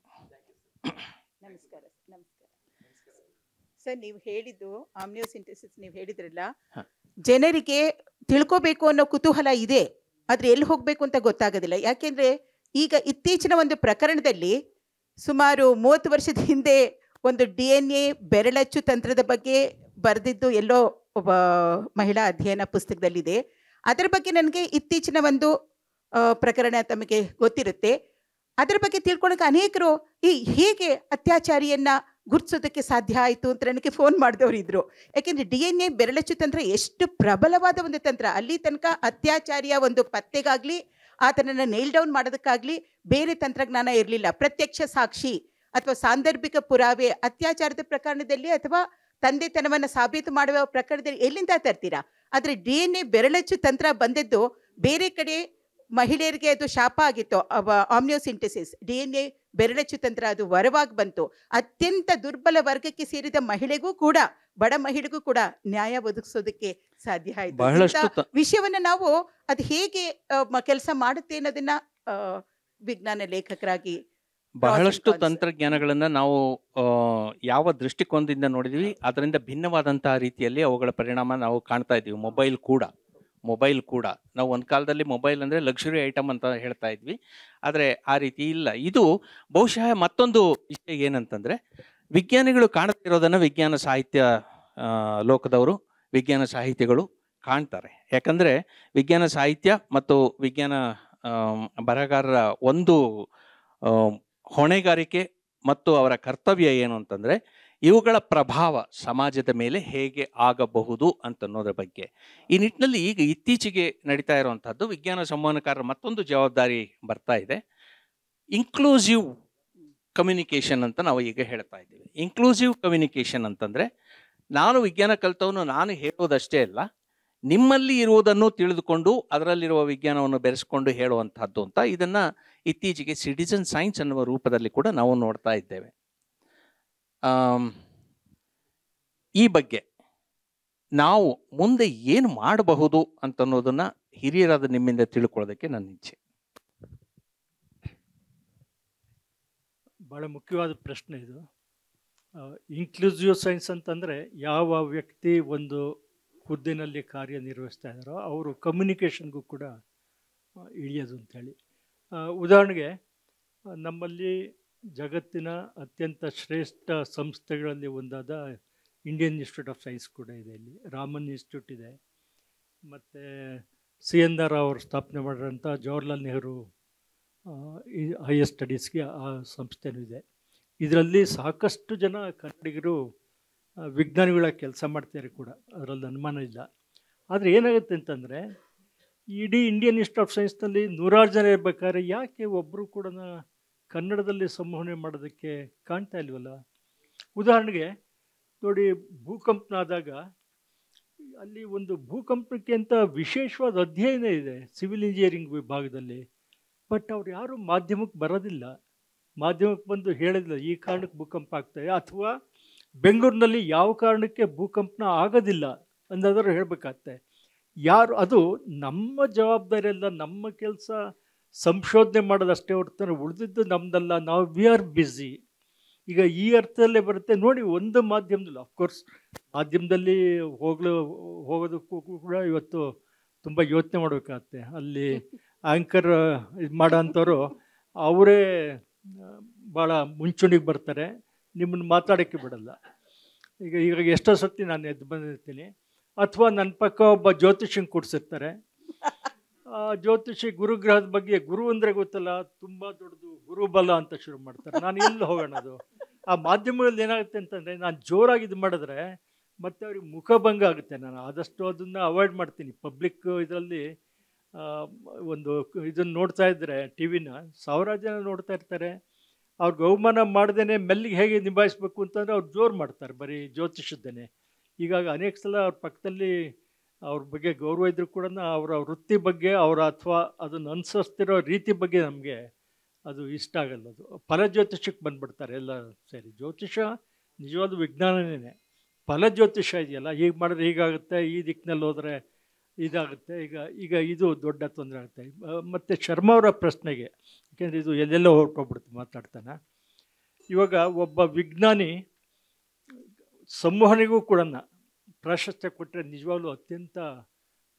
ನಮಸ್ಕಾರ. ಸರ್, ನೀವು ಹೇಳಿದ್ದು ಆಮ್ನಿಯೋಸಿಂಟೆಸಿಸ್ ನೀವು ಹೇಳಿದ್ರಲ್ಲ, ಜನರಿಗೆ ತಿಳ್ಕೋಬೇಕು ಅನ್ನೋ ಕುತೂಹಲ ಇದೆ, ಆದರೆ ಎಲ್ಲಿ ಹೋಗಬೇಕು ಅಂತ ಗೊತ್ತಾಗೋದಿಲ್ಲ. ಯಾಕೆಂದರೆ ಈಗ ಇತ್ತೀಚಿನ ಒಂದು ಪ್ರಕರಣದಲ್ಲಿ ಸುಮಾರು 30 ವರ್ಷದ ಹಿಂದೆ ಒಂದು DNA ಬೆರಳಚ್ಚು ತಂತ್ರದ ಬಗ್ಗೆ ಬರೆದಿದ್ದು ಎಲ್ಲೋ ಒಬ್ಬ ಮಹಿಳಾ ಅಧ್ಯಯನ ಪುಸ್ತಕದಲ್ಲಿದೆ. ಅದರ ಬಗ್ಗೆ ನನಗೆ ಇತ್ತೀಚಿನ ಒಂದು ಪ್ರಕರಣ ತಮಗೆ ಗೊತ್ತಿರುತ್ತೆ. ಅದರ ಬಗ್ಗೆ ತಿಳ್ಕೊಳ್ಳೋಕೆ ಅನೇಕರು ಹೇಗೆ ಅತ್ಯಾಚಾರಿಯನ್ನ ಗುರುತಿಸೋದಕ್ಕೆ ಸಾಧ್ಯ ಆಯಿತು ಅಂತ ನನಗೆ ಫೋನ್ ಮಾಡಿದವರು ಇದ್ರು. ಯಾಕೆಂದರೆ DNA ಬೆರಳಚ್ಚು ತಂತ್ರ ಎಷ್ಟು ಪ್ರಬಲವಾದ ಒಂದು ತಂತ್ರ. ಅಲ್ಲಿ ತನಕ ಅತ್ಯಾಚಾರಿಯ ಒಂದು ಪತ್ತೆಗಾಗಲಿ ಆತನನ್ನು ನೇಲ್ ಡೌನ್ ಮಾಡೋದಕ್ಕಾಗಲಿ ಬೇರೆ ತಂತ್ರಜ್ಞಾನ ಇರಲಿಲ್ಲ. ಪ್ರತ್ಯಕ್ಷ ಸಾಕ್ಷಿ ಅಥವಾ ಸಾಂದರ್ಭಿಕ ಪುರಾವೆ ಅತ್ಯಾಚಾರದ ಪ್ರಕರಣದಲ್ಲಿ ಅಥವಾ ತಂದೆತನವನ್ನು ಸಾಬೀತು ಮಾಡುವ ಪ್ರಕರಣದಲ್ಲಿ ಎಲ್ಲಿಂದ ತರ್ತೀರಾ? ಆದರೆ DNA ಬೆರಳಚ್ಚು ತಂತ್ರ ಬಂದದ್ದು ಬೇರೆ ಕಡೆ ಮಹಿಳೆಯರಿಗೆ ಅದು ಶಾಪ ಆಗಿತ್ತು. ಆಮ್ನಿಯೋಸಿಂಥೆಸಿಸ್ DNA ಬೆರಳಚ್ಚು ತಂತ್ರ ಅದು ವರವಾಗಿ ಬಂತು. ಅತ್ಯಂತ ದುರ್ಬಲ ವರ್ಗಕ್ಕೆ ಸೇರಿದ ಮಹಿಳೆಗೂ ಕೂಡ, ಬಡ ಮಹಿಳೆಗೂ ಕೂಡ ನ್ಯಾಯ ಒದಗಿಸೋದಕ್ಕೆ ಸಾಧ್ಯ ಆಯಿತು. ವಿಷಯವನ್ನ ನಾವು ಅದು ಹೇಗೆ ಕೆಲಸ ಮಾಡುತ್ತೆ ಅನ್ನೋದನ್ನ ವಿಜ್ಞಾನ ಲೇಖಕರಾಗಿ ಬಹಳಷ್ಟು ತಂತ್ರಜ್ಞಾನಗಳನ್ನು ನಾವು ಯಾವ ದೃಷ್ಟಿಕೋನದಿಂದ ನೋಡಿದ್ವಿ ಅದರಿಂದ ಭಿನ್ನವಾದಂತಹ ರೀತಿಯಲ್ಲಿ ಅವುಗಳ ಪರಿಣಾಮ ನಾವು ಕಾಣ್ತಾ ಇದ್ದೀವಿ. ಮೊಬೈಲ್ ಕೂಡ ನಾವು ಒಂದು ಕಾಲದಲ್ಲಿ ಮೊಬೈಲ್ ಅಂದರೆ ಲಕ್ಸುರಿ ಐಟಮ್ ಅಂತ ಹೇಳ್ತಾ ಇದ್ವಿ, ಆದರೆ ಆ ರೀತಿ ಇಲ್ಲ. ಇದು ಬಹುಶಃ ಮತ್ತೊಂದು ವಿಷಯ ಏನಂತಂದರೆ, ವಿಜ್ಞಾನಿಗಳು ಕಾಣ್ತಿರೋದನ್ನು ವಿಜ್ಞಾನ ಸಾಹಿತ್ಯ ಲೋಕದವರು, ವಿಜ್ಞಾನ ಸಾಹಿತಿಗಳು ಕಾಣ್ತಾರೆ. ಯಾಕಂದರೆ ವಿಜ್ಞಾನ ಸಾಹಿತ್ಯ ಮತ್ತು ವಿಜ್ಞಾನ ಬರಹಗಾರರ ಒಂದು ಹೊಣೆಗಾರಿಕೆ ಮತ್ತು ಅವರ ಕರ್ತವ್ಯ ಏನು ಅಂತಂದರೆ ಇವುಗಳ ಪ್ರಭಾವ ಸಮಾಜದ ಮೇಲೆ ಹೇಗೆ ಆಗಬಹುದು ಅಂತನ್ನೋದ್ರ ಬಗ್ಗೆ. ಈ ನಿಟ್ಟಿನಲ್ಲಿ ಈಗ ಇತ್ತೀಚೆಗೆ ನಡೀತಾ ಇರುವಂಥದ್ದು ವಿಜ್ಞಾನ ಸಂವಹನಕಾರರ ಮತ್ತೊಂದು ಜವಾಬ್ದಾರಿ ಬರ್ತಾ ಇದೆ. ಇನ್ಕ್ಲೂಸಿವ್ ಕಮ್ಯುನಿಕೇಷನ್ ಅಂತ ನಾವು ಈಗ ಹೇಳ್ತಾ ಇದ್ದೀವಿ. ಇನ್ಕ್ಲೂಸಿವ್ ಕಮ್ಯುನಿಕೇಷನ್ ಅಂತಂದರೆ ನಾನು ವಿಜ್ಞಾನ ಕಲಿತವನು ನಾನು ಹೇಳೋದಷ್ಟೇ ಅಲ್ಲ, ನಿಮ್ಮಲ್ಲಿ ಇರುವುದನ್ನು ತಿಳಿದುಕೊಂಡು ಅದರಲ್ಲಿರುವ ವಿಜ್ಞಾನವನ್ನು ಬೆರೆಸ್ಕೊಂಡು ಹೇಳುವಂತಹದ್ದು ಅಂತ. ಇದನ್ನು ಇತ್ತೀಚೆಗೆ ಸಿಟಿಸನ್ ಸೈನ್ಸ್ ಅನ್ನುವ ರೂಪದಲ್ಲಿ ಕೂಡ ನಾವು ನೋಡ್ತಾ ಇದ್ದೇವೆ. ಈ ಬಗ್ಗೆ ನಾವು ಮುಂದೆ ಏನು ಮಾಡಬಹುದು ಅಂತನ್ನೋದನ್ನ ಹಿರಿಯರಾದ ನಿಮ್ಮಿಂದ ತಿಳ್ಕೊಳ್ಳೋದಕ್ಕೆ ನನ್ನ ಇಚ್ಛೆ. ಭಾಳ ಮುಖ್ಯವಾದ ಪ್ರಶ್ನೆ ಇದು. ಇನ್ಕ್ಲೂಸಿವ್ ಸೈನ್ಸ್ ಅಂತಂದರೆ ಯಾವ ವ್ಯಕ್ತಿ ಒಂದು ಹುದ್ದೆನಲ್ಲಿ ಕಾರ್ಯನಿರ್ವಹಿಸ್ತಾ ಇದ್ದಾರೋ ಅವರು ಕಮ್ಯುನಿಕೇಷನ್ಗೂ ಕೂಡ ಇಳಿಯೋದು ಅಂಥೇಳಿ. ಉದಾಹರಣೆಗೆ ನಮ್ಮಲ್ಲಿ ಜಗತ್ತಿನ ಅತ್ಯಂತ ಶ್ರೇಷ್ಠ ಸಂಸ್ಥೆಗಳಲ್ಲಿ ಒಂದಾದ ಇಂಡಿಯನ್ ಇನ್ಸ್ಟಿಟ್ಯೂಟ್ ಆಫ್ ಸೈನ್ಸ್ ಕೂಡ ಇದೆ. ಇಲ್ಲಿ ರಾಮನ್ ಇನ್ಸ್ಟಿಟ್ಯೂಟ್ ಇದೆ, ಮತ್ತು CN ರಾವ್ ಅವರು ಸ್ಥಾಪನೆ ಮಾಡಿರೋಂಥ ಜವಾಹರ್ಲಾಲ್ ನೆಹರು ಹೈಯರ್ ಸ್ಟಡೀಸ್ಗೆ ಆ ಸಂಸ್ಥೆನೂ ಇದೆ. ಇದರಲ್ಲಿ ಸಾಕಷ್ಟು ಜನ ಕನ್ನಡಿಗರು ವಿಜ್ಞಾನಿಗಳ ಕೆಲಸ ಮಾಡ್ತಾರೆ ಕೂಡ, ಅದರಲ್ಲಿ ಅನುಮಾನ ಇಲ್ಲ. ಆದರೆ ಏನಾಗುತ್ತೆ ಅಂತಂದರೆ ಇಡೀ ಇಂಡಿಯನ್ ಇನ್ಸ್ಟಿಟ್ಯೂಟ್ ಆಫ್ ಸೈನ್ಸ್ನಲ್ಲಿ 100 ಜನ ಇರಬೇಕಾದ್ರೆ ಯಾಕೆ ಒಬ್ಬರು ಕೂಡ ಕನ್ನಡದಲ್ಲಿ ಸಂವಹನೆ ಮಾಡೋದಕ್ಕೆ ಕಾಣ್ತಾ ಇಲ್ವಲ್ಲ? ಉದಾಹರಣೆಗೆ ನೋಡಿ, ಭೂಕಂಪನ ಆದಾಗ ಅಲ್ಲಿ ಒಂದು ಭೂಕಂಪಕ್ಕೆ ಅಂತ ವಿಶೇಷವಾದ ಅಧ್ಯಯನ ಇದೆ ಸಿವಿಲ್ ಇಂಜಿನಿಯರಿಂಗ್ ವಿಭಾಗದಲ್ಲಿ. ಬಟ್ ಅವ್ರು ಯಾರೂ ಮಾಧ್ಯಮಕ್ಕೆ ಬರೋದಿಲ್ಲ, ಮಾಧ್ಯಮಕ್ಕೆ ಬಂದು ಹೇಳಿಲ್ಲ ಈ ಕಾರಣಕ್ಕೆ ಭೂಕಂಪ ಆಗ್ತಾಯಿದೆ, ಅಥವಾ ಬೆಂಗಳೂರಿನಲ್ಲಿ ಯಾವ ಕಾರಣಕ್ಕೆ ಭೂಕಂಪನ ಆಗೋದಿಲ್ಲ ಅಂದಾದರೂ ಹೇಳಬೇಕಾಗತ್ತೆ. ಯಾರು ಅದು ನಮ್ಮ ಜವಾಬ್ದಾರಿ ಅಲ್ಲ, ನಮ್ಮ ಕೆಲಸ ಸಂಶೋಧನೆ ಮಾಡೋದಷ್ಟೇ ಹೊರತು ಉಳಿದಿದ್ದು ನಮ್ಮದಲ್ಲ. ನಾವು ವಿ ಆರ್ ಬ್ಯುಸಿ. ಈಗ ಈ ಅರ್ಥದಲ್ಲೇ ಬರುತ್ತೆ ನೋಡಿ, ಒಂದು ಮಾಧ್ಯಮದಲ್ಲಿ ಅಫ್ಕೋರ್ಸ್ ಮಾಧ್ಯಮದಲ್ಲಿ ಹೋಗೋದಕ್ಕೂ ಕೂಡ ಇವತ್ತು ತುಂಬ ಯೋಚನೆ ಮಾಡಬೇಕಾಗತ್ತೆ. ಅಲ್ಲಿ ಆ್ಯಂಕರ್ ಇದು ಮಾಡೋ ಅಂಥವ್ರು ಅವರೇ ಭಾಳ ಮುಂಚೂಣಿಗೆ ಬರ್ತಾರೆ, ನಿಮ್ಮನ್ನು ಮಾತಾಡೋಕ್ಕೆ ಬಿಡಲ್ಲ. ಈಗ ಎಷ್ಟೋ ಸರ್ತಿ ನಾನು ಎದ್ದು ಬಂದಿರ್ತೀನಿ, ಅಥವಾ ನನ್ನ ಪಕ್ಕ ಒಬ್ಬ ಜ್ಯೋತಿಷಿಂಗ್ ಕೂಡಿಸಿರ್ತಾರೆ. ಆ ಜ್ಯೋತಿಷಿ ಗುರುಗ್ರಹದ ಬಗ್ಗೆ, ಗುರು ಅಂದರೆ ಗೊತ್ತಲ್ಲ ತುಂಬ ದೊಡ್ಡದು ಗುರುಬಲ ಅಂತ ಶುರು ಮಾಡ್ತಾರೆ. ನಾನು ಎಲ್ಲಿ ಹೋಗೋಣ? ಅದು ಆ ಮಾಧ್ಯಮಗಳಲ್ಲಿ ಏನಾಗುತ್ತೆ ಅಂತಂದರೆ ನಾನು ಜೋರಾಗಿ ಇದು ಮಾಡಿದ್ರೆ ಮತ್ತು ಅವ್ರಿಗೆ ಮುಖಭಂಗ ಆಗುತ್ತೆ. ನಾನು ಆದಷ್ಟು ಅದನ್ನು ಅವಾಯ್ಡ್ ಮಾಡ್ತೀನಿ. ಪಬ್ಲಿಕ್ ಇದರಲ್ಲಿ ಒಂದು ಇದನ್ನು ನೋಡ್ತಾ ಇದ್ದರೆ ಟಿ ವಿನ 1000 ಜನ ನೋಡ್ತಾ ಇರ್ತಾರೆ. ಅವ್ರಿಗೆ ಅವಮಾನ ಮಾಡ್ದೇ ಮೆಲ್ಲಿಗೆ ಹೇಗೆ ನಿಭಾಯಿಸ್ಬೇಕು ಅಂತಂದರೆ ಅವ್ರು ಜೋರು ಮಾಡ್ತಾರೆ ಬರೀ ಜ್ಯೋತಿಷದ್ದೇನೆ. ಹೀಗಾಗಿ ಅನೇಕ ಸಲ ಅವ್ರ ಪಕ್ಕದಲ್ಲಿ ಅವ್ರ ಬಗ್ಗೆ ಗೌರವ ಇದ್ರೂ ಕೂಡ ಅವರ ವೃತ್ತಿ ಬಗ್ಗೆ ಅಥವಾ ಅದನ್ನು ಅನುಸರಿಸ್ತಿರೋ ರೀತಿ ಬಗ್ಗೆ ನಮಗೆ ಅದು ಇಷ್ಟ ಆಗಲ್ಲ. ಅದು ಫಲಜ್ಯೋತಿಷಕ್ಕೆ ಬಂದುಬಿಡ್ತಾರೆ ಎಲ್ಲ ಸೇರಿ. ಜ್ಯೋತಿಷ ನಿಜವಾದ ವಿಜ್ಞಾನನೇ. ಫಲಜ್ಯೋತಿಷ ಇದೆಯಲ್ಲ, ಹೀಗೆ ಮಾಡಿದ್ರೆ ಹೀಗಾಗುತ್ತೆ, ಈ ದಿಕ್ಕಿನಲ್ಲಿ ಹೋದರೆ ಇದಾಗುತ್ತೆ, ಈಗ ಇದು ದೊಡ್ಡ ತೊಂದರೆ ಆಗುತ್ತೆ. ಮತ್ತು ಶರ್ಮಾ ಅವರ ಪ್ರಶ್ನೆಗೆ, ಯಾಕೆಂದರೆ ಇದು ಎಲ್ಲೆಲ್ಲೋ ಹೊರಟೋಗ್ಬಿಡುತ್ತೆ ಮಾತಾಡ್ತಾನೆ. ಇವಾಗ ಒಬ್ಬ ವಿಜ್ಞಾನಿ ಸಂವಹನೆಗೂ ಕೂಡ ಪ್ರಾಶಸ್ತ್ಯ ಕೊಟ್ಟರೆ ನಿಜವಾಗ್ಲೂ ಅತ್ಯಂತ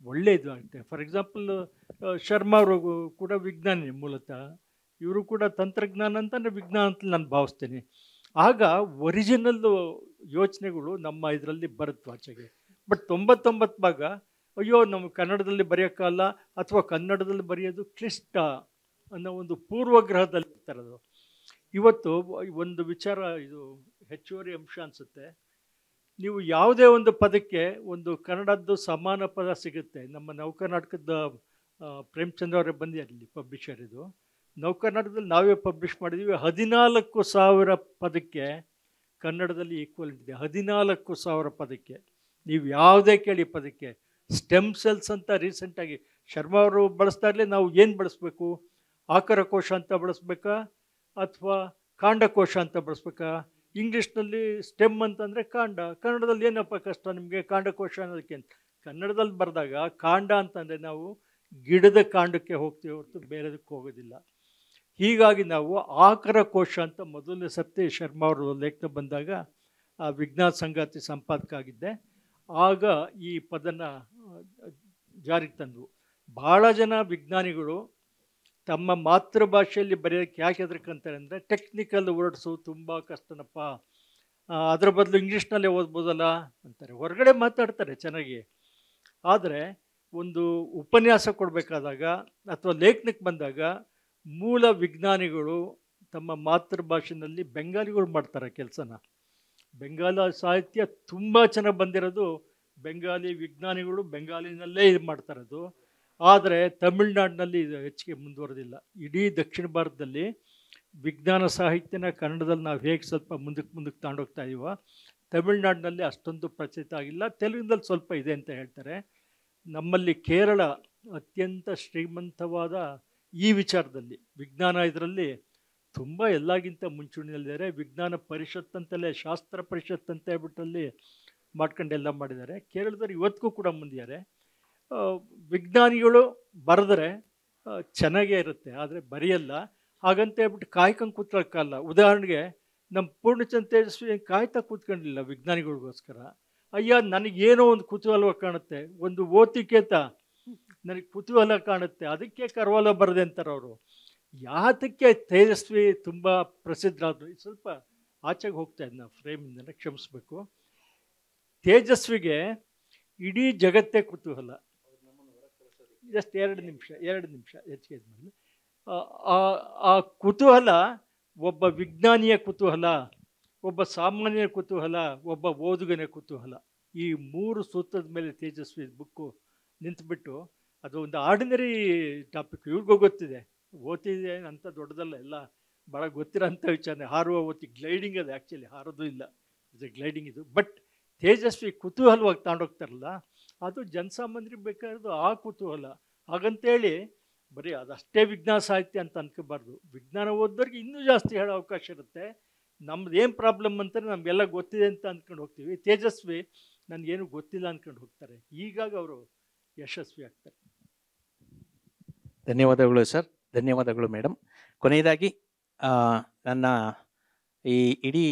ಒಳ್ಳೆಯದು ಆಗುತ್ತೆ. ಫಾರ್ ಎಕ್ಸಾಂಪಲ್ ಶರ್ಮಾ ಅವರು ಕೂಡ ವಿಜ್ಞಾನಿ ಮೂಲತಃ. ಇವರು ಕೂಡ ತಂತ್ರಜ್ಞಾನ ಅಂತಲೇ ವಿಜ್ಞಾನ ಅಂತ ನಾನು ಭಾವಿಸ್ತೀನಿ. ಆಗ ಒರಿಜಿನಲ್ಲು ಯೋಚನೆಗಳು ನಮ್ಮ ಇದರಲ್ಲಿ ಬರುತ್ತೆ ಆಚೆಗೆ. ಬಟ್ 99 ಭಾಗ ಅಯ್ಯೋ ನಮ್ಮ ಕನ್ನಡದಲ್ಲಿ ಬರೆಯೋಕ್ಕಲ್ಲ ಅಥವಾ ಕನ್ನಡದಲ್ಲಿ ಬರೆಯೋದು ಕ್ಲಿಷ್ಟ ಅನ್ನೋ ಒಂದು ಪೂರ್ವಗ್ರಹದಲ್ಲಿ ಇರ್ತಾರದು. ಇವತ್ತು ಒಂದು ವಿಚಾರ, ಇದು ಹೆಚ್ಚುವರಿ ಅಂಶ ಅನಿಸುತ್ತೆ. ನೀವು ಯಾವುದೇ ಒಂದು ಪದಕ್ಕೆ ಒಂದು ಕನ್ನಡದ್ದು ಸಮಾನ ಪದ ಸಿಗುತ್ತೆ. ನಮ್ಮ ನವಕರ್ನಾಟಕದ ಪ್ರೇಮಚಂದ್ರ ಅವರೇ ಬಂದು ಅಲ್ಲಿ ಪಬ್ಲಿಷರ್ ಇದು. ನವಕರ್ನಾಟಕದಲ್ಲಿ ನಾವೇ ಪಬ್ಲಿಷ್ ಮಾಡಿದ್ದೀವಿ. 14,000 ಪದಕ್ಕೆ ಕನ್ನಡದಲ್ಲಿ ಈಕ್ವಲೆಂಟ್ ಇದೆ. 14,000 ಪದಕ್ಕೆ. ನೀವು ಯಾವುದೇ ಕೇಳಿ ಪದಕ್ಕೆ. ಸ್ಟೆಮ್ ಸೆಲ್ಸ್ ಅಂತ ರೀಸೆಂಟಾಗಿ ಶರ್ಮಾ ಅವರು ಬಳಸ್ತಾ ಇರಲಿ, ನಾವು ಏನು ಬಳಸಬೇಕು? ಆಕರ ಕೋಶ ಅಂತ ಬಳಸ್ಬೇಕಾ ಅಥವಾ ಕಾಂಡಕೋಶ ಅಂತ ಬಳಸ್ಬೇಕಾ? ಇಂಗ್ಲೀಷ್ನಲ್ಲಿ ಸ್ಟೆಮ್ ಅಂತಂದರೆ ಕಾಂಡ, ಕನ್ನಡದಲ್ಲಿ ಏನಪ್ಪ ಕಷ್ಟ ನಿಮಗೆ ಕಾಂಡಕೋಶ ಅನ್ನೋದಕ್ಕೆ ಅಂತ. ಕನ್ನಡದಲ್ಲಿ ಬರೆದಾಗ ಕಾಂಡ ಅಂತಂದರೆ ನಾವು ಗಿಡದ ಕಾಂಡಕ್ಕೆ ಹೋಗ್ತೀವಿ ಹೊರತು ಬೇರೆದಕ್ಕೆ ಹೋಗೋದಿಲ್ಲ. ಹೀಗಾಗಿ ನಾವು ಆಕರ ಕೋಶ ಅಂತ ಮೊದಲನೇ ಸರ್ತಿ ಶರ್ಮಾ ಅವರು ಲೇಖನ ಬಂದಾಗ ಆ ವಿಜ್ಞಾನ ಸಂಗಾತಿ ಸಂಪಾದಕ ಆಗಿದ್ದೆ. ಆಗ ಈ ಪದನ ಜಾರಿಗೆ ತಂದರು. ಭಾಳ ಜನ ವಿಜ್ಞಾನಿಗಳು ತಮ್ಮ ಮಾತೃಭಾಷೆಯಲ್ಲಿ ಬರೆಯೋಕ್ಕೆ ಯಾಕೆ ಹೆದರ್ಕಂತಾರೆ ಅಂದರೆ ಟೆಕ್ನಿಕಲ್ ವರ್ಡ್ಸು ತುಂಬ ಕಷ್ಟನಪ್ಪ, ಅದರ ಬದಲು ಇಂಗ್ಲೀಷ್ನಲ್ಲೇ ಓದ್ಬೋದಲ್ಲ ಅಂತಾರೆ. ಹೊರಗಡೆ ಮಾತಾಡ್ತಾರೆ ಚೆನ್ನಾಗಿ, ಆದರೆ ಒಂದು ಉಪನ್ಯಾಸ ಕೊಡಬೇಕಾದಾಗ ಅಥವಾ ಲೇಖನಕ್ಕೆ ಬಂದಾಗ ಮೂಲ ವಿಜ್ಞಾನಿಗಳು ತಮ್ಮ ಮಾತೃಭಾಷೆಯಲ್ಲಿ ಬೆಂಗಾಲಿಗಳು ಮಾಡ್ತಾರೆ ಕೆಲಸನ. ಬೆಂಗಾಲ ಸಾಹಿತ್ಯ ತುಂಬ ಚೆನ್ನಾಗಿ ಬಂದಿರೋದು ಬೆಂಗಾಲಿ ವಿಜ್ಞಾನಿಗಳು ಬೆಂಗಾಲಿನಲ್ಲೇ ಇದು ಮಾಡ್ತಾರದು. ಆದರೆ ತಮಿಳ್ನಾಡಿನಲ್ಲಿ ಇದು ಹೆಚ್ಚಿಗೆ ಮುಂದುವರೆದಿಲ್ಲ. ಇಡೀ ದಕ್ಷಿಣ ಭಾರತದಲ್ಲಿ ವಿಜ್ಞಾನ ಸಾಹಿತ್ಯನ ಕನ್ನಡದಲ್ಲಿ ನಾವು ಹೇಗೆ ಸ್ವಲ್ಪ ಮುಂದಕ್ಕೆ ತಗೊಂಡೋಗ್ತಾ ಇದೀವೋ, ತಮಿಳ್ನಾಡಿನಲ್ಲಿ ಅಷ್ಟೊಂದು ಪ್ರಚಲಿತ ಆಗಿಲ್ಲ. ತೆಲುಗಿನಲ್ಲಿ ಸ್ವಲ್ಪ ಇದೆ ಅಂತ ಹೇಳ್ತಾರೆ. ನಮ್ಮಲ್ಲಿ ಕೇರಳ ಅತ್ಯಂತ ಶ್ರೀಮಂತವಾದ ಈ ವಿಚಾರದಲ್ಲಿ ವಿಜ್ಞಾನ ಇದರಲ್ಲಿ ತುಂಬ ಎಲ್ಲಕ್ಕಿಂತ ಮುಂಚೂಣಿಯಲ್ಲಿದ್ದಾರೆ. ವಿಜ್ಞಾನ ಪರಿಷತ್ ಅಂತಲೇ, ಶಾಸ್ತ್ರ ಪರಿಷತ್ ಅಂತ ಹೇಳ್ಬಿಟ್ಟಲ್ಲಿ ಮಾಡ್ಕೊಂಡೆಲ್ಲ ಮಾಡಿದ್ದಾರೆ. ಕೇರಳದವ್ರು ಇವತ್ತಿಗೂ ಕೂಡ ಮುಂದಿದ್ದಾರೆ. ವಿಜ್ಞಾನಿಗಳು ಬರೆದ್ರೆ ಚೆನ್ನಾಗೇ ಇರುತ್ತೆ, ಆದರೆ ಬರೆಯಲ್ಲ. ಹಾಗಂತ ಹೇಳ್ಬಿಟ್ಟು ಕಾಯ್ಕೊಂಡು ಕೂತ್ಕೊಳ್ಳೋಕ್ಕಲ್ಲ. ಉದಾಹರಣೆಗೆ ನಮ್ಮ ಪೂರ್ಣಚಂದ್ರ ತೇಜಸ್ವಿ ಕಾಯ್ತಾ ಕೂತ್ಕೊಂಡಿಲ್ಲ ವಿಜ್ಞಾನಿಗಳಿಗೋಸ್ಕರ. ಅಯ್ಯ ನನಗೇನೋ ಒಂದು ಕುತೂಹಲ ಕಾಣುತ್ತೆ, ಒಂದು ಓತಿಕೇತ ನನಗೆ ಕುತೂಹಲ ಕಾಣುತ್ತೆ, ಅದಕ್ಕೆ ಕರ್ವಾಲ ಬರದೆ ಅಂತಾರೆ ಅವರು. ಯಾತಕ್ಕೆ ತೇಜಸ್ವಿ ತುಂಬ ಪ್ರಸಿದ್ಧರಾದರು? ಸ್ವಲ್ಪ ಆಚೆಗೆ ಹೋಗ್ತಾ ಇದ್ದ ಫ್ರೇಮಿಂದ ಕ್ಷಮಿಸ್ಬೇಕು. ತೇಜಸ್ವಿಗೆ ಇಡೀ ಜಗತ್ತೇ ಕುತೂಹಲ. ಜಸ್ಟ್ 2 ನಿಮಿಷ ಹೆಚ್ಚಿಗೆ ಇದ್ಮೇಲೆ ಆ ಕುತೂಹಲ ಒಬ್ಬ ವಿಜ್ಞಾನಿಯ ಕುತೂಹಲ, ಒಬ್ಬ ಸಾಮಾನ್ಯ ಕುತೂಹಲ, ಒಬ್ಬ ಓದುಗನ ಕುತೂಹಲ. ಈ 3 ಸೂತ್ರದ ಮೇಲೆ ತೇಜಸ್ವಿ ಬುಕ್ಕು ನಿಂತುಬಿಟ್ಟು, ಅದು ಒಂದು ಆರ್ಡಿನರಿ ಟಾಪಿಕ್. ಇವ್ರಿಗೂ ಗೊತ್ತಿದೆ, ಓದ್ತಿದೆ ಅಂತ ದೊಡ್ಡದಲ್ಲ, ಎಲ್ಲ ಭಾಳ ಗೊತ್ತಿರೋಂಥ ವಿಚಾರ. ಹಾರುವ ಓತಿ ಗ್ಲೈಡಿಂಗ್, ಅದು ಆ್ಯಕ್ಚುಲಿ ಹಾರೋದು ಇಲ್ಲ, ಇದು ಗ್ಲೈಡಿಂಗ್ ಇದು. ಬಟ್ ತೇಜಸ್ವಿ ಕುತೂಹಲವಾಗಿ ತಗೊಂಡೋಗ್ತಾರಲ್ಲ, ಅದು ಜನಸಾಮಾನ್ಯರಿಗೆ ಬೇಕಾಗಿರೋದು ಆ ಕುತೂಹಲ. ಹಾಗಂತೇಳಿ ಬರೀ ಅದಷ್ಟೇ ವಿಜ್ಞಾನ ಸಾಹಿತ್ಯ ಅಂತ ಅನ್ಕೋಬಾರ್ದು. ವಿಜ್ಞಾನ ಓದೋರಿಗೆ ಇನ್ನೂ ಜಾಸ್ತಿ ಹೇಳೋ ಅವಕಾಶ ಇರುತ್ತೆ. ನಮ್ದು ಏನು ಪ್ರಾಬ್ಲಮ್ ಅಂತಾರೆ ನಮಗೆಲ್ಲ ಗೊತ್ತಿದೆ ಅಂತ ಅಂದ್ಕೊಂಡು ಹೋಗ್ತೀವಿ. ತೇಜಸ್ವಿ ನನಗೇನು ಗೊತ್ತಿಲ್ಲ ಅಂದ್ಕೊಂಡು ಹೋಗ್ತಾರೆ. ಹೀಗಾಗಿ ಅವರು ಯಶಸ್ವಿ ಆಗ್ತಾರೆ. ಧನ್ಯವಾದಗಳು ಸರ್, ಧನ್ಯವಾದಗಳು ಮೇಡಮ್. ಕೊನೆಯದಾಗಿ ನನ್ನ ಈ ಇಡೀ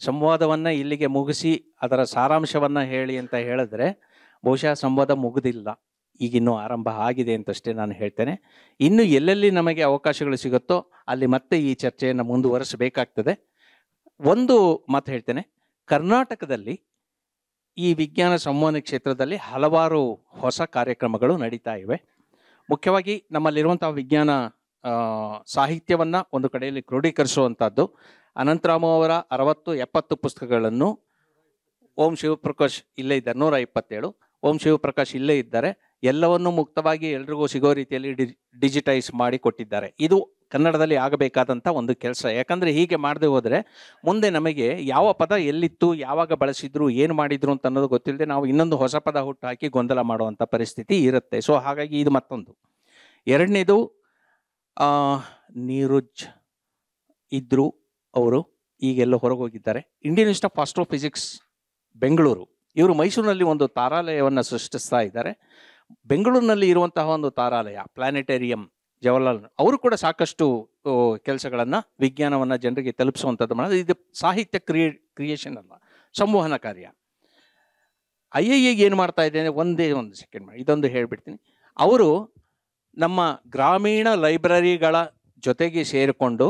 ಸಂವಾದವನ್ನು ಇಲ್ಲಿಗೆ ಮುಗಿಸಿ ಅದರ ಸಾರಾಂಶವನ್ನು ಹೇಳಿ ಅಂತ ಹೇಳಿದ್ರೆ ಬಹುಶಃ ಸಂವಾದ ಮುಗಿದಿಲ್ಲ, ಈಗಿನ್ನೂ ಆರಂಭ ಆಗಿದೆ ಅಂತಷ್ಟೇ ನಾನು ಹೇಳ್ತೇನೆ. ಇನ್ನು ಎಲ್ಲೆಲ್ಲಿ ನಮಗೆ ಅವಕಾಶಗಳು ಸಿಗುತ್ತೋ ಅಲ್ಲಿ ಮತ್ತೆ ಈ ಚರ್ಚೆಯನ್ನು ಮುಂದುವರಿಸಬೇಕಾಗ್ತದೆ. ಒಂದು ಮಾತು ಹೇಳ್ತೇನೆ, ಕರ್ನಾಟಕದಲ್ಲಿ ಈ ವಿಜ್ಞಾನ ಸಂವಹನ ಕ್ಷೇತ್ರದಲ್ಲಿ ಹಲವಾರು ಹೊಸ ಕಾರ್ಯಕ್ರಮಗಳು ನಡೀತಾ ಇವೆ. ಮುಖ್ಯವಾಗಿ ನಮ್ಮಲ್ಲಿರುವಂಥ ವಿಜ್ಞಾನ ಸಾಹಿತ್ಯವನ್ನು ಒಂದು ಕಡೆಯಲ್ಲಿ ಕ್ರೋಢೀಕರಿಸುವಂಥದ್ದು. ಅನಂತರಾಮ ಅವರ 60-70 ಪುಸ್ತಕಗಳನ್ನು ಓಂ ಶಿವಪ್ರಕಾಶ್ ಇಲ್ಲೇ ಇದ್ದಾರೆ, 127 ಓಂ ಶಿವಪ್ರಕಾಶ್ ಇಲ್ಲೇ ಇದ್ದಾರೆ. ಎಲ್ಲವನ್ನೂ ಮುಕ್ತವಾಗಿ ಎಲ್ರಿಗೂ ಸಿಗೋ ರೀತಿಯಲ್ಲಿ ಡಿಜಿಟೈಸ್ ಮಾಡಿ ಕೊಟ್ಟಿದ್ದಾರೆ. ಇದು ಕನ್ನಡದಲ್ಲಿ ಆಗಬೇಕಾದಂಥ ಒಂದು ಕೆಲಸ. ಯಾಕಂದರೆ ಹೀಗೆ ಮಾಡದೆ ಹೋದರೆ ಮುಂದೆ ನಮಗೆ ಯಾವ ಪದ ಎಲ್ಲಿತ್ತು, ಯಾವಾಗ ಬಳಸಿದ್ರು, ಏನು ಮಾಡಿದ್ರು ಅಂತ ಅನ್ನೋದು ಗೊತ್ತಿಲ್ಲದೆ ನಾವು ಇನ್ನೊಂದು ಹೊಸ ಪದ ಹುಟ್ಟು ಹಾಕಿ ಗೊಂದಲ ಮಾಡುವಂಥ ಪರಿಸ್ಥಿತಿ ಇರುತ್ತೆ. ಸೊ ಹಾಗಾಗಿ ಇದು ಮತ್ತೊಂದು. ಎರಡನೇದು, ನೀರುಜ್ ಇದ್ರು ಅವರು ಈಗೆಲ್ಲ ಹೊರಗೋಗಿದ್ದಾರೆ. Indian Institute of Astrophysics Bengaluru, ಇವರು ಮೈಸೂರಿನಲ್ಲಿ ಒಂದು ತಾರಾಲಯವನ್ನು ಸೃಷ್ಟಿಸ್ತಾ ಇದ್ದಾರೆ. ಬೆಂಗಳೂರಿನಲ್ಲಿ ಇರುವಂತಹ ಒಂದು ತಾರಾಲಯ ಪ್ಲಾನೆಟೇರಿಯಂ ಜವಾಹರ್ಲಾಲ್, ಅವರು ಕೂಡ ಸಾಕಷ್ಟು ಕೆಲಸಗಳನ್ನು, ವಿಜ್ಞಾನವನ್ನು ಜನರಿಗೆ ತಲುಪಿಸುವಂಥದ್ದು ಮಾಡೋದು. ಇದು ಸಾಹಿತ್ಯ ಕ್ರಿಯೇಷನ್ ಅಲ್ಲ, ಸಂವಹನ ಕಾರ್ಯ. IIA ಏನು ಮಾಡ್ತಾ ಇದ್ದೇನೆ, ಒಂದು ಸೆಕೆಂಡ್ ಮಾಡಿ ಇದೊಂದು ಹೇಳಿಬಿಡ್ತೀನಿ. ಅವರು ನಮ್ಮ ಗ್ರಾಮೀಣ ಲೈಬ್ರರಿಗಳ ಜೊತೆಗೆ ಸೇರಿಕೊಂಡು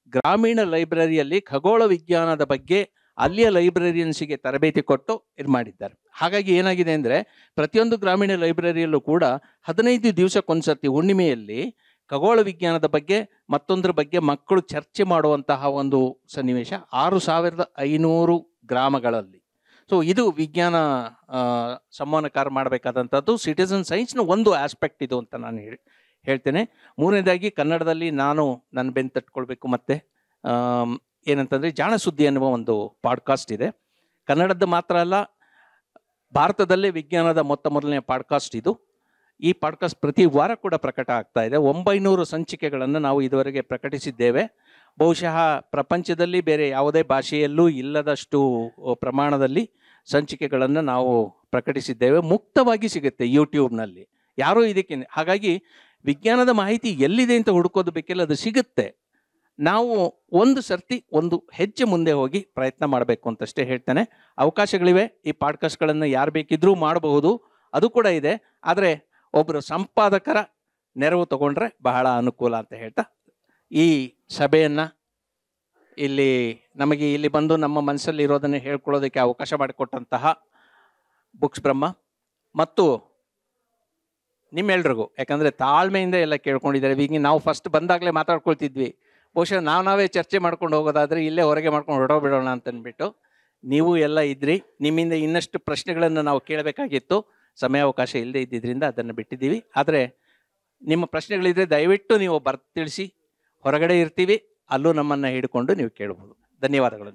ಗ್ರಾಮೀಣ ಲೈಬ್ರರಿಯಲ್ಲಿ ಖಗೋಳ ವಿಜ್ಞಾನದ ಬಗ್ಗೆ ಅಲ್ಲಿಯ ಲೈಬ್ರರಿಯನ್ಸಿಗೆ ತರಬೇತಿ ಕೊಟ್ಟು ಇದು ಮಾಡಿದ್ದಾರೆ. ಹಾಗಾಗಿ ಏನಾಗಿದೆ ಅಂದರೆ ಪ್ರತಿಯೊಂದು ಗ್ರಾಮೀಣ ಲೈಬ್ರರಿಯಲ್ಲೂ ಕೂಡ 15 ದಿವಸಕ್ಕೊಂದ್ಸರ್ತಿ ಹುಣ್ಣಿಮೆಯಲ್ಲಿ ಖಗೋಳ ವಿಜ್ಞಾನದ ಬಗ್ಗೆ ಮತ್ತೊಂದರ ಬಗ್ಗೆ ಮಕ್ಕಳು ಚರ್ಚೆ ಮಾಡುವಂತಹ ಒಂದು ಸನ್ನಿವೇಶ 6500 ಗ್ರಾಮಗಳಲ್ಲಿ. ಸೊ ಇದು ವಿಜ್ಞಾನ ಸಂವಹನಕಾರ ಮಾಡಬೇಕಾದಂಥದ್ದು. ಸಿಟಿಸನ್ ಸೈನ್ಸ್ನ ಒಂದು ಆಸ್ಪೆಕ್ಟ್ ಇದು ಅಂತ ನಾನು ಹೇಳ್ತೇನೆ. ಮೂರನೇದಾಗಿ ಕನ್ನಡದಲ್ಲಿ ನಾನು ನನ್ನ ಬೆನ್ನು ತಟ್ಕೊಳ್ಬೇಕು. ಮತ್ತು ಏನಂತಂದರೆ ಜಾಣ ಸುದ್ದಿ ಅನ್ನುವ ಒಂದು ಪಾಡ್ಕಾಸ್ಟ್ ಇದೆ. ಕನ್ನಡದ್ದು ಮಾತ್ರ ಅಲ್ಲ, ಭಾರತದಲ್ಲೇ ವಿಜ್ಞಾನದ ಮೊದಲನೇ ಪಾಡ್ಕಾಸ್ಟ್ ಇದು. ಈ ಪಾಡ್ಕಾಸ್ಟ್ ಪ್ರತಿ ವಾರ ಕೂಡ ಪ್ರಕಟ ಆಗ್ತಾ ಇದೆ. 900 ಸಂಚಿಕೆಗಳನ್ನು ನಾವು ಇದುವರೆಗೆ ಪ್ರಕಟಿಸಿದ್ದೇವೆ. ಬಹುಶಃ ಪ್ರಪಂಚದಲ್ಲಿ ಬೇರೆ ಯಾವುದೇ ಭಾಷೆಯಲ್ಲೂ ಇಲ್ಲದಷ್ಟು ಪ್ರಮಾಣದಲ್ಲಿ ಸಂಚಿಕೆಗಳನ್ನು ನಾವು ಪ್ರಕಟಿಸಿದ್ದೇವೆ. ಮುಕ್ತವಾಗಿ ಸಿಗುತ್ತೆ ಯೂಟ್ಯೂಬ್ನಲ್ಲಿ, ಯಾರೂ ಇದಕ್ಕೆ. ಹಾಗಾಗಿ ವಿಜ್ಞಾನದ ಮಾಹಿತಿ ಎಲ್ಲಿದೆ ಅಂತ ಹುಡುಕೋದು ಬೇಕಿಲ್ಲ, ಅದು ಸಿಗುತ್ತೆ. ನಾವು ಒಂದು ಸರ್ತಿ ಒಂದು ಹೆಜ್ಜೆ ಮುಂದೆ ಹೋಗಿ ಪ್ರಯತ್ನ ಮಾಡಬೇಕು ಅಂತಷ್ಟೇ ಹೇಳ್ತೇನೆ. ಅವಕಾಶಗಳಿವೆ. ಈ ಪಾಡ್ಕಾಸ್ಟ್ಗಳನ್ನು ಯಾರು ಬೇಕಿದ್ರೂ ಮಾಡಬಹುದು, ಅದು ಕೂಡ ಇದೆ. ಆದರೆ ಒಬ್ಬರು ಸಂಪಾದಕರ ನೆರವು ತಗೊಂಡ್ರೆ ಬಹಳ ಅನುಕೂಲ ಅಂತ ಹೇಳ್ತಾ ಈ ಸಭೆಯನ್ನು ನಮಗೆ ಇಲ್ಲಿ ಬಂದು ನಮ್ಮ ಮನಸ್ಸಲ್ಲಿ ಇರೋದನ್ನು ಹೇಳ್ಕೊಳ್ಳೋದಕ್ಕೆ ಅವಕಾಶ ಮಾಡಿಕೊಟ್ಟಂತಹ ಬುಕ್ಸ್ ಬ್ರಹ್ಮ ಮತ್ತು ನಿಮ್ಮೆಲ್ರಿಗೂ, ಯಾಕಂದರೆ ತಾಳ್ಮೆಯಿಂದ ಎಲ್ಲ ಕೇಳ್ಕೊಂಡಿದ್ದಾರೆ. ಈಗ ನಾವು ಫಸ್ಟ್ ಬಂದಾಗಲೇ ಮಾತಾಡ್ಕೊಳ್ತಿದ್ವಿ, ಬಹುಶಃ ನಾವೇ ಚರ್ಚೆ ಮಾಡ್ಕೊಂಡು ಹೋಗೋದಾದರೆ ಇಲ್ಲೇ ಹೊರಗೆ ಮಾಡ್ಕೊಂಡು ಹೊರಡೋಬಿಡೋಣ ಅಂತಂದ್ಬಿಟ್ಟು ನೀವು ಎಲ್ಲ ಇದ್ರಿ. ನಿಮ್ಮಿಂದ ಇನ್ನಷ್ಟು ಪ್ರಶ್ನೆಗಳನ್ನು ನಾವು ಕೇಳಬೇಕಾಗಿತ್ತು, ಸಮಯಾವಕಾಶ ಇಲ್ಲದೆ ಇದ್ದಿದ್ದರಿಂದ ಅದನ್ನು ಬಿಟ್ಟಿದ್ದೀವಿ. ಆದರೆ ನಿಮ್ಮ ಪ್ರಶ್ನೆಗಳಿದ್ರೆ ದಯವಿಟ್ಟು ನೀವು ತಿಳಿಸಿ. ಹೊರಗಡೆ ಇರ್ತೀವಿ, ಅಲ್ಲೂ ನಮ್ಮನ್ನು ಹಿಡ್ಕೊಂಡು ನೀವು ಕೇಳ್ಬೋದು. ಧನ್ಯವಾದಗಳು.